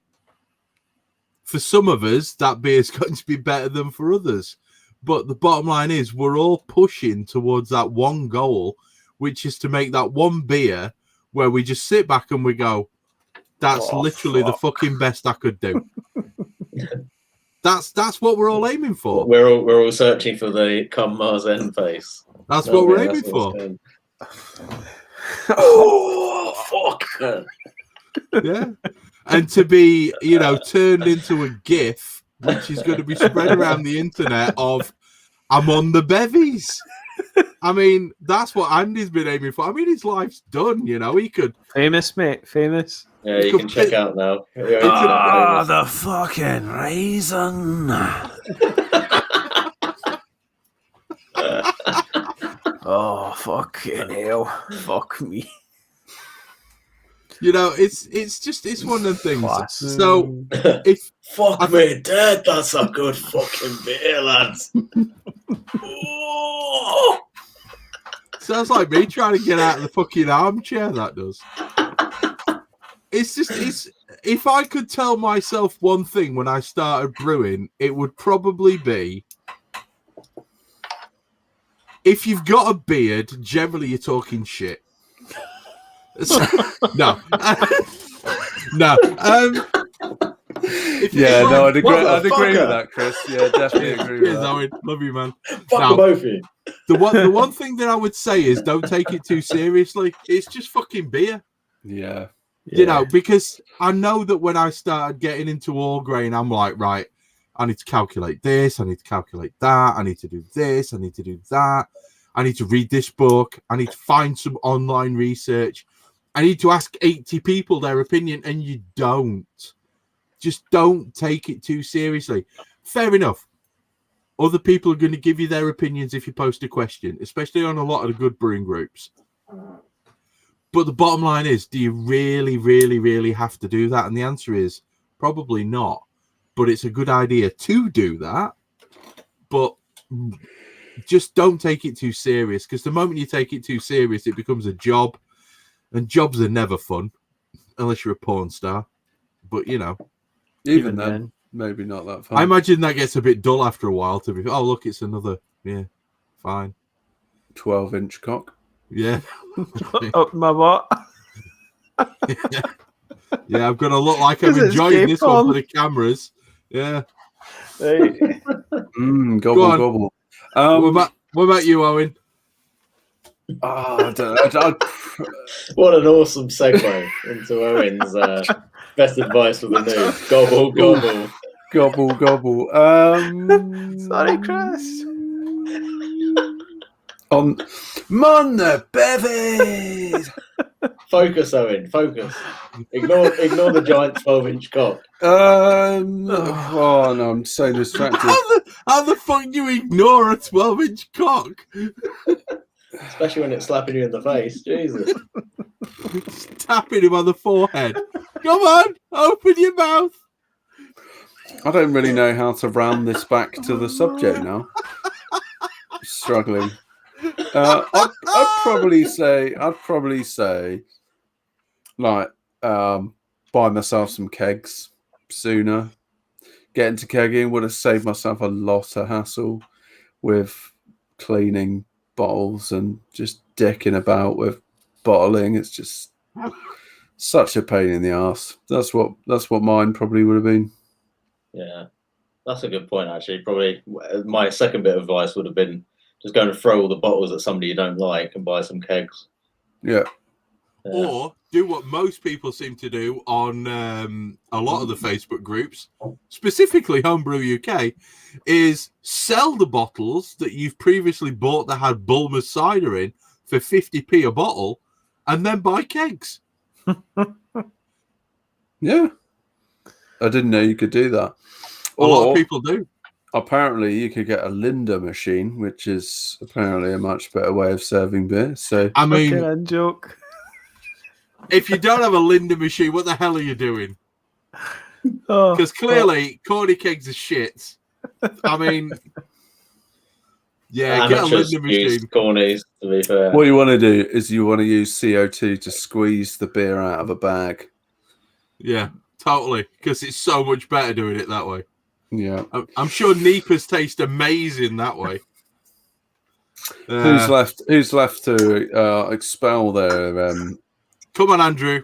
S1: For some of us, that beer is going to be better than for others. But the bottom line is we're all pushing towards that one goal, which is to make that one beer where we just sit back and we go, that's literally the fucking best I could do. That's what we're all aiming for.
S3: We're all searching for the come Mars end face.
S1: That's what we're aiming for.
S3: Oh, fuck.
S1: Yeah. And to be, you know, turned into a GIF, which is going to be spread around the internet of, I'm on the bevies. I mean, that's what Andy's been aiming for. I mean, his life's done, you know. He could...
S2: Famous, mate. Famous.
S3: Yeah, you can check out now.
S4: The fucking reason.
S2: Oh, fucking hell. Fuck me.
S1: You know, it's one of the things.
S2: Class.
S1: So, if
S3: fuck me dead, that's a good fucking beer, lads. Oh!
S1: Sounds like me trying to get out of the fucking armchair. That does. It's if I could tell myself one thing when I started brewing, it would probably be, if you've got a beard, generally you're talking shit. No. No.
S4: Yeah, no, I'd agree with that, Chris. Yeah, definitely agree with that.
S1: Owen. Love you, man.
S3: Fuck both of you.
S1: The one thing that I would say is don't take it too seriously. It's just fucking beer.
S4: Yeah.
S1: You know, because I know that when I started getting into all grain, I'm like, right, I need to calculate this, I need to calculate that, I need to do this, I need to do that, I need to read this book, I need to find some online research, I need to ask 80 people their opinion, and you don't. Just don't take it too seriously. Fair enough. Other people are going to give you their opinions if you post a question, especially on a lot of the good brewing groups. But the bottom line is, do you really, really, really have to do that? And the answer is probably not. But it's a good idea to do that. But just don't take it too serious, because the moment you take it too serious, it becomes a job. And jobs are never fun, unless you're a porn star. But, you know.
S4: Even then, maybe not that fun.
S1: I imagine that gets a bit dull after a while. To be, oh, look, it's another, fine.
S4: 12-inch cock.
S1: Yeah.
S2: Up my what?
S1: Yeah, I'm going to look like I'm enjoying this one for the cameras. Yeah.
S2: Hey.
S4: Gobble.
S1: What about you, Owen?
S4: I don't know.
S3: What an awesome segue into Owen's best advice for the news. Gobble, gobble.
S4: Gobble.
S2: Sorry, Chris.
S4: On the bevies.
S3: Focus, Owen. Focus. Ignore the giant 12-inch cock.
S4: Oh no, I'm so distracted.
S1: How the fuck do you ignore a 12-inch cock?
S3: Especially when it's slapping you in the face. Jesus.
S1: Tapping him on the forehead. Come on, open your mouth.
S4: I don't really know how to round this back to the subject now. Struggling. I'd probably say, like, buy myself some kegs sooner. Get into kegging would have saved myself a lot of hassle with cleaning bottles and just dicking about with bottling. It's just Such a pain in the ass. That's what mine probably would have been.
S3: Yeah, that's a good point, actually. Probably my second bit of advice would have been just go and throw all the bottles at somebody you don't like and buy some kegs.
S4: Yeah.
S1: Or do what most people seem to do on a lot of the Facebook groups, specifically Homebrew UK, is sell the bottles that you've previously bought that had Bulmer's cider in for 50p a bottle, and then buy kegs.
S4: Yeah. I didn't know you could do that.
S1: A lot of people do.
S4: Apparently, you could get a Linda machine, which is apparently a much better way of serving beer. So,
S1: I mean,
S2: fucking joke.
S1: If you don't have a Linda machine, what the hell are you doing? Because clearly, corny kegs are shit. I mean, yeah, get a Linda machine.
S3: Cornies, to be fair.
S4: What you want to do is you want to use CO2 to squeeze the beer out of a bag.
S1: Yeah, totally. Because it's so much better doing it that way.
S4: Yeah,
S1: I'm sure Nipas taste amazing that way.
S4: Who's left? Who's left to expel their?
S1: Come on, Andrew.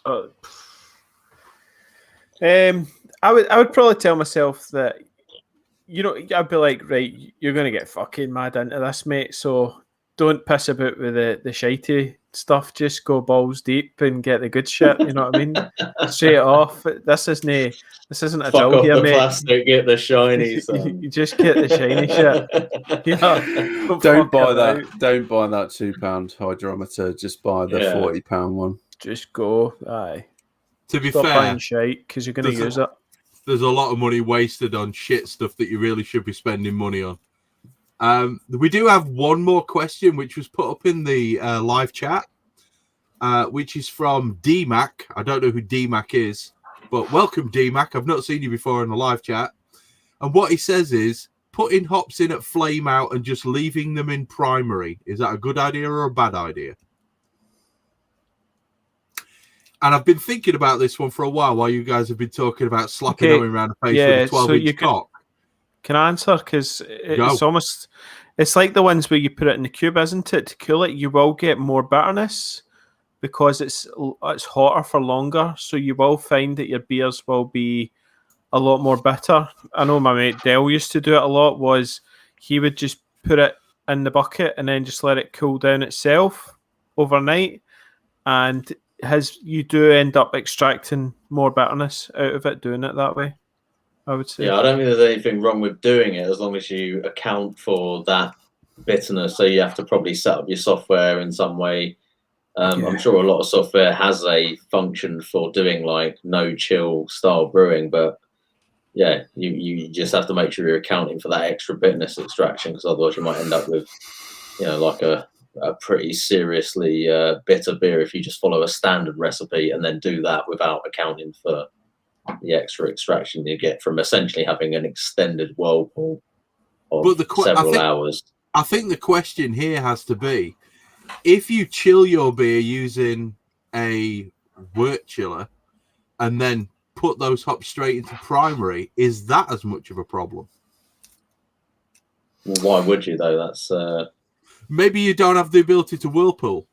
S2: I would probably tell myself that, I'd be like, right, you're going to get fucking mad into this, mate. So don't piss about with the shitey stuff. Just go balls deep and get the good shit. You know what I mean? Straight off. This isn't a
S3: Fuck
S2: drill
S3: off
S2: here,
S3: the
S2: mate.
S3: plastic, get the shiny.
S2: You just get the shiny shit.
S4: Don't buy that. Don't buy that £2 hydrometer. Just buy the £40 one.
S2: Just go. Aye.
S1: To be
S2: Stop
S1: fair,
S2: buying shite because you're going to use it.
S1: There's a lot of money wasted on shit stuff that you really should be spending money on. We do have one more question, which was put up in the live chat, which is from DMAC. I don't know who DMAC is, but welcome, DMAC. I've not seen you before in the live chat. And what he says is, putting hops in at flame out and just leaving them in primary. Is that a good idea or a bad idea? And I've been thinking about this one for a while you guys have been talking about slapping them around the face with a 12-inch cock.
S2: Can I answer? Because it's like the ones where you put it in the cube, isn't it? To cool it, you will get more bitterness because it's hotter for longer. So you will find that your beers will be a lot more bitter. I know my mate Dale used to do it a lot. Was he would just put it in the bucket and then just let it cool down itself overnight, and you do end up extracting more bitterness out of it doing it that way, I would say.
S3: Yeah, I don't think there's anything wrong with doing it as long as you account for that bitterness. So you have to probably set up your software in some way. I'm sure a lot of software has a function for doing like no chill style brewing, but yeah, you just have to make sure you're accounting for that extra bitterness extraction, because otherwise you might end up with, like a pretty seriously bitter beer if you just follow a standard recipe and then do that without accounting for the extra extraction you get from essentially having an extended whirlpool of several hours.
S1: I think the question here has to be, if you chill your beer using a wort chiller and then put those hops straight into primary, is that as much of a problem?
S3: Well, why would you though? That's
S1: maybe you don't have the ability to whirlpool.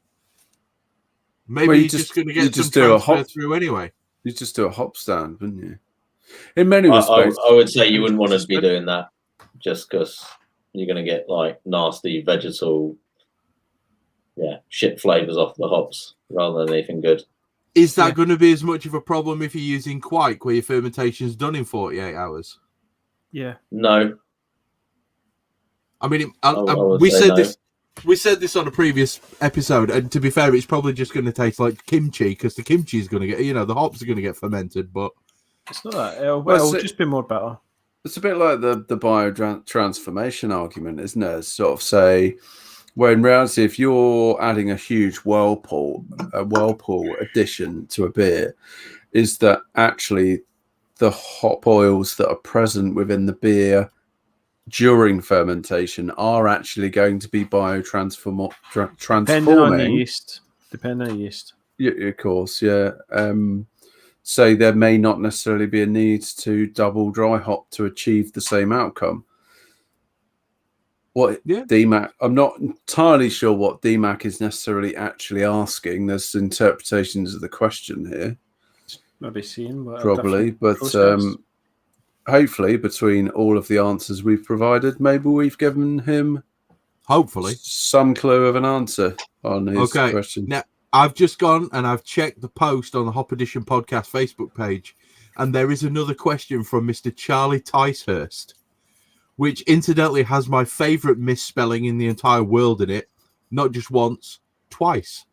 S1: Maybe you're just going to get some transfer through anyway.
S4: You just do a hop stand, wouldn't you? In many respects,
S3: I would say you wouldn't want to be doing that just because you're going to get like nasty vegetal, shit flavors off the hops rather than anything good.
S1: Is that going to be as much of a problem if you're using Quake, where your fermentation is done in 48 hours?
S2: Yeah.
S3: No.
S1: I mean, we said this. We said this on a previous episode, and to be fair, it's probably just going to taste like kimchi, because the kimchi is going to get, the hops are going to get fermented, but
S2: it's not that. It'll just be more better.
S4: It's a bit like the biotransformation argument, isn't it? Sort of say, where in reality, if you're adding a huge whirlpool addition to a beer, is that actually the hop oils that are present within the beer during fermentation are actually going to be transforming.
S2: Depending on the yeast.
S4: Yeah, of course, yeah. So there may not necessarily be a need to double dry hop to achieve the same outcome. what DMAC. I'm not entirely sure what DMAC is necessarily actually asking. There's interpretations of the question here.
S2: Maybe seeing what
S4: probably, but hopefully, between all of the answers we've provided, maybe we've given him
S1: hopefully
S4: some clue of an answer on his question.
S1: Now, I've just gone and I've checked the post on the Hop Edition Podcast Facebook page, and there is another question from Mr. Charlie Ticehurst, which incidentally has my favourite misspelling in the entire world in it, not just once, twice.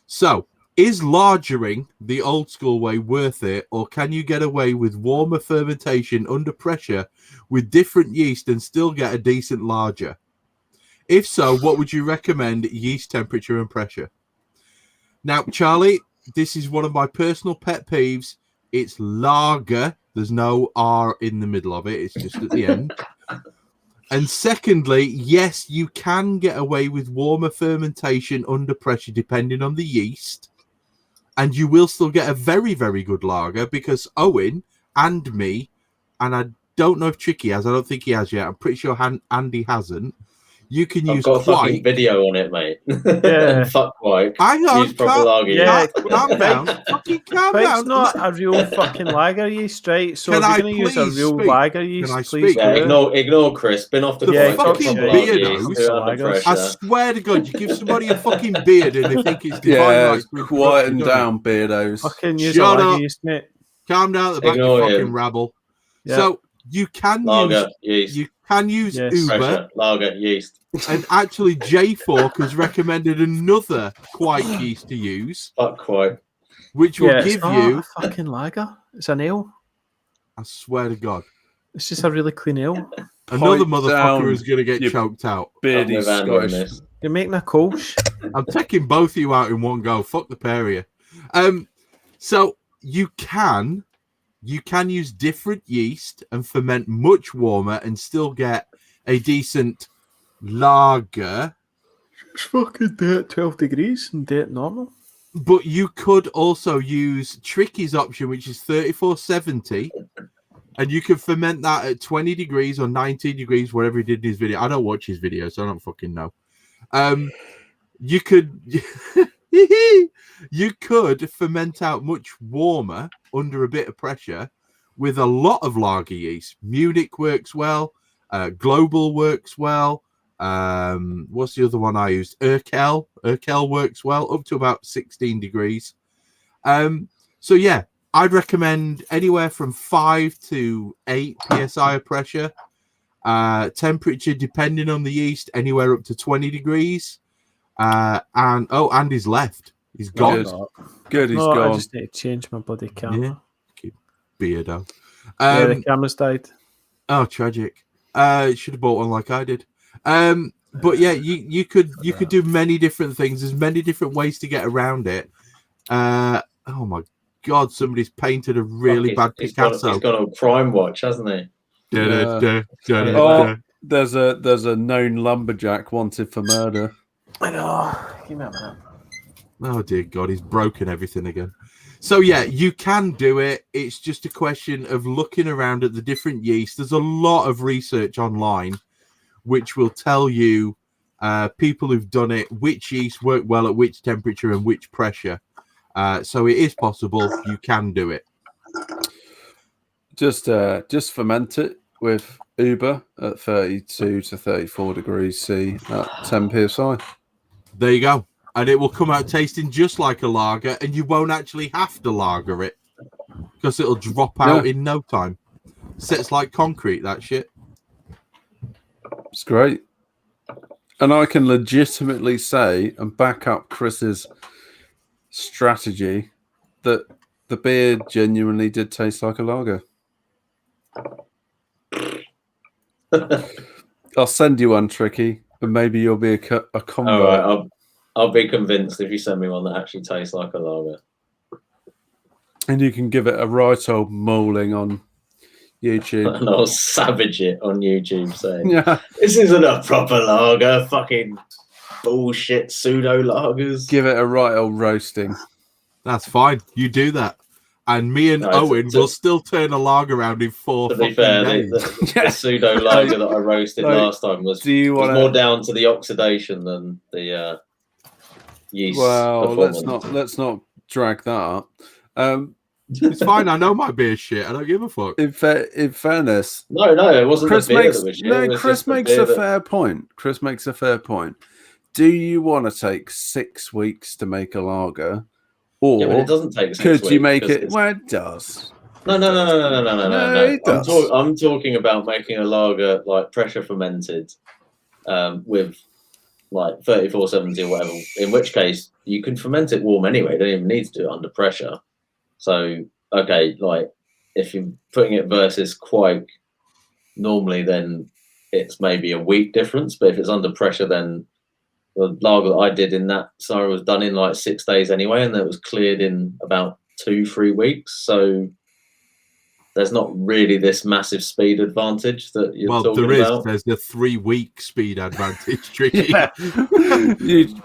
S1: So, is largering the old school way worth it, or can you get away with warmer fermentation under pressure with different yeast and still get a decent lager? If so, what would you recommend yeast temperature and pressure? Now, Charlie, this is one of my personal pet peeves. It's lager. There's no R in the middle of it. It's just at the end. And secondly, yes, you can get away with warmer fermentation under pressure depending on the yeast. And you will still get a very, very good lager, because Owen and me, and I don't know if Tricky has, I don't think he has yet, I'm pretty sure Andy hasn't. You can use
S3: I've got a fucking
S1: quite.
S3: video on it, mate.
S2: Yeah.
S3: Fuck quite.
S1: Hang on,
S3: Use proper lager.
S2: Yeah,
S1: calm down. Fucking calm down.
S2: It's not a real fucking lager yeast, right? So
S1: Can
S2: if
S1: I
S2: you're going to use a
S1: please
S2: real
S1: speak?
S2: lager yeast,
S1: Can I
S2: please
S1: speak?
S3: Yeah,
S2: do it.
S3: ignore Chris. Been off the
S1: The
S3: bike,
S1: fucking
S3: got proper lager,
S1: beardos.
S3: do it under
S1: I
S3: pressure.
S1: swear to God, you give somebody a fucking beard and they think it's divine
S4: Yeah,
S1: rights.
S4: quieten down, beardos.
S2: Fucking use
S1: Shut
S2: a lager
S1: up.
S2: yeast, mate.
S1: Calm down at the back, you
S3: Ignore
S1: fucking
S3: him.
S1: rabble.
S2: Yeah.
S1: So you can
S3: Lager, yeast.
S1: you can use
S2: Yes.
S1: Uber,
S3: Pressure, lager, yeast.
S1: and actually J Fork has recommended another quite yeast to use,
S3: Fuck quite.
S1: which will
S2: It's
S1: give
S2: not
S1: you.
S2: a fucking lager. It's an ale.
S1: I swear to God,
S2: It's just a really clean ale.
S1: another
S4: Pipe
S1: motherfucker
S4: down,
S1: is going to get
S4: you
S1: choked out.
S4: Beardy
S3: I'm with Andy on
S4: Scottish.
S3: this.
S2: You're making a Kolsch.
S1: I'm taking both of you out in one go. Fuck the pair of you. So you can use different yeast and ferment much warmer and still get a decent lager.
S2: It's fucking day at 12 degrees and day at normal.
S1: But you could also use Tricky's option, which is 3470, and you can ferment that at 20 degrees or 19 degrees, whatever he did in his video. I don't watch his videos, so I don't fucking know. You could you could ferment out much warmer under a bit of pressure with a lot of lager yeast. Munich works well. Global works well. What's the other one I used? Urkel works well up to about 16 degrees. So yeah, I'd recommend anywhere from 5 to 8 psi of pressure. Temperature depending on the yeast, anywhere up to 20 degrees. Andy's left. He's gone.
S4: Good, he's
S2: No,
S4: gone.
S2: I just need to change my bloody camera.
S1: Yeah. Beardo.
S2: Yeah, the camera's died.
S1: Oh, tragic. Should have bought one like I did. But yeah, you could do many different things. There's many different ways to get around it. Oh my God, somebody's painted a really bad Picasso.
S3: He's got a crime watch, hasn't he?
S4: Oh, there's a known lumberjack wanted for murder.
S2: I know. Give me a minute.
S1: Oh dear God, he's broken everything again. So yeah, you can do it. It's just a question of looking around at the different yeast. There's a lot of research online which will tell you people who've done it, which yeast work well at which temperature and which pressure. So it is possible. You can do it.
S4: Just ferment it with Uber at 32 to 34 degrees C at 10 psi.
S1: There you go. And it will come out tasting just like a lager, and you won't actually have to lager it because it'll drop out in no time. Sets like concrete, that shit.
S4: It's great. And I can legitimately say and back up Chris's strategy that the beer genuinely did taste like a lager. I'll send you one, Tricky, and maybe you'll be a convert.
S3: All right, I'll be convinced if you send me one that actually tastes like a lager.
S4: And you can give it a right old mauling on YouTube.
S3: And I'll savage it on YouTube saying,
S4: Yeah.
S3: this isn't a proper lager, fucking bullshit pseudo lagers.
S4: Give it a right old roasting.
S1: That's fine. You do that. and me and Owen will still turn a lager around in 4 fucking days.
S3: The pseudo lager that I roasted last time was more down to the oxidation than the yeast.
S4: Well, let's not drag that up.
S1: It's fine. I know my beer's shit. I don't give a fuck.
S4: In fairness,
S3: no, it wasn't. Chris makes
S4: Chris makes a fair point. Chris makes a fair point. Do you want to take 6 weeks to make a lager, or
S3: but it doesn't take 6 weeks?
S4: Could you make it? Well, it does.
S3: No. I'm talking about making a lager like pressure fermented, with like 3470 or whatever. In which case, you can ferment it warm anyway. You don't even need to do it under pressure. So, okay, like if you're putting it versus quite normally, then it's maybe a week difference. But if it's under pressure, then the lager that I did in that scenario was done in like 6 days anyway, and that was cleared in about 2-3 weeks. So there's not really this massive speed advantage that you're talking about.
S1: There's the 3-week speed advantage, Tricky.
S4: We'd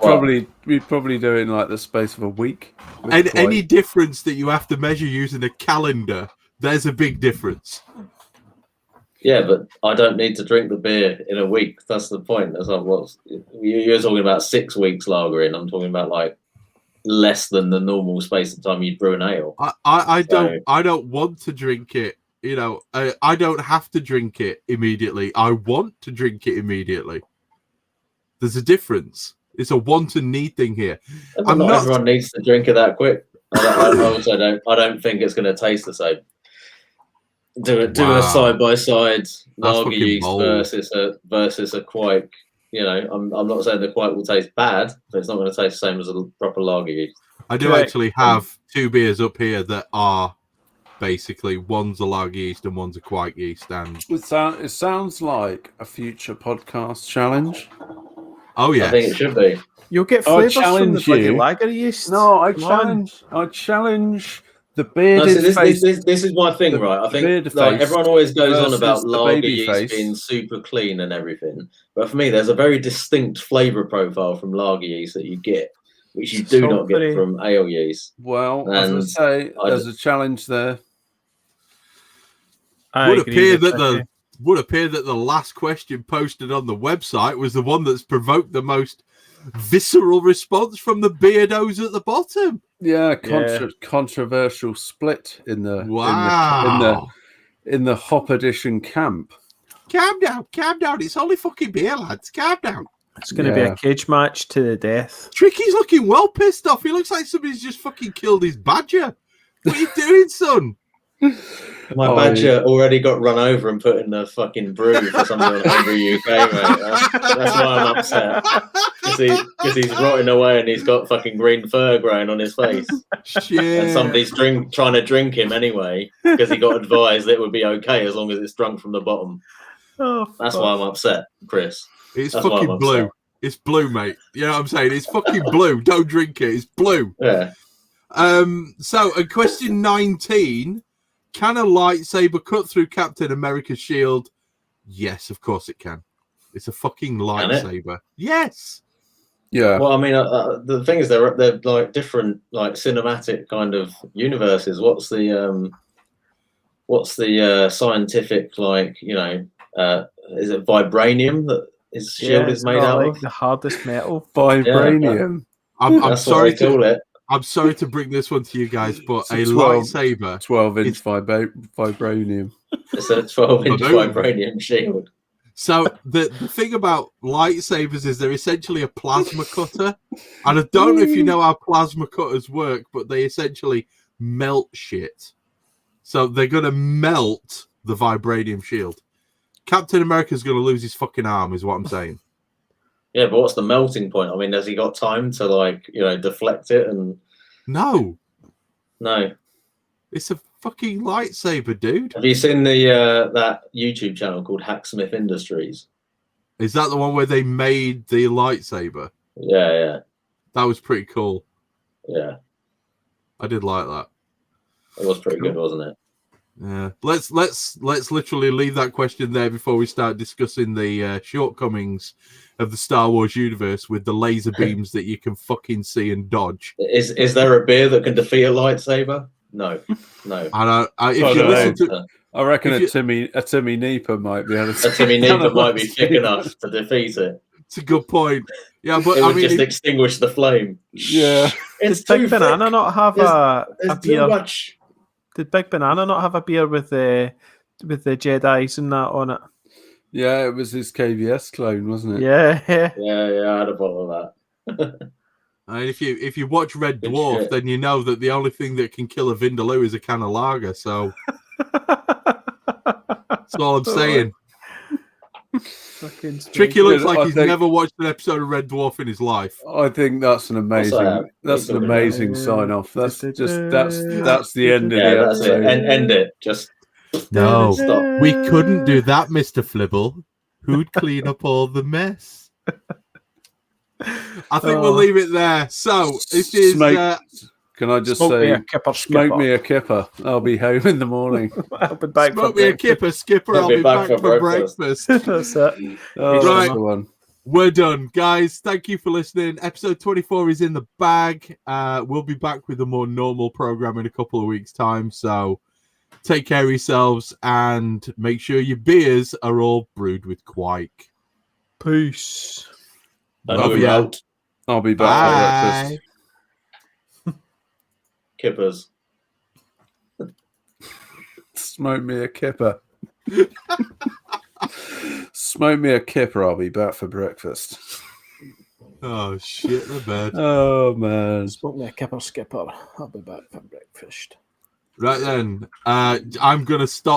S4: probably do it in like the space of a week.
S1: And any difference that you have to measure using a calendar, there's a big difference.
S3: Yeah, but I don't need to drink the beer in a week. That's the point. That's not what you're talking about. 6 weeks lagering. I'm talking about like less than the normal space of time you'd brew an ale.
S1: I don't want to drink it. You know, I don't have to drink it immediately. I want to drink it immediately. There's a difference. It's a want and need thing here.
S3: Not everyone needs to drink it that quick. I don't think it's going to taste the same. Do a side by side lager yeast versus a quite. You know, I'm not saying the quite will taste bad, but it's not going to taste the same as a proper lager yeast.
S1: I do actually have 2 beers up here that are basically one's a lager yeast and one's a quite yeast. And
S4: it sounds like a future podcast challenge.
S1: Oh yeah,
S3: I think it should be.
S2: You'll get flavours from the bloody lager yeast.
S4: No, I challenge. The bearded face.
S3: This is my thing, right? I think like, everyone always goes on about lager yeast being super clean and everything, but for me, there's a very distinct flavour profile from lager yeast that you get, which you do not get from ale yeast.
S4: Well, as I say, there's a challenge there.
S1: Would appear that the last question posted on the website was the one that's provoked the most visceral response from the beardos at the bottom.
S4: Yeah, controversial split in the in the Hop Edition camp.
S1: Calm down. It's only fucking beer, lads. Calm down.
S2: It's going to be a cage match to the death.
S1: Tricky's looking well pissed off. He looks like somebody's just fucking killed his badger. What are you doing, son?
S3: My badger already got run over and put in the fucking brew for somebody on Homebrew UK, mate. That's why I'm upset. Because he's rotting away and he's got fucking green fur growing on his face.
S1: Shit.
S3: And somebody's trying to drink him anyway because he got advised that it would be okay as long as it's drunk from the bottom. That's why I'm upset, Chris.
S1: It's fucking blue. It's blue, mate. You know what I'm saying? It's fucking blue. Don't drink it. It's blue.
S3: Yeah.
S1: So, question 19. Can a lightsaber cut through Captain America's shield? Yes, of course it can. It's a fucking lightsaber. Yes.
S4: Yeah.
S3: Well, I mean, the thing is, they're like different, like cinematic kind of universes. What's the scientific, like, you know, is it vibranium that his shield is made out of?
S2: The hardest metal.
S4: Vibranium.
S1: I'm sorry
S3: to call it.
S1: I'm sorry to bring this one to you guys, but a lightsaber,
S4: 12-inch vibranium.
S3: It's a 12-inch vibranium shield.
S1: So the thing about lightsabers is they're essentially a plasma cutter, and I don't know if you know how plasma cutters work, but they essentially melt shit. So they're going to melt the vibranium shield. Captain America's going to lose his fucking arm, is what I'm saying.
S3: Yeah, but what's the melting point? I mean, has he got time to, like, you know, deflect it? And
S1: No.
S3: It's
S1: a fucking lightsaber, dude.
S3: Have you seen the that YouTube channel called Hacksmith Industries?
S1: Is that the one where they made the lightsaber?
S3: Yeah.
S1: That was pretty cool.
S3: Yeah.
S1: I did like that.
S3: It was pretty good, wasn't it?
S1: Yeah. Let's literally leave that question there before we start discussing the shortcomings of the Star Wars universe with the laser beams that you can fucking see and dodge.
S3: Is there a beer that can defeat a lightsaber? No.
S1: If you listen to,
S4: I reckon a Timmy Neeper might be able to.
S3: A Timmy Neeper might be thick enough to defeat it.
S1: It's a good point. Yeah, but
S3: it would just extinguish the flame.
S4: Yeah.
S3: It's
S2: Did Big Banana not have a beer?
S3: Too much.
S2: Did Big Banana not have a beer with the Jedis and that on it?
S4: Yeah, it was his KVS clone, wasn't it?
S2: Yeah.
S3: I had a bottle of that.
S1: And if you watch Red Dwarf, then you know that the only thing that can kill a Vindaloo is a can of lager. So that's all I'm saying. Tricky looks like he's never watched an episode of Red Dwarf in his life.
S4: I think that's an amazing sign off. That's the end of the episode.
S3: End it. Just
S1: no.
S3: Stop.
S1: We couldn't do that, Mr. Flibble. Who'd clean up all the mess? I think we'll leave it there. So this is.
S4: Can I just say, smoke me a kipper. I'll be home in the morning.
S2: I'll be back.
S1: Smoke me a kipper, Skipper. I'll be back for breakfast.
S2: That's it.
S1: Right, we're done, guys. Thank you for listening. Episode 24 is in the bag. We'll be back with a more normal program in a couple of weeks' time. So take care of yourselves and make sure your beers are all brewed with Quike.
S2: Peace.
S3: I'll be out.
S4: I'll be back for breakfast.
S3: Kippers.
S4: Smoke me a kipper. Smoke me a kipper. I'll be back for breakfast.
S1: Oh, shit the bed.
S4: Oh, man.
S2: Smoke me a kipper, Skipper. I'll be back for breakfast.
S1: Right then. I'm going to stop.